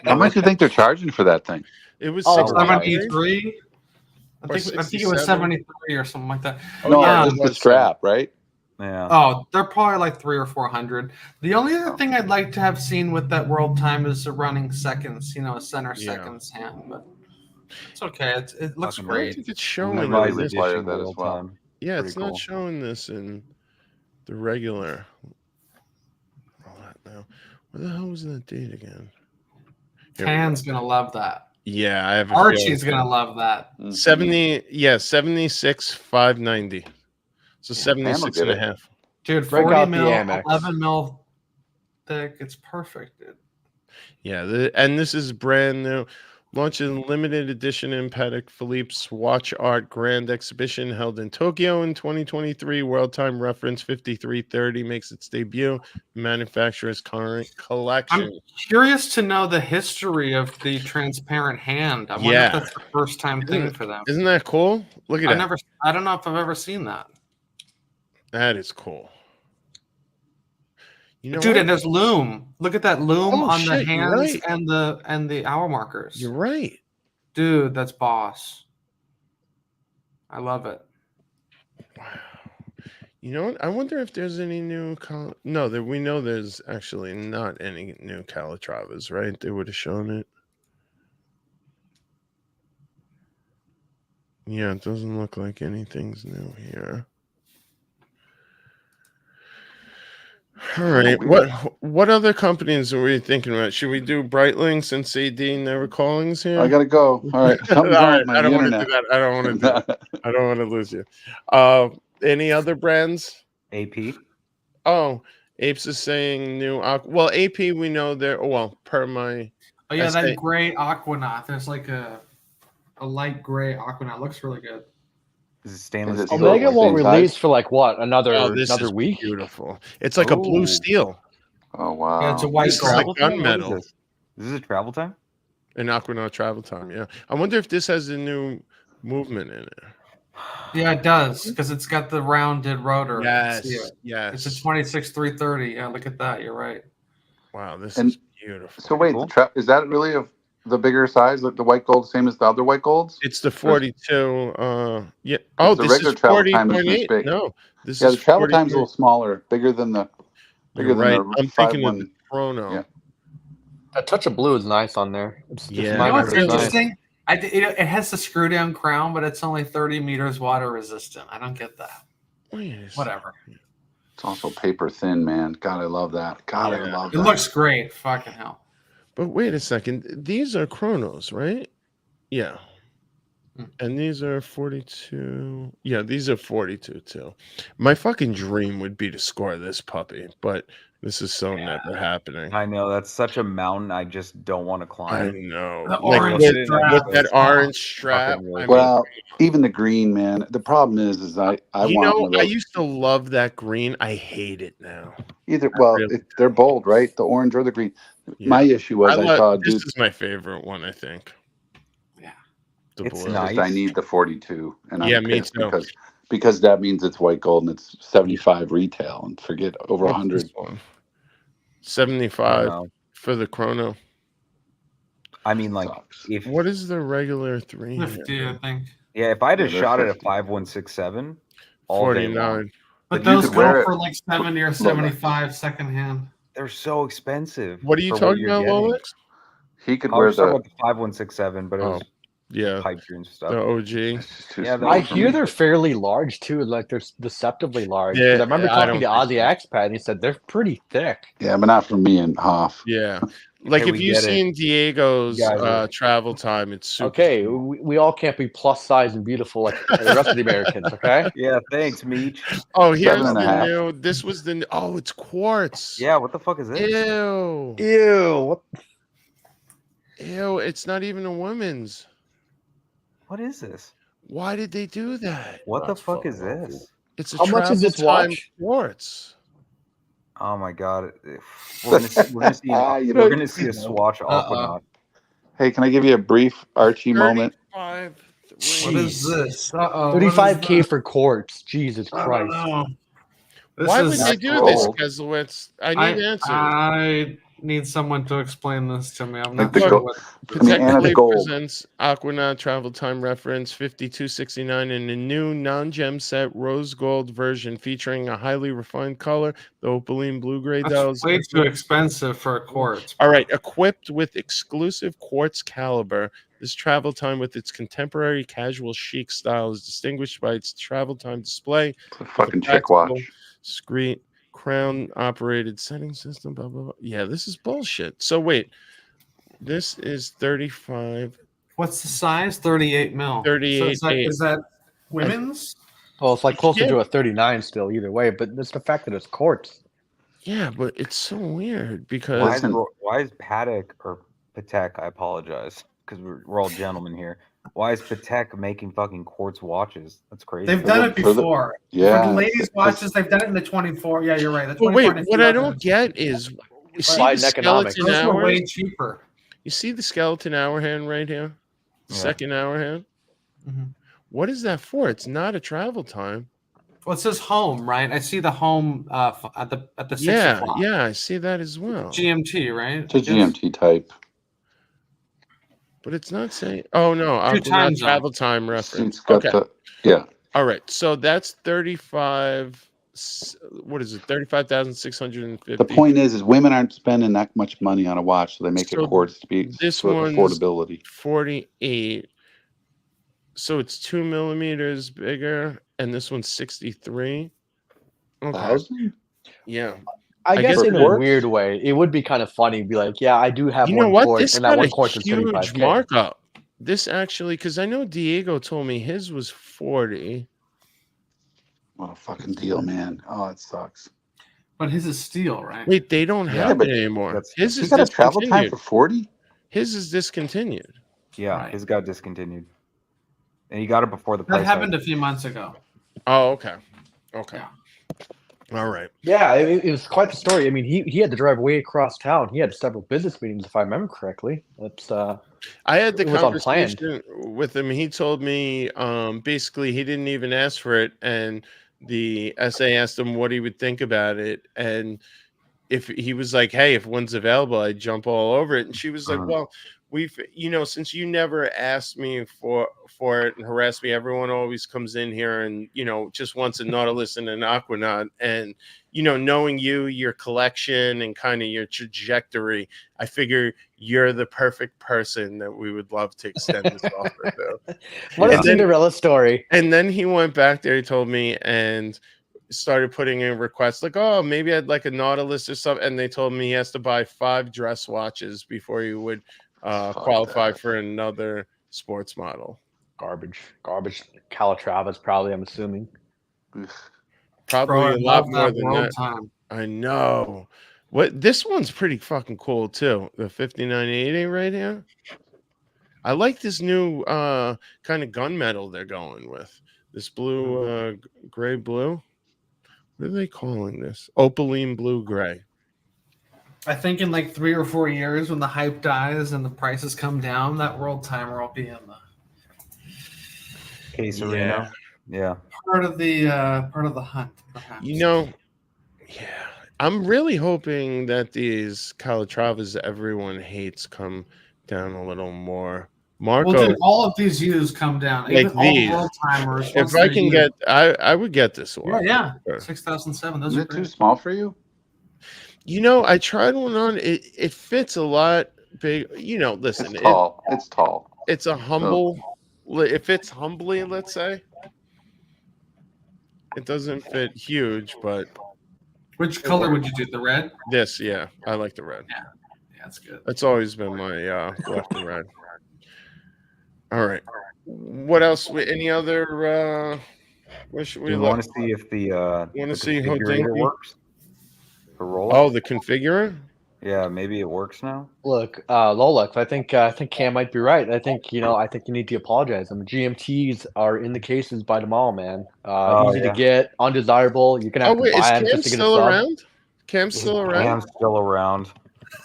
How much do you think they're charging for that thing? It was Oh, 73. I Or think it was 67? 73 or something like that. No, Yeah. just the strap, right? Yeah. Oh, they're probably like 300 or 400. The only other thing I'd like to have seen with that world time is the running seconds, a center Yeah. seconds hand, but it's okay. It looks Fucking I don't great. think it's I showing really in would this. require that as well. Yeah, Pretty it's cool. not showing this in the regular. All that now. Where the hell was that date again? Here we Tan's go. gonna love that. Yeah, I have a Archie's feeling. gonna love that. 76 590. So 76 get and a it. half. Dude, Break 40 out the mil, Amex. 11 mil thick. It's perfect, dude. Yeah, and this is brand new. Launching limited edition in Patek Philippe Swatch Art Grand Exhibition held in Tokyo in 2023. World Time Reference 5330 makes its debut. Manufacturer's current collection. I'm curious to know the history of the transparent hand. I wonder Yeah. if that's the first time thing for them. Isn't that cool? Look at that. I don't know if I've ever seen that. That is cool. You know Dude, what? and there's loom. Look at that loom Oh, on the shit, you're hands right. and the hour markers. You're right. Dude, that's boss. I love it. Wow. You know what? I wonder if there's any new. No, we know there's actually not any new Calatravas, right? They would have shown it. Yeah, it doesn't look like anything's new here. All right. What other companies are we thinking about? Should we do Breitling since AD never callings here? I gotta go. All right. Something's All wrong right. with my I don't want to internet. do that. I don't want to do that. I don't want to lose you. Any other brands? AP. Oh, Apes is saying new. Well, AP we know there. Well, per my. Oh yeah, I that say- gray aquanaut. There's like a light gray aquanaut. Looks really good. This is stainless Is it steel. still Omega the won't same release size? for like what another Oh, this is week. beautiful. It's like a blue Oh. steel. Oh wow. Yeah, it's a white This is gold. like Time? What is gunmetal. this? Is this a travel time? An Aquanaut travel time. Yeah, I wonder if this has a new movement in it. Yeah, it does because it's got the rounded rotor. I can see Yes, it. yes. It's a 26-330. Yeah, look at that. You're right. Wow, this And is beautiful. So wait, is that really of the bigger size? Like the white gold, same as the other white golds? It's the 42. Yeah. Oh, the this regular is travel time is this 40.8. big. No, this Yeah, is the travel time's a 40. little smaller, bigger than the You're right. the I'm thinking of 5.1. the Chrono. Yeah. That touch of blue is nice on there. It's Yeah. my You know what's favorite design. interesting? It has the screw down crown, but it's only 30 meters water resistant. I don't get that. Wait a Whatever. It's also paper thin, man. God, I love that. God, I love It that. looks great. Fucking hell. But wait a second. These are chronos, right? Yeah. And these are 42. Yeah, these are 42 too. My fucking dream would be to score this puppy, but this is so never happening. I know that's such a mountain. I just don't want to climb. I know. The Like orange with strap. that orange strap. I mean, Well, even the green, man. The problem is I you want know, one of I those. used to love that green. I hate it now. They're bold, right? The orange or the green. Yeah. My issue was I saw a this dude. is my favorite one, I think. Yeah. The It's blue. nice. I need the 42, and Yeah, I'm me pissed too. because that means it's white gold and it's 75 retail, and forget over What's 100. this one? 75 for the chrono. I mean, like, if What is the regular 3 here? 50, I think. yeah, if I had a Yeah, they're shot at a 50. 5167, all day long. 49. But But you those could wear go it- for like 70 or Look, 75 secondhand. They're so expensive. What are you for talking you're about, getting. Rolex? He could I wear was talking the. about the 5167, but it was Yeah, pipe dreams stuff. the OG. It's just too Yeah, small I for hear me. they're fairly large too. Like they're deceptively large. Yeah, Because I remember I talking to don't think Ozzy so. Expat, and he said they're pretty thick. Yeah, but not for me and Hoff. Yeah, like Hey, if we you've get it. seen Diego's You guys are- travel time, it's super. Okay, small. we all can't be plus size and beautiful like the rest of the Americans. Okay. Yeah, thanks, Meech. Oh, here's 7.5. the new. This was the. Oh, it's quartz. Yeah, what the fuck is this? Ew. Ew. What? Ew. It's not even a women's. What is this? Why did they do that? What the fuck is this? It's a How much is this travel time watch? quartz. Oh my god. We're gonna see a Swatch Aquanaut. Hey, can I give you a brief Archie moment? 35. What is this? 35K for quartz. Jesus Christ. Why would they do this, gold. Keselowitz? I need answers. I need someone to explain this to me. I'm Like not the sure gold. what. Patek Anna, the Philippe gold. presents Aquanaut travel time reference 5269 in a new non-gem set rose gold version featuring a highly refined color, the opaline blue gray dials. That's way too expensive for a quartz. All right, equipped with exclusive quartz caliber, this travel time with its contemporary casual chic style is distinguished by its travel time display. It's a fucking with a chick watch. practical Screen crown operated setting system. Blah blah blah. Yeah, this is bullshit. So wait, this is 35. What's the size? 38 mil. 38. So is that women's? Well, it's like closer Yeah. to a 39 still, either way. But it's the fact that it's quartz. Yeah, but it's so weird because Why is Patek or Patek? I apologize because we're all gentlemen here. Why is Patek making fucking quartz watches? That's crazy. They've done it before. Yeah. For the ladies' watches, they've done it in the 24. Yeah, you're right. The But 24 wait, and the what I 11. don't get is you see Biden the economics. skeleton Those were way hours. cheaper. You see the skeleton hour hand right here, the Yeah. second hour hand. Mhm. What is that for? It's not a travel time. Well, it says home, right? I see the home at the 6 Yeah, o'clock. yeah, I see that as well. GMT, right? It's a GMT type. But it's not saying. Oh no, Two Aquanaut time zone. travel time reference. It's got Okay, the yeah. all right. So that's 35. What is it? 35,650. The point is women aren't spending that much money on a watch, so they make So it quartz to be this for one's affordability. 48. So it's 2 millimeters bigger, and this one's 63. Okay. 1,000? Yeah. I guess guess in it a works. weird way, it would be kind of funny to be like, yeah, I do have You know one what? quartz, This and that got one a quartz is huge 35K. markup. This actually, because I know Diego told me his was 40. What a fucking deal, man. Oh, it sucks. But his is steel, right? Wait, they don't Yeah, have but it anymore. that's- His You is got a travel time discontinued. for 40? His is discontinued. Yeah, Right. his got discontinued, and he got it before the That price. happened a few months ago. Oh, okay. Okay. Yeah. All right. Yeah, it was quite the story. I mean, he had to drive way across town. He had several business meetings, if I remember correctly. It's I had the It was unplanned. conversation with him. He told me basically he didn't even ask for it, and the SA asked him what he would think about it, and if he was like, "Hey, if one's available, I'd jump all over it," and she was like, "Well, we've since you never asked me for it and harassed me, everyone always comes in here and just wants a Nautilus and an Aquanaut, and knowing you, your collection, and kind of your trajectory, I figure you're the perfect person that we would love to extend this offer to." what And a then- Cinderella story. And then he went back there, he told me, and started putting in requests like, oh, maybe I'd like a Nautilus or something, and they told me he has to buy 5 dress watches before he would qualify for another sports model. Garbage. Calatrava's probably, I'm assuming. Probably Bro, I a lot love more that than world that. time. I know. What this one's pretty fucking cool too. The 5980 right here. I like this new kind of gunmetal they're going with. This blue, gray blue. What are they calling this? Opaline blue gray. I think in like 3 or 4 years, when the hype dies and the prices come down, that world timer will be in the Case arena. Yeah. part of the hunt, perhaps. You know, yeah. I'm really hoping that these Calatravas that everyone hates come down a little more. Marco, Well, dude, all of these used come down. like Even all the these. world timers. If I can get, I would get this one. Yeah, Sure. 6007. Those Isn't are it too great. small for you? You know, I tried one on. It fits a lot big. You know, listen. It's tall. It's tall. It's a humble. It fits humbly, let's say. It doesn't fit huge, but. Which color would you do? The red? This, yeah. I like the red. Yeah, that's good. That's always been my black and red. All right. What else? Any other? What should we want to see if the configurator works for Rolex? Oh, the configurator. Yeah, maybe it works now. Look, Rolex, I think Cam might be right. I think you need to apologize. I mean, GMTs are in the cases by tomorrow, man. Easy to get, undesirable. You're gonna have to buy them just to get a sub. Around? Cam's still around? Cam's still around.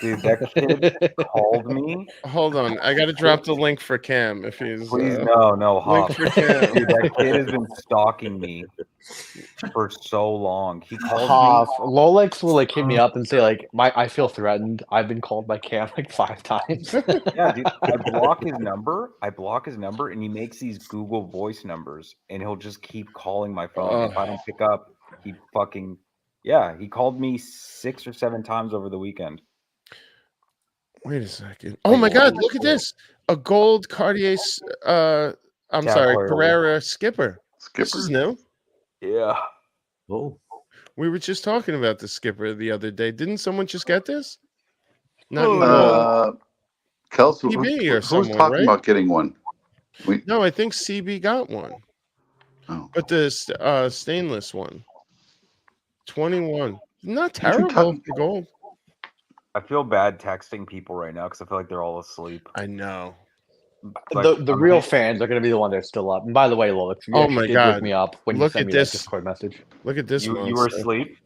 Dude, that kid called me. Hold on, I got to drop the link for Cam if he's. Please, no, link Huff. for Cam. Dude, that kid has been stalking me for so long. He called Huff. me. Rolex will hit me up and say I feel threatened. I've been called by Cam 5 times. Yeah, dude, I block his number, and he makes these Google Voice numbers, and he'll just keep calling my phone. If I don't pick up, he called me 6 or 7 times over the weekend. Wait a second. Oh my God! Look at this. A gold Cartier. Carrera Skipper. This is new. Yeah. Oh. We were just talking about the Skipper the other day. Didn't someone just get this? Kels, CB or who's someone, talking right? about getting one? No, I think CB got one. Oh. But the stainless one. 21. Not terrible. The gold. I feel bad texting people right now because I feel like they're all asleep. I know. The real fans are going to be the one that's still up. And by the way, Lola, you oh my did God, wake me up when look you sent at me this that Discord message. Look at this. You were asleep?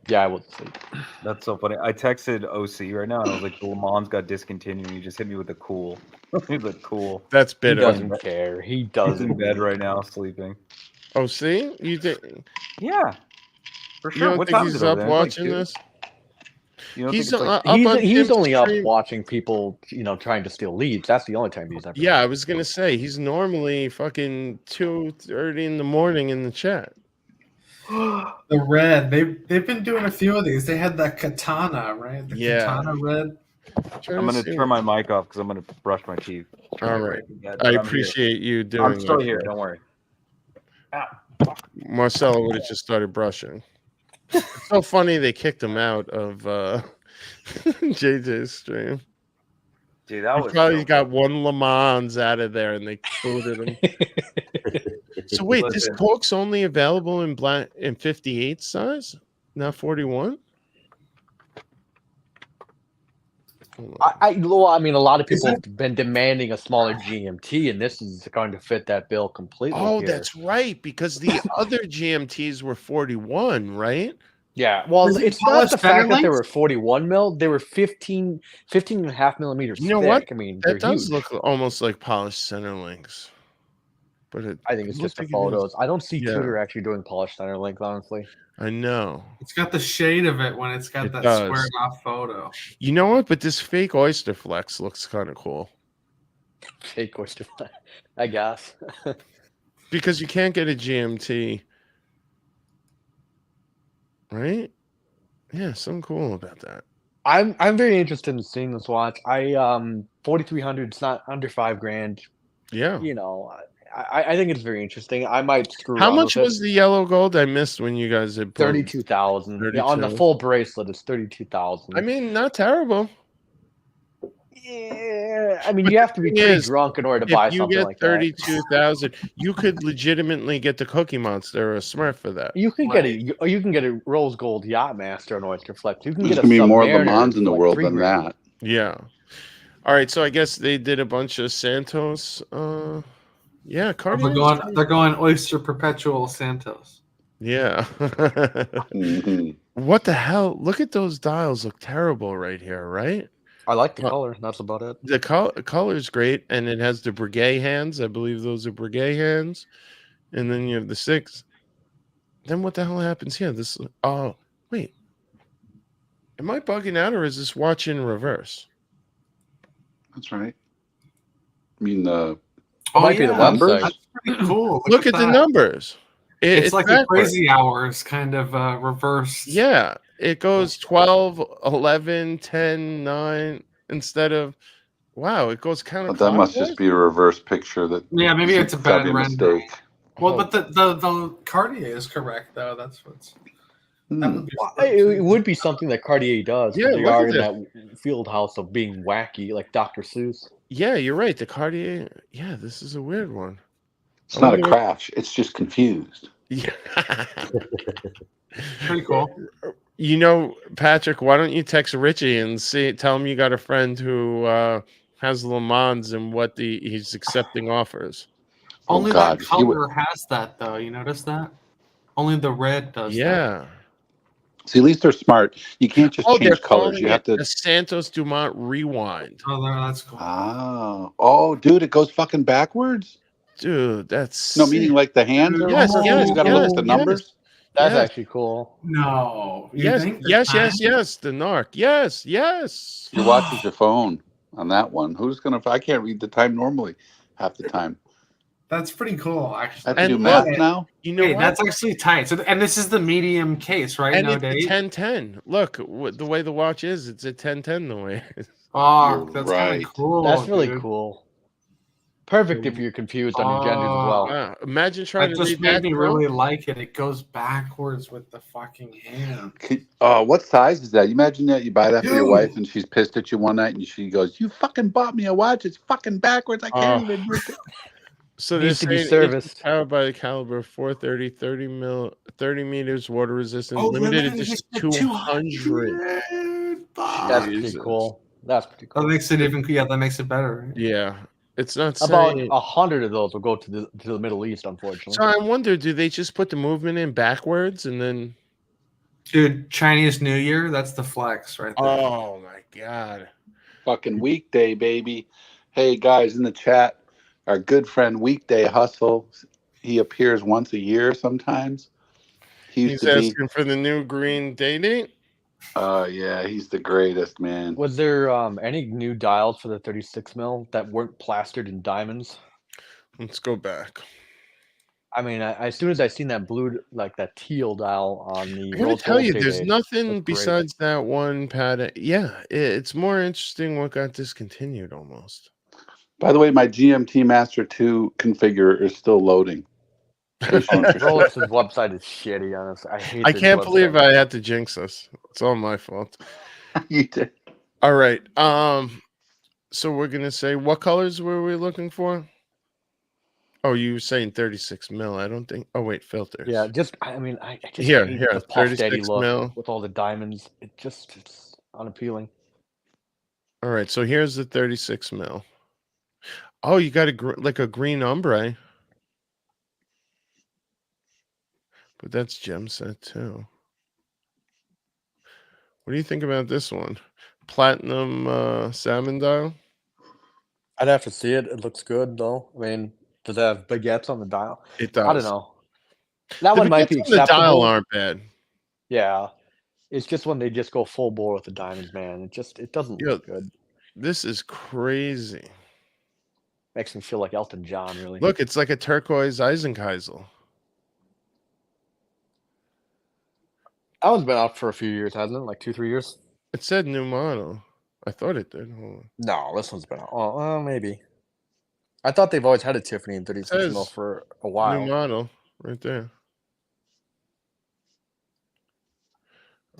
Yeah, I was asleep. That's so funny. I texted OC right now and I was like, Le Mans got discontinued. He just hit me with a cool. He's like, cool. That's bitter. He doesn't care. He doesn't. He's in bed right now, sleeping. Oh, see? You did. Yeah. For You sure. don't What think time he's is it over up there? It's like watching 2. this? You don't He's think it's like... up He's on only up stream. watching people, trying to steal leads. That's the only time he's ever. Yeah, I was gonna say he's normally fucking 2:30 in the morning in the chat. The red. They've been doing a few of these. They had that katana, right? The katana red. I'm gonna turn my mic off because I'm gonna brush my teeth. All right. I appreciate you doing. I'm still that. here. Don't worry. Marcelo would have just started brushing. It's so funny they kicked him out of JJ's stream. Dude, that He was probably got one Le Mans out of there and they booted him. So wait, this Coke's only available in black in 58 size, not 41? I mean, a lot of people have been demanding a smaller GMT, and this is going to fit that bill completely. Oh, here. that's right, because the other GMTs were 41, right? Yeah, well, it's not the fact that they were 41 mil; they were 15 and a half millimeters. You know thick. what? I mean, that does huge. look almost like polished center links, but I think it's just the photos. I don't see Tudor actually doing polished center links, honestly. I know. It's got the shade of it when it's got that squared off photo. You know what? But this fake oyster flex looks kind of cool. Fake oyster flex, I guess. Because you can't get a GMT, right? Yeah, something cool about that. I'm very interested in seeing this watch. 4,300. It's not under $5,000. Yeah. I think it's very interesting. I might screw How around much with was the yellow gold? I missed when you guys had posed. 32,000. Yeah, on the full bracelet, it's 32,000. I mean, not terrible. Yeah, I mean, you have to be pretty drunk in order to buy something like that. If you get 32,000, you could legitimately get the Cookie Monster or a Smurf for that. You can get a rose gold Yachtmaster on Oyster Flex. You can There's get a gonna be more Le Submariner Mans in the for like world $3 than grand. that. Yeah. All right, so I guess they did a bunch of Santos. Yeah, Cartier. They're going Oyster Perpetual Santos. Yeah. What the hell? Look at those dials. Look terrible right here, right? I like the color. That's about it. The color's great, and it has the Breguet hands. I believe those are Breguet hands. And then you have the 6. Then what the hell happens here? This. Oh, wait. Am I bugging out, or is this watch in reverse? That's right. I mean, the might be the numbers. That's pretty cool. Look at the numbers. It's like a backwards. crazy hours kind of reversed. Yeah, it goes 12, 11, 10, 9 instead of. Wow, it goes kind of. But that must just be a reverse picture. That Yeah, maybe it's a gotta bad be a render. mistake. Well, but the Cartier is correct though. That's what's. That would be It would be something that Cartier does. Yeah, Yeah, they look are at in that field house of being wacky, like Dr. Seuss. Yeah, you're right. The Cartier. Yeah, this is a weird one. It's not a crash. It's just confused. Yeah. Pretty cool. You know, Patrick, why don't you text Richie and tell him you got a friend who has Le Mans and what he's accepting offers. Only that color has that though. You notice that? Only the red does. Yeah. See, at least they're smart. You can't just change colors. You have to. The Santos Dumont Rewind. Oh, that's cool. Oh, dude, it goes fucking backwards. Dude, that's no meaning like the hands. Yes, you gotta look at the numbers. That's actually cool. No. Yes. The narc. Yes. Your watch is your phone on that one. Who's gonna? I can't read the time normally half the time. That's pretty cool, actually. I have to do math now. You know, that's actually tight. So, and this is the medium case, right? And No it's a date. 1010. Look, the way the watch is, it's a 1010 the way. Oh, that's kind of cool. That's really dude. cool. Perfect if you're confused on your genders as well. Wow. Imagine trying That to just read made that. me really like it. It goes backwards with the fucking hand. What size is that? You imagine that you buy that for your wife and she's pissed at you one night and she goes, "You fucking bought me a watch. It's fucking backwards. I can't even." So Needs to be saying serviced. it's powered by the caliber 430, 30 meters, water resistant, Oh, limited limited edition edition 200. That's pretty cool. That's pretty cool. That makes it even. Yeah, that makes it better. Yeah, it's not About saying. 100 of those will go to the Middle East, unfortunately. So I wonder, do they just put the movement in backwards and then? Dude, Chinese New Year. That's the flex right there. Oh my god! Fucking weekday, baby. Hey guys in the chat, our good friend Weekday Hustle. He appears once a year sometimes. He's asking for the new green dating. Yeah, he's the greatest, man. Was there any new dials for the 36 mil that weren't plastered in diamonds? Let's go back. I mean, as soon as I seen that blue, like that teal dial on the, I gotta tell you, there's nothing besides that one Patek. Yeah, it's more interesting what got discontinued almost. By the way, my GMT Master 2 configure is still loading. Rolex's website is shitty, honestly. I can't believe I had to jinx us. It's all my fault. You did. All right. So we're gonna say, what colors were we looking for? Oh, you were saying 36 mil. I don't think. Oh wait, filters. Yeah, I mean, I just here, hate here, the Puff Daddy 36 look mil. with all the diamonds. It's unappealing. All right, so here's the 36 mil. Oh, you got like a green ombre. But that's gem set too. What do you think about this one? Platinum salmon dial? I'd have to see it. It looks good though. I mean, does it have baguettes on the dial? It does. I don't know. That one might be baguettes on acceptable. The dial aren't bad. Yeah. It's just when they just go full bore with the diamonds, man. It doesn't look good. This is crazy. Makes me feel like Elton John, really. Look, it's like a turquoise Eisenkeisel. That one's been out for a few years, hasn't it? Like 2-3 years? It said new model. I thought it did. Hold on. No, this one's been out. Oh, maybe. I thought they've always had a Tiffany in 36 mil Says for a new while. model right there.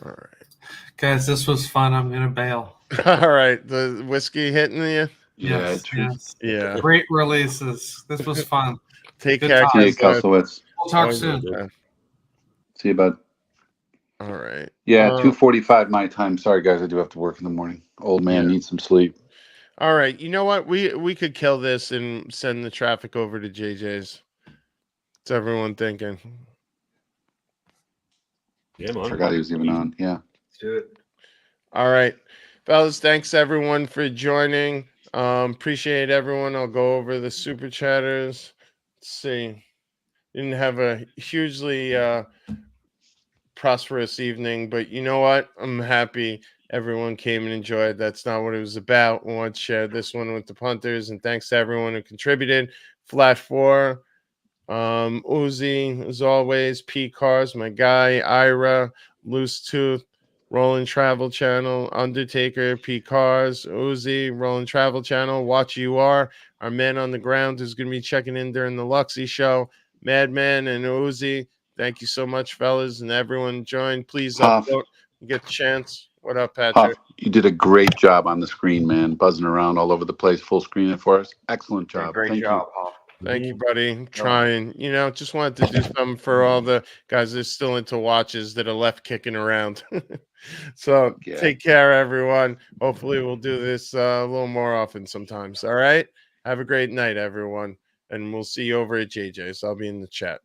All right. Guys, this was fun. I'm gonna bail. All right. The whiskey hitting you? Yes, yes. Yeah. Great releases. This was fun. Take Good care. talk. See you, Koslowitz. We'll talk Oh, soon. yeah. See you, bud. All right. Yeah, 2:45 my time. Sorry, guys. I do have to work in the morning. Old man needs some sleep. All right. You know what? We could kill this and send the traffic over to JJ's. What's everyone thinking? Yeah, man. Forgot he was even on. Yeah. Let's do it. All right. Fellas, thanks everyone for joining. Appreciate everyone. I'll go over the super chatters. Let's see. Didn't have a hugely prosperous evening, but you know what? I'm happy everyone came and enjoyed. That's not what it was about. I want to share this one with the punters, and thanks to everyone who contributed. Flash 4, Uzi, as always, P Cars, my guy, Ira, Loose Tooth, Rolling Travel Channel, Undertaker, P Cars, Uzi, Rolling Travel Channel, Watch You Are, our man on the ground who's going to be checking in during the Luxy show, Madman and Uzi. Thank you so much, fellas, and everyone joined. Please Puff. upvote and get the chance. What up, Puff, Patrick? you did a great job on the screen, man. Buzzing around all over the place, full screen it for us. Excellent job. Great Thank job, you. Paul. Thank you, buddy. Trying, just wanted to do something for all the guys that are still into watches that are left kicking around. So take care, everyone. Hopefully, we'll do this a little more often sometimes. All right. Have a great night, everyone. And we'll see you over at JJ's. I'll be in the chat.